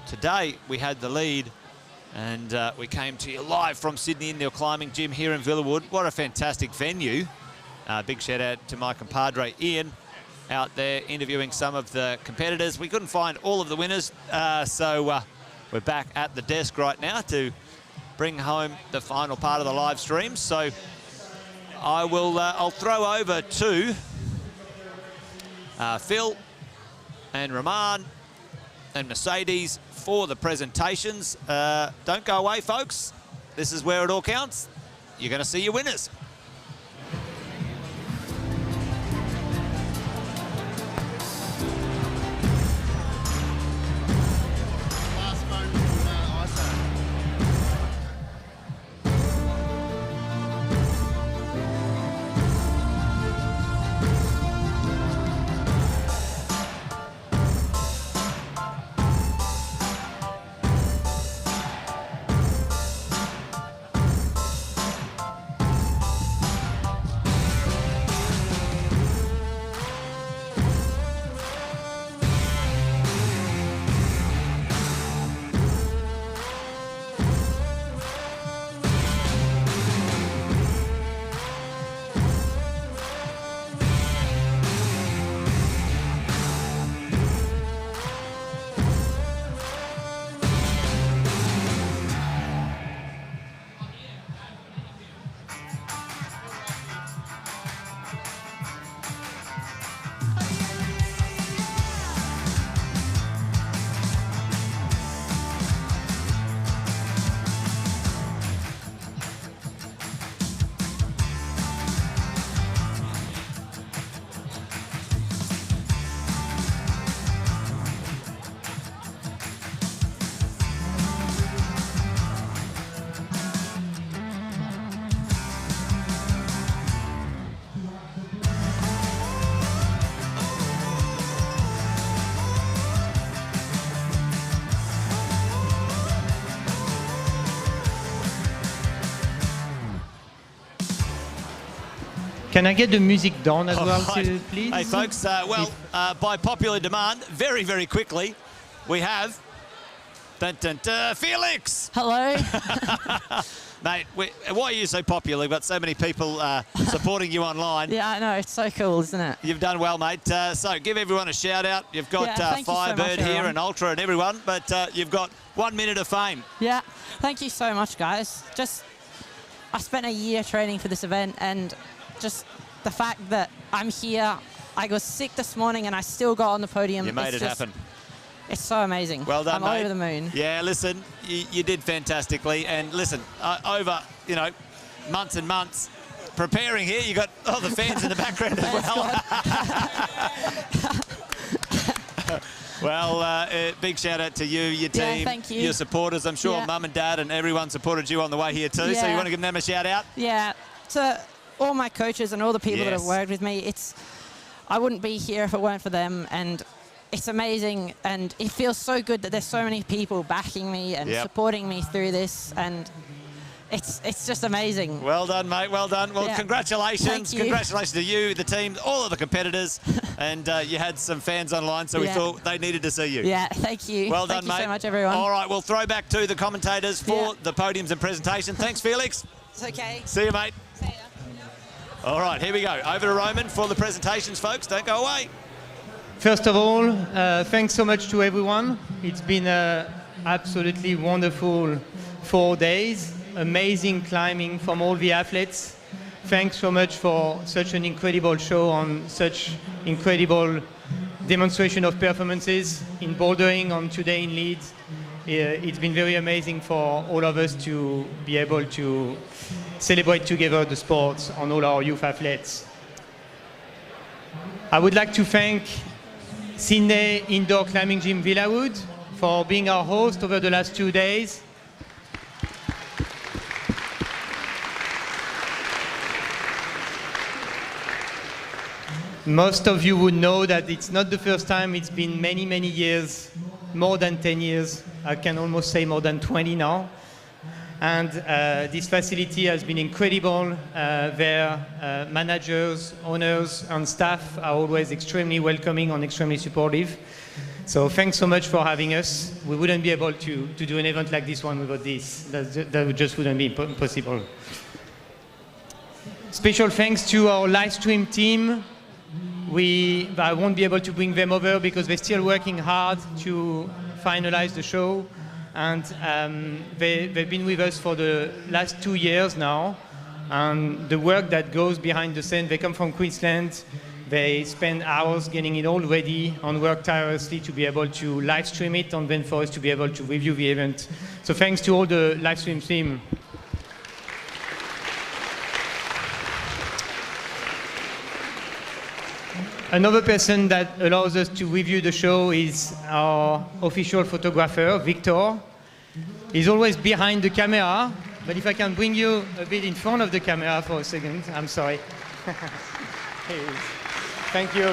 Today, we had the lead. And we came to you live from Sydney Indoor Climbing Gym here in Villawood. What a fantastic venue. Big shout out to my compadre Ian out there interviewing some of the competitors. We couldn't find all of the winners, so we're back at the desk right now to bring home the final part of the live stream. So I'll throw over to Phil and Rahman and Mercedes for the presentations. Don't go away, folks. This is where it all counts. You're going to see your winners. Can I get the music down as well, right. please? Hey, folks, by popular demand, very, very quickly, we have Felix! Hello. Mate, why are you so popular? We've got so many people supporting you online. Yeah, I know. It's so cool, isn't it? You've done well, mate. So give everyone a shout out. You've got thank you so much, Firebird here everyone. and Ultra and everyone, but you've got 1 minute of fame. Yeah. Thank you so much, guys. I spent a year training for this event, and just the fact that I'm here, I was sick this morning and I still got on the podium. You made it happen. It's so amazing. Well done, I'm mate. over the moon. Yeah, listen, you did fantastically. And listen, over, months and months preparing here, you got the fans in the background as well. Well, big shout out to you, your team, thank you. your supporters. I'm sure Yeah. Mum and Dad and everyone supported you on the way here too. So you want to give them a shout out? Yeah. To all my coaches and all the people that have Yes. worked with me, I wouldn't be here if it weren't for them, and it's amazing, and it feels so good that there's so many people backing me and supporting me through this, and it's just amazing. Well done, mate. Well done. Well, congratulations. Thank you. Congratulations to you, the team, all of the competitors. And you had some fans online, so we thought they needed to see you. Yeah, thank you. Well done, thank mate. you so much, everyone. All right, we'll throw back to the commentators for the podiums and presentation. Thanks, Felix. It's okay. See you, mate. See ya. All right, here we go. Over to Roman for the presentations, folks. Don't go away. First of all, thanks so much to everyone. It's been an absolutely wonderful 4 days. Amazing climbing from all the athletes. Thanks so much for such an incredible show on such incredible demonstration of performances in bouldering on today in Leeds. It's been very amazing for all of us to be able to celebrate together the sports on all our youth athletes. I would like to thank Sydney Indoor Climbing Gym Villawood for being our host over the last 2 days. Most of you would know that it's not the first time. It's been many, many years, more than 10 years. I can almost say more than 20 now. And this facility has been incredible. Their managers, owners, and staff are always extremely welcoming and extremely supportive. So thanks so much for having us. We wouldn't be able to do an event like this one without this. That just wouldn't be possible. Special thanks to our Livestream team. I won't be able to bring them over because they're still working hard to finalize the show. And they've been with us for the last 2 years now. And the work that goes behind the scene, they come from Queensland. They spend hours getting it all ready and work tirelessly to be able to live stream it and then for us to be able to review the event. So thanks to all the Livestream team. Another person that allows us to review the show is our official photographer, Victor. He's always behind the camera, but if I can bring you a bit in front of the camera for a second, I'm sorry. Here he is. Thank you.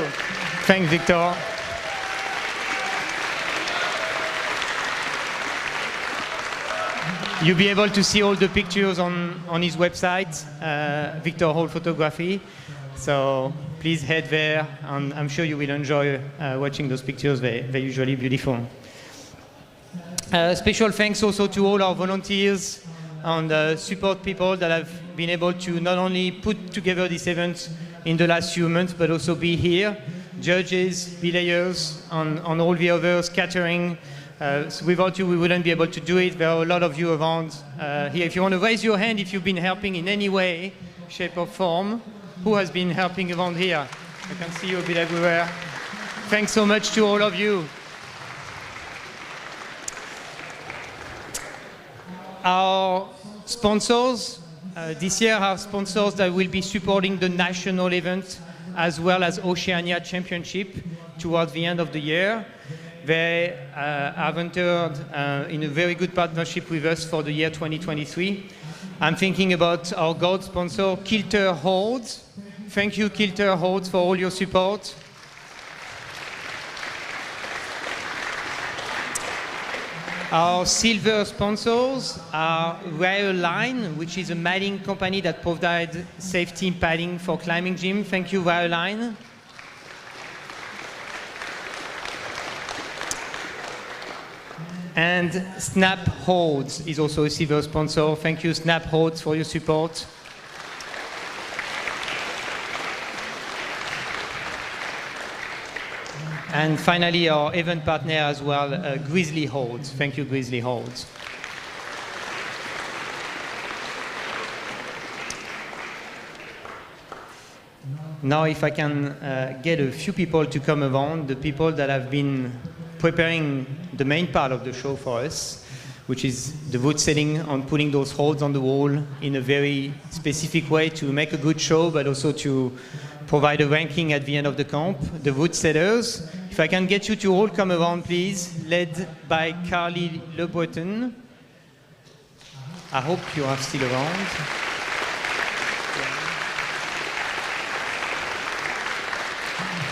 Thanks, Victor. You'll be able to see all the pictures on his website, Victor Hall Photography. So please head there, and I'm sure you will enjoy watching those pictures. They're usually beautiful. Special thanks also to all our volunteers and support people that have been able to not only put together this event in the last few months, but also be here. Judges, belayers, and all the others, catering. So without you, we wouldn't be able to do it. There are a lot of you around here. If you want to raise your hand if you've been helping in any way, shape or form. Who has been helping around here? I can see you a bit everywhere. Thanks so much to all of you. Our sponsors, this year our sponsors that will be supporting the national event as well as Oceania Championship towards the end of the year. They have entered in a very good partnership with us for the year 2023. I'm thinking about our gold sponsor, Kilter Holds. Thank you, Kilter Holds, for all your support. Our silver sponsors are Wireline, which is a matting company that provides safety padding for climbing gym. Thank you, Wireline. And Snap Holds is also a silver sponsor. Thank you, Snap Holds, for your support. And finally, our event partner as well, Grizzly Holds. Thank you, Grizzly Holds. Now, if I can get a few people to come around, the people that have been preparing the main part of the show for us, which is the wood setting on putting those holds on the wall in a very specific way to make a good show, but also to provide a ranking at the end of the camp. The wood setters. If I can get you to all come around, please, led by Carly Le Breton. I hope you are still around.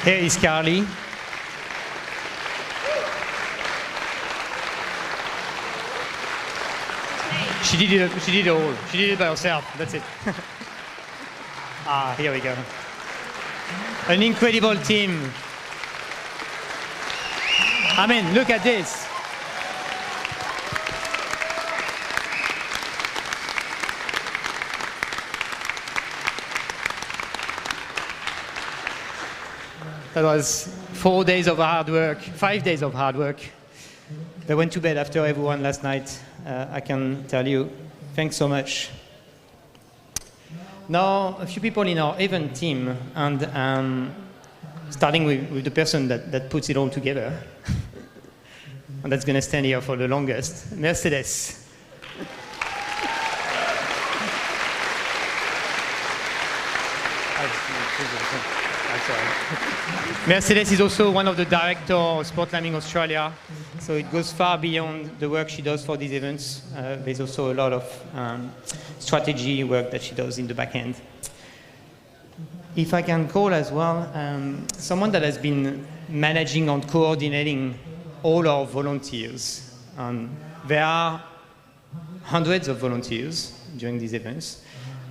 Here is Carly. She did it all. She did it by herself. That's it. Here we go. An incredible team. I mean, look at this. That was 4 days of hard work, 5 days of hard work. They went to bed after everyone last night. I can tell you, thanks so much. Now, a few people in our event team, and starting with the person that puts it all together, and that's going to stand here for the longest, Mercedes. Mercedes is also one of the directors of Sport Climbing Australia, so it goes far beyond the work she does for these events. There's also a lot of strategy work that she does in the back end. If I can call as well, someone that has been managing and coordinating all our volunteers. There are hundreds of volunteers during these events,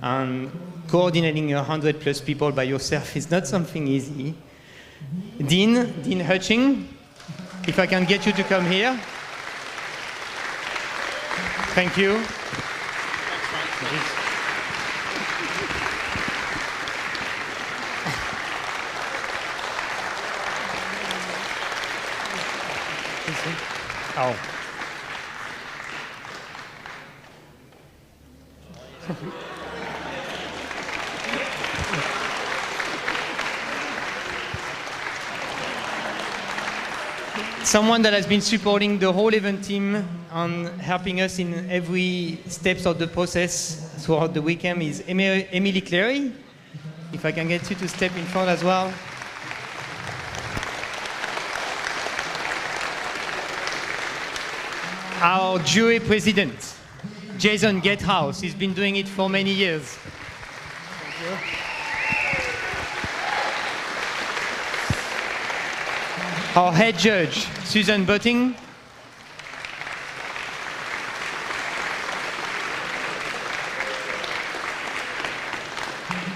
and coordinating 100+ people by yourself is not something easy. Dean Hutching, if I can get you to come here. Thank you. Oh. Someone that has been supporting the whole event team and helping us in every steps of the process throughout the weekend is Emily Clary. If I can get you to step in front as well. Our jury president, Jason Gatehouse, he's been doing it for many years. Thank you. Our head judge, Susan Butting.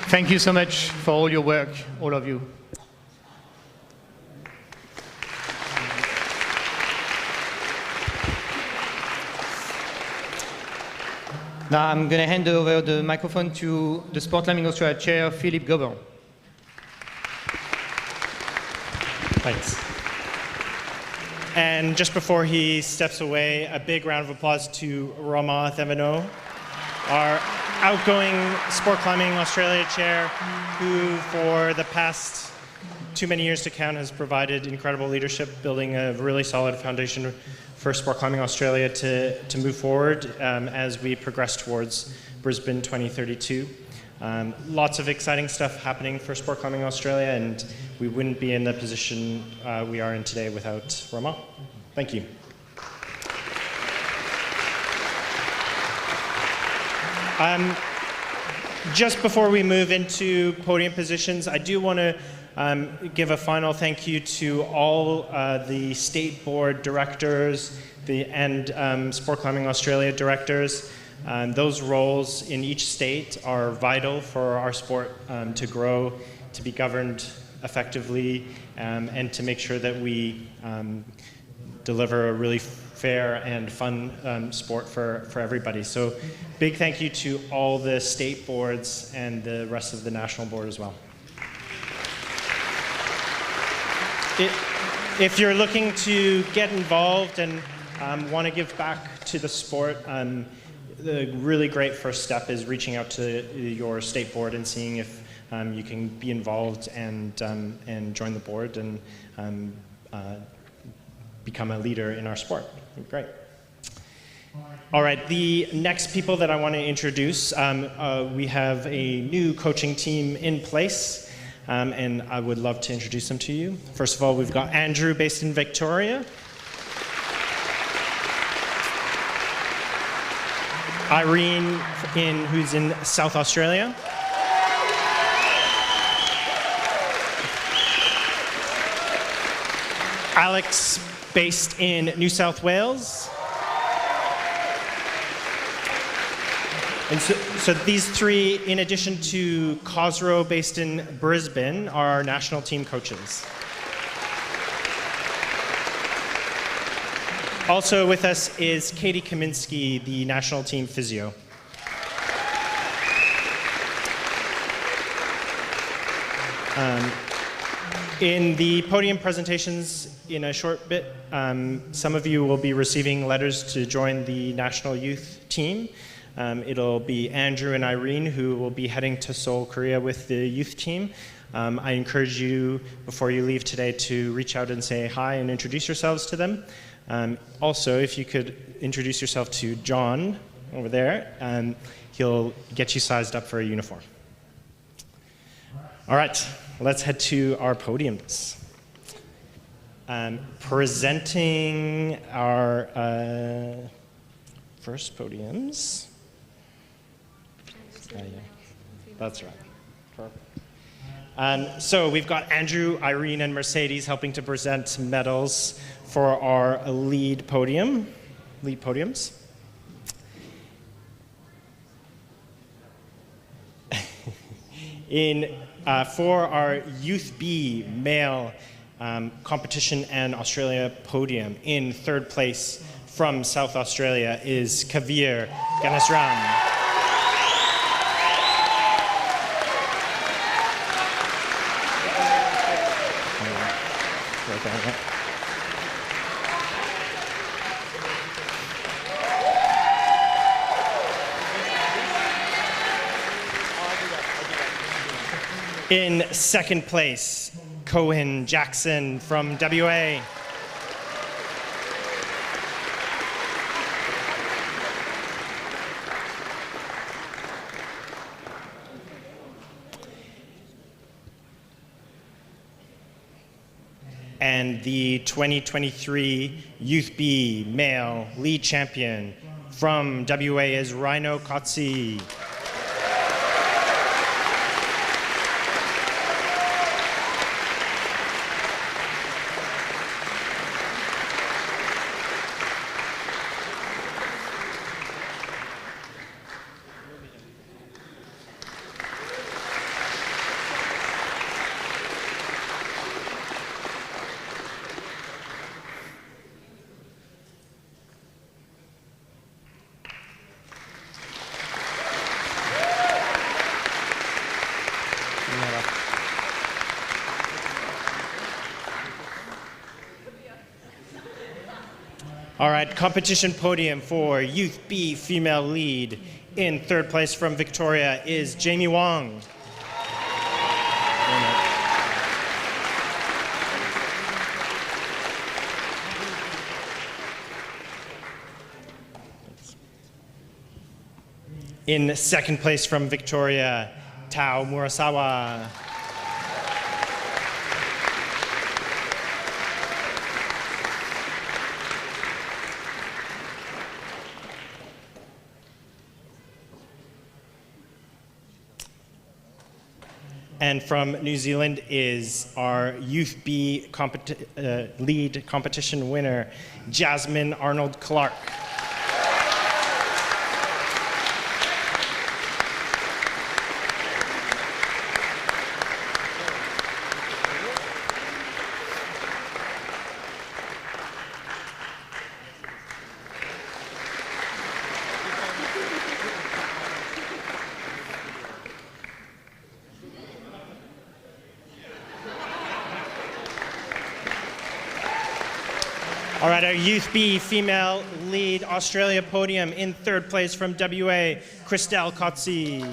Thank you so much for all your work, all of you. Now I'm going to hand over the microphone to the Sport Climbing Australia chair, Philippe Gobin. Thanks. And just before he steps away, a big round of applause to Romain Thévenot, our outgoing Sport Climbing Australia chair, who for the past too many years to count has provided incredible leadership, building a really solid foundation for Sport Climbing Australia to move forward as we progress towards Brisbane 2032. Lots of exciting stuff happening for Sport Climbing Australia, and we wouldn't be in the position we are in today without Romain. Thank you. Just before we move into podium positions, I do want to give a final thank you to all the state board directors and Sport Climbing Australia directors. Those roles in each state are vital for our sport to grow, to be governed effectively, and to make sure that we deliver a really fair and fun sport for everybody. So big thank you to all the state boards and the rest of the national board as well. If you're looking to get involved and want to give back to the sport, the really great first step is reaching out to your state board and seeing if you can be involved and join the board and become a leader in our sport. Great. All right, the next people that I want to introduce, we have a new coaching team in place, and I would love to introduce them to you. First of all, we've got Andrew, based in Victoria. Irene, who's in South Australia. Alex, based in New South Wales. And so these three, in addition to Cosroe, based in Brisbane, are our national team coaches. Also with us is Katie Kaminsky, the national team physio. In the podium presentations in a short bit, some of you will be receiving letters to join the national youth team. It'll be Andrew and Irene who will be heading to Seoul, Korea with the youth team. I encourage you, before you leave today, to reach out and say hi and introduce yourselves to them. Also, if you could introduce yourself to John over there, he'll get you sized up for a uniform. All right, let's head to our podiums. Presenting our first podiums. Yeah, that's right. Perfect. So we've got Andrew, Irene, and Mercedes helping to present medals for our lead podiums. For our Youth B male competition and Australia podium, in third place from South Australia is Kavir Ganasram. In second place, Cohen Jackson from WA. And the 2023 Youth B male lead champion from WA is Rhino Kotzi. All right, competition podium for Youth B female lead. In third place from Victoria is Jamie Wong. In second place from Victoria, Tao Murasawa. And from New Zealand is our Youth B lead competition winner, Jasmine Arnold-Clark. All right, our Youth B female lead Australia podium in third place from WA, Christelle Kotze.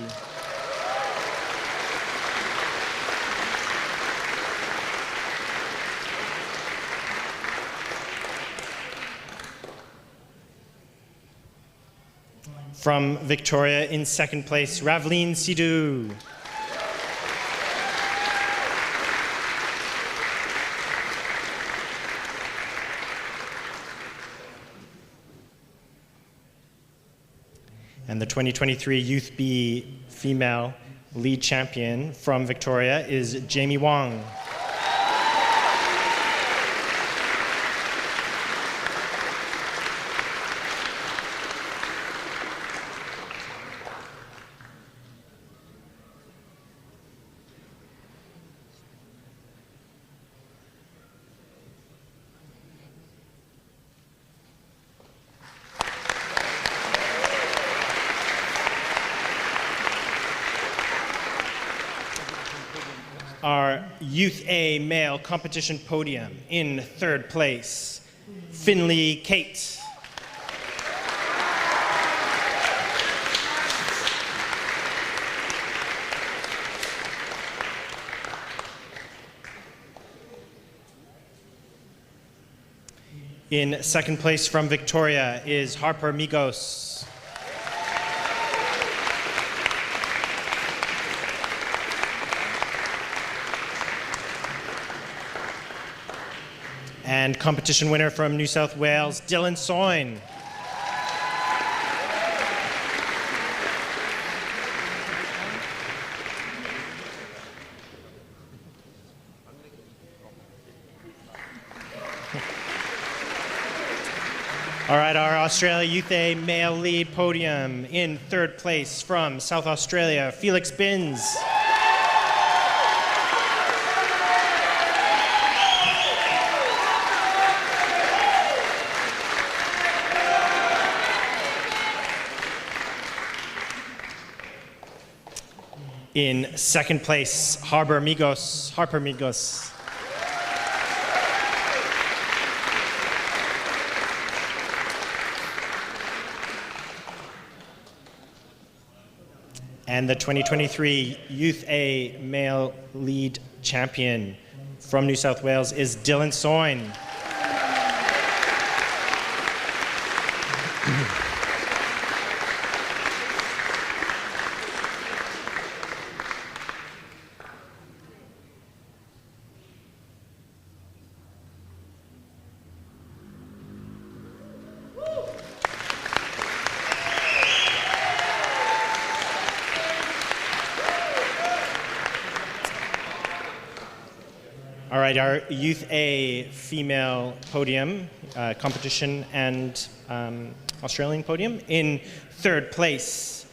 From Victoria in second place, Ravleen Sidhu. And the 2023 Youth B female lead champion from Victoria is Jamie Wong. Our Youth A male competition podium in third place, Finley Kate. In second place from Victoria is Harper Migos. And competition winner from New South Wales, Dylan Soyne. All right, our Australia Youth A male lead podium in third place from South Australia, Felix Binns. In second place, Harper Migos. And the 2023 Youth A male lead champion from New South Wales is Dylan Soyne. All right, our Youth A female podium, competition and Australian podium. In third place,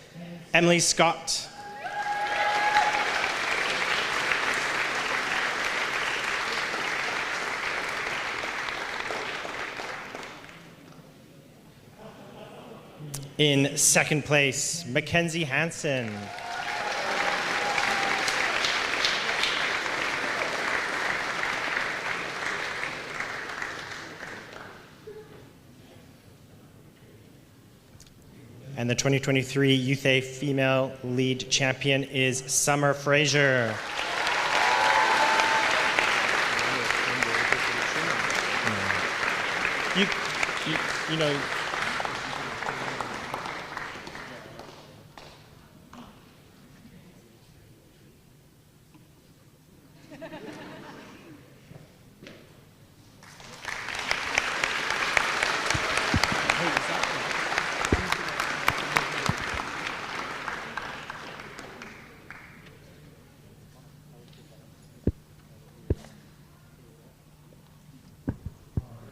Emily Scott. In second place, Mackenzie Hansen. And the 2023 Youth A female lead champion is Summer Fraser. You know.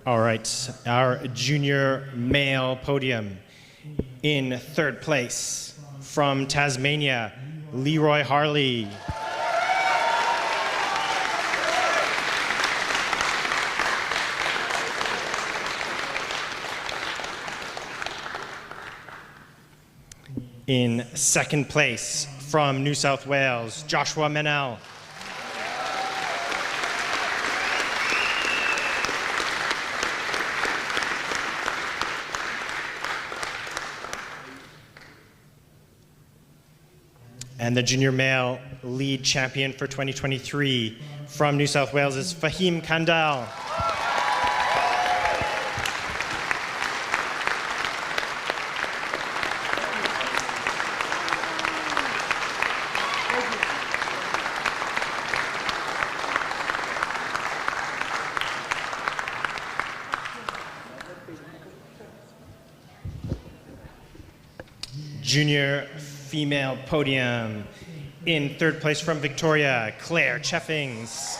All right, our junior male podium. In third place, from Tasmania, Leroy Harley. In second place, from New South Wales, Joshua Menel. And the junior male lead champion for 2023 from New South Wales is Fahim Kandal. Junior female podium. In third place from Victoria, Claire Cheffings.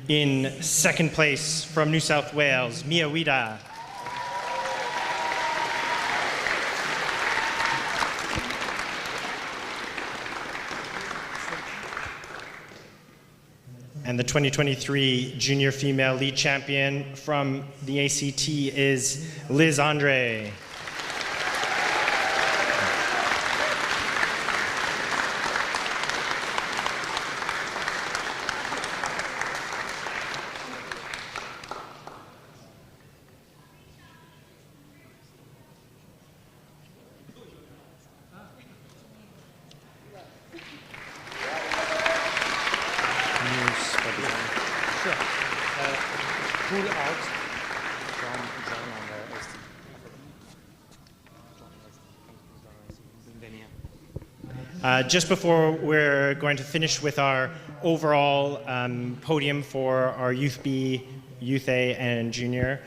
In second place from New South Wales, Mia Wida. And the 2023 junior female lead champion from the ACT is Liz Andre. Just before we're going to finish with our overall podium for our Youth B, Youth A, and Junior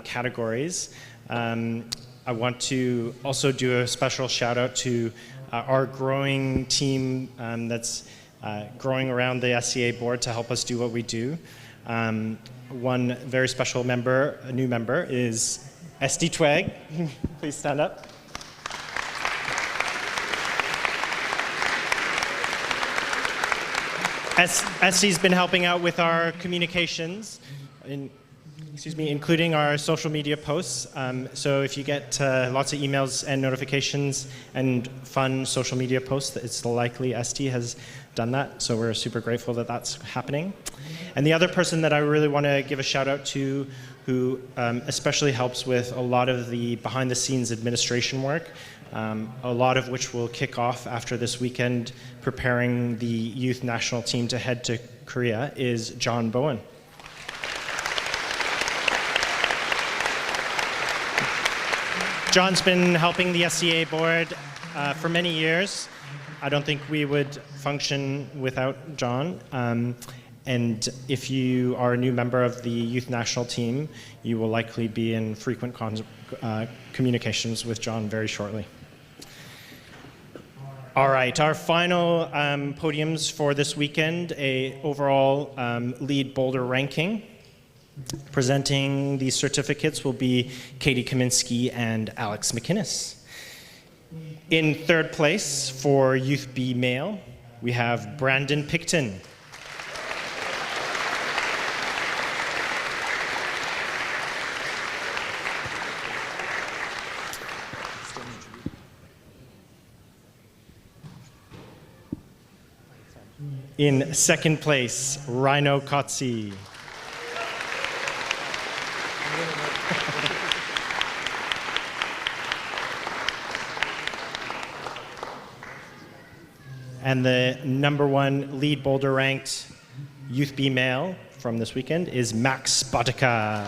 categories, I want to also do a special shout out to our growing team that's growing around the SCA board to help us do what we do. One very special member, a new member, is SD Twag. Please stand up. Estie's been helping out with our communications, including our social media posts. So if you get lots of emails and notifications and fun social media posts, it's likely Estie has done that. So we're super grateful that that's happening. And the other person that I really want to give a shout out to, who especially helps with a lot of the behind the scenes administration work, a lot of which will kick off after this weekend, preparing the youth national team to head to Korea, is John Bowen. John's been helping the SCA board for many years. I don't think we would function without John. And if you are a new member of the youth national team, you will likely be in frequent communications with John very shortly. All right, our final podiums for this weekend, a overall lead boulder ranking. Presenting these certificates will be Katie Kaminsky and Alex McInnes. In third place for Youth B male, we have Brandon Picton. In second place, Rhino Kotzi. And the number one lead boulder ranked Youth B male from this weekend is Max Botica.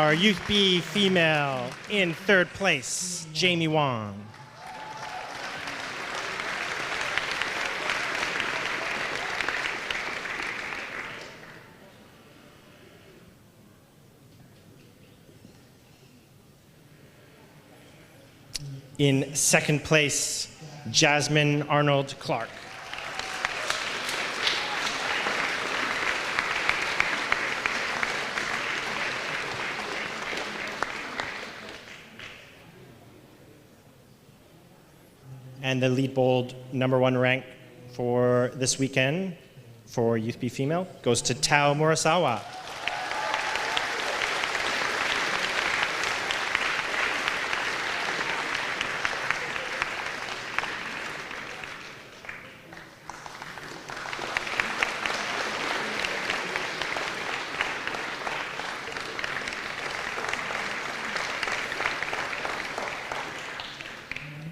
our Youth B female in third place, Jamie Wong. In second place, Jasmine Arnold Clark. And the lead bold #1 rank for this weekend for Youth B female goes to Tao Murasawa.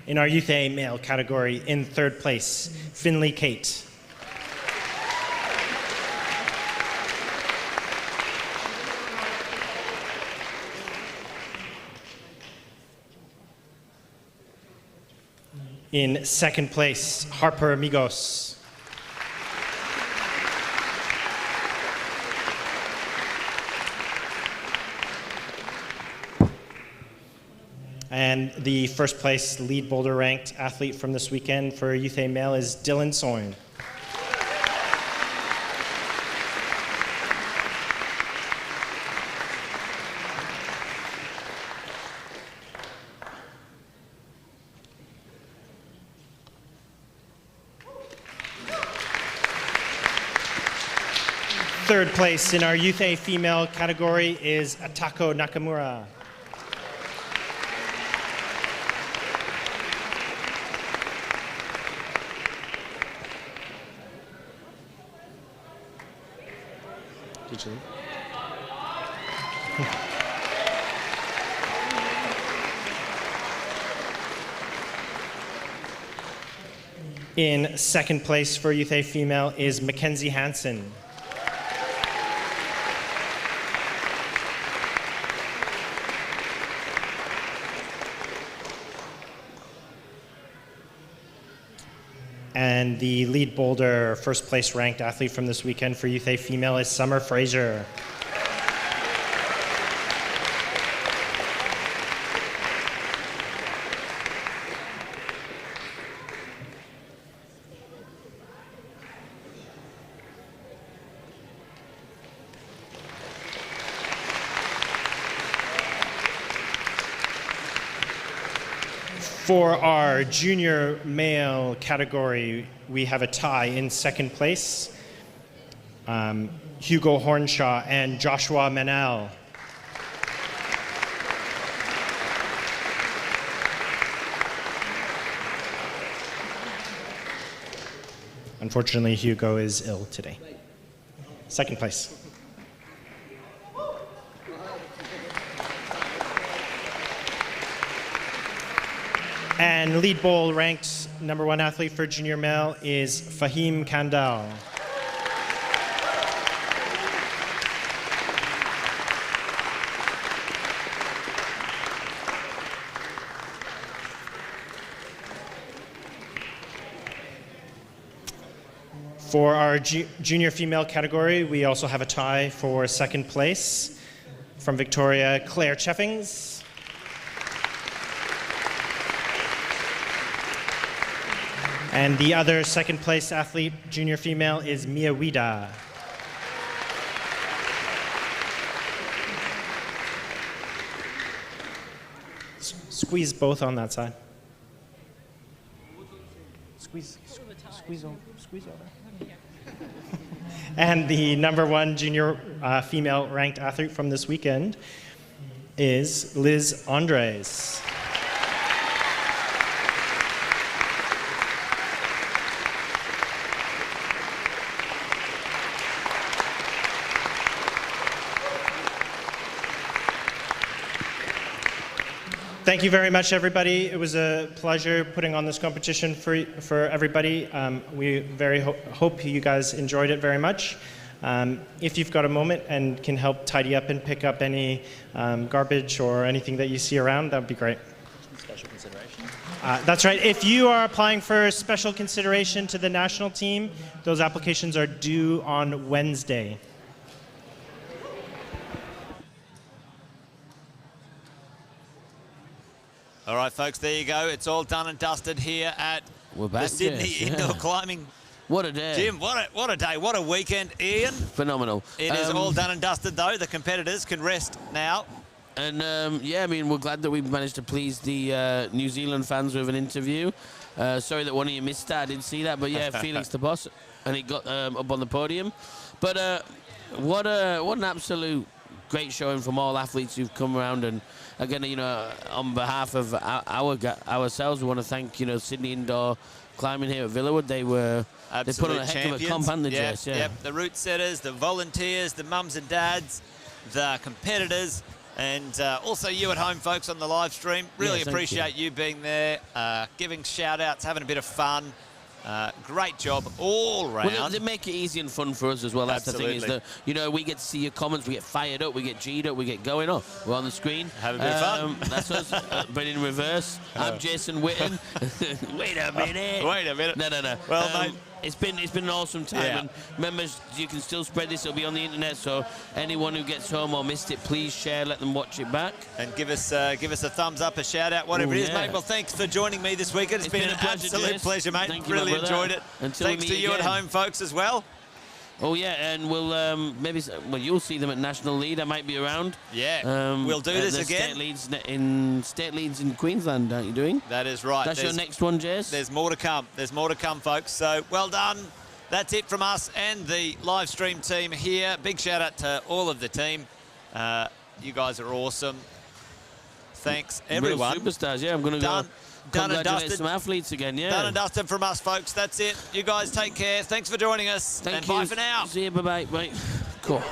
In our Youth A male category, in third place, Finley Kate. In second place, Harper Amigos. And the first place lead boulder ranked athlete from this weekend for Youth A male is Dylan Soin. Third place in our Youth A female category is Atako Nakamura. In second place for Youth A female is Mackenzie Hansen. And the lead boulder, first place ranked athlete from this weekend for Youth A female is Summer Fraser. For our junior male category, we have a tie in second place. Hugo Hornshaw and Joshua Manel. Unfortunately, Hugo is ill today. Second place. And lead bowl ranked #1 athlete for junior male is Fahim Kandal. For our junior female category, we also have a tie for second place from Victoria, Claire Cheffings. And the other second place athlete, junior female, is Mia Wida. Squeeze both on that side. Squeeze over. And the #1 junior female ranked athlete from this weekend is Liz Andres. Thank you very much, everybody. It was a pleasure putting on this competition for everybody. We very hope you guys enjoyed it very much. If you've got a moment and can help tidy up and pick up any garbage or anything that you see around, that would be great. Special consideration? That's right. If you are applying for special consideration to the national team, those applications are due on Wednesday. All right, folks, there you go. It's all done and dusted here at back, the Sydney Jess, Indoor Climbing What a day. Gym. What a day. What a weekend, Ian. Phenomenal. It is all done and dusted, though. The competitors can rest now. And, yeah, I mean, we're glad that we've managed to please the New Zealand fans with an interview. Sorry that one of you missed that. I didn't see that. But, yeah, Felix the boss. And he got up on the podium. But what an absolute great showing from all athletes who've come around. And, again, you know, on behalf of ourselves, we want to thank, you know, Sydney Indoor Climbing here at Villawood. They put on a heck of a comp, hadn't they, Jess? Yeah. Yep, the route setters, the volunteers, the mums and dads, the competitors, and also you at home, folks, on the live stream. Really appreciate you being there, giving shout-outs, having a bit of fun. Great job all round. Well, they make it easy and fun for us as well. That's Absolutely. the thing, is that, you know, we get to see your comments, we get fired up, we get G'd up, we get going up. We're on the screen. Have a bit of fun. That's us, but in reverse. I'm Jason Witten. Wait a minute. Wait a minute. No. Well, mate. It's been an awesome time, Yeah. and remember, you can still spread this. It'll be on the internet, so anyone who gets home or missed it, please share. Let them watch it back, and give us a thumbs up, a shout out, whatever it is, yeah. mate. Well, thanks for joining me this week. It's been an pleasure, absolute Jess. pleasure, mate. Thank you, really my brother. enjoyed it. Until thanks we to meet you at again. home, folks, as well. Oh yeah, and we'll you'll see them at National Lead. I might be around. Yeah, we'll do this again. State leads in Queensland, aren't you doing? That is right. That's your next one, Jess. There's more to come. There's more to come, folks. So well done. That's it from us and the live stream team here. Big shout out to all of the team. You guys are awesome. Thanks, everyone. Real superstars. Yeah, I'm going to go congratulate some athletes again. Yeah. Done and dusted from us, folks. That's it. You guys take care. Thanks for joining us. Thank and you. bye for now. See you. Bye-bye. Bye. Cool.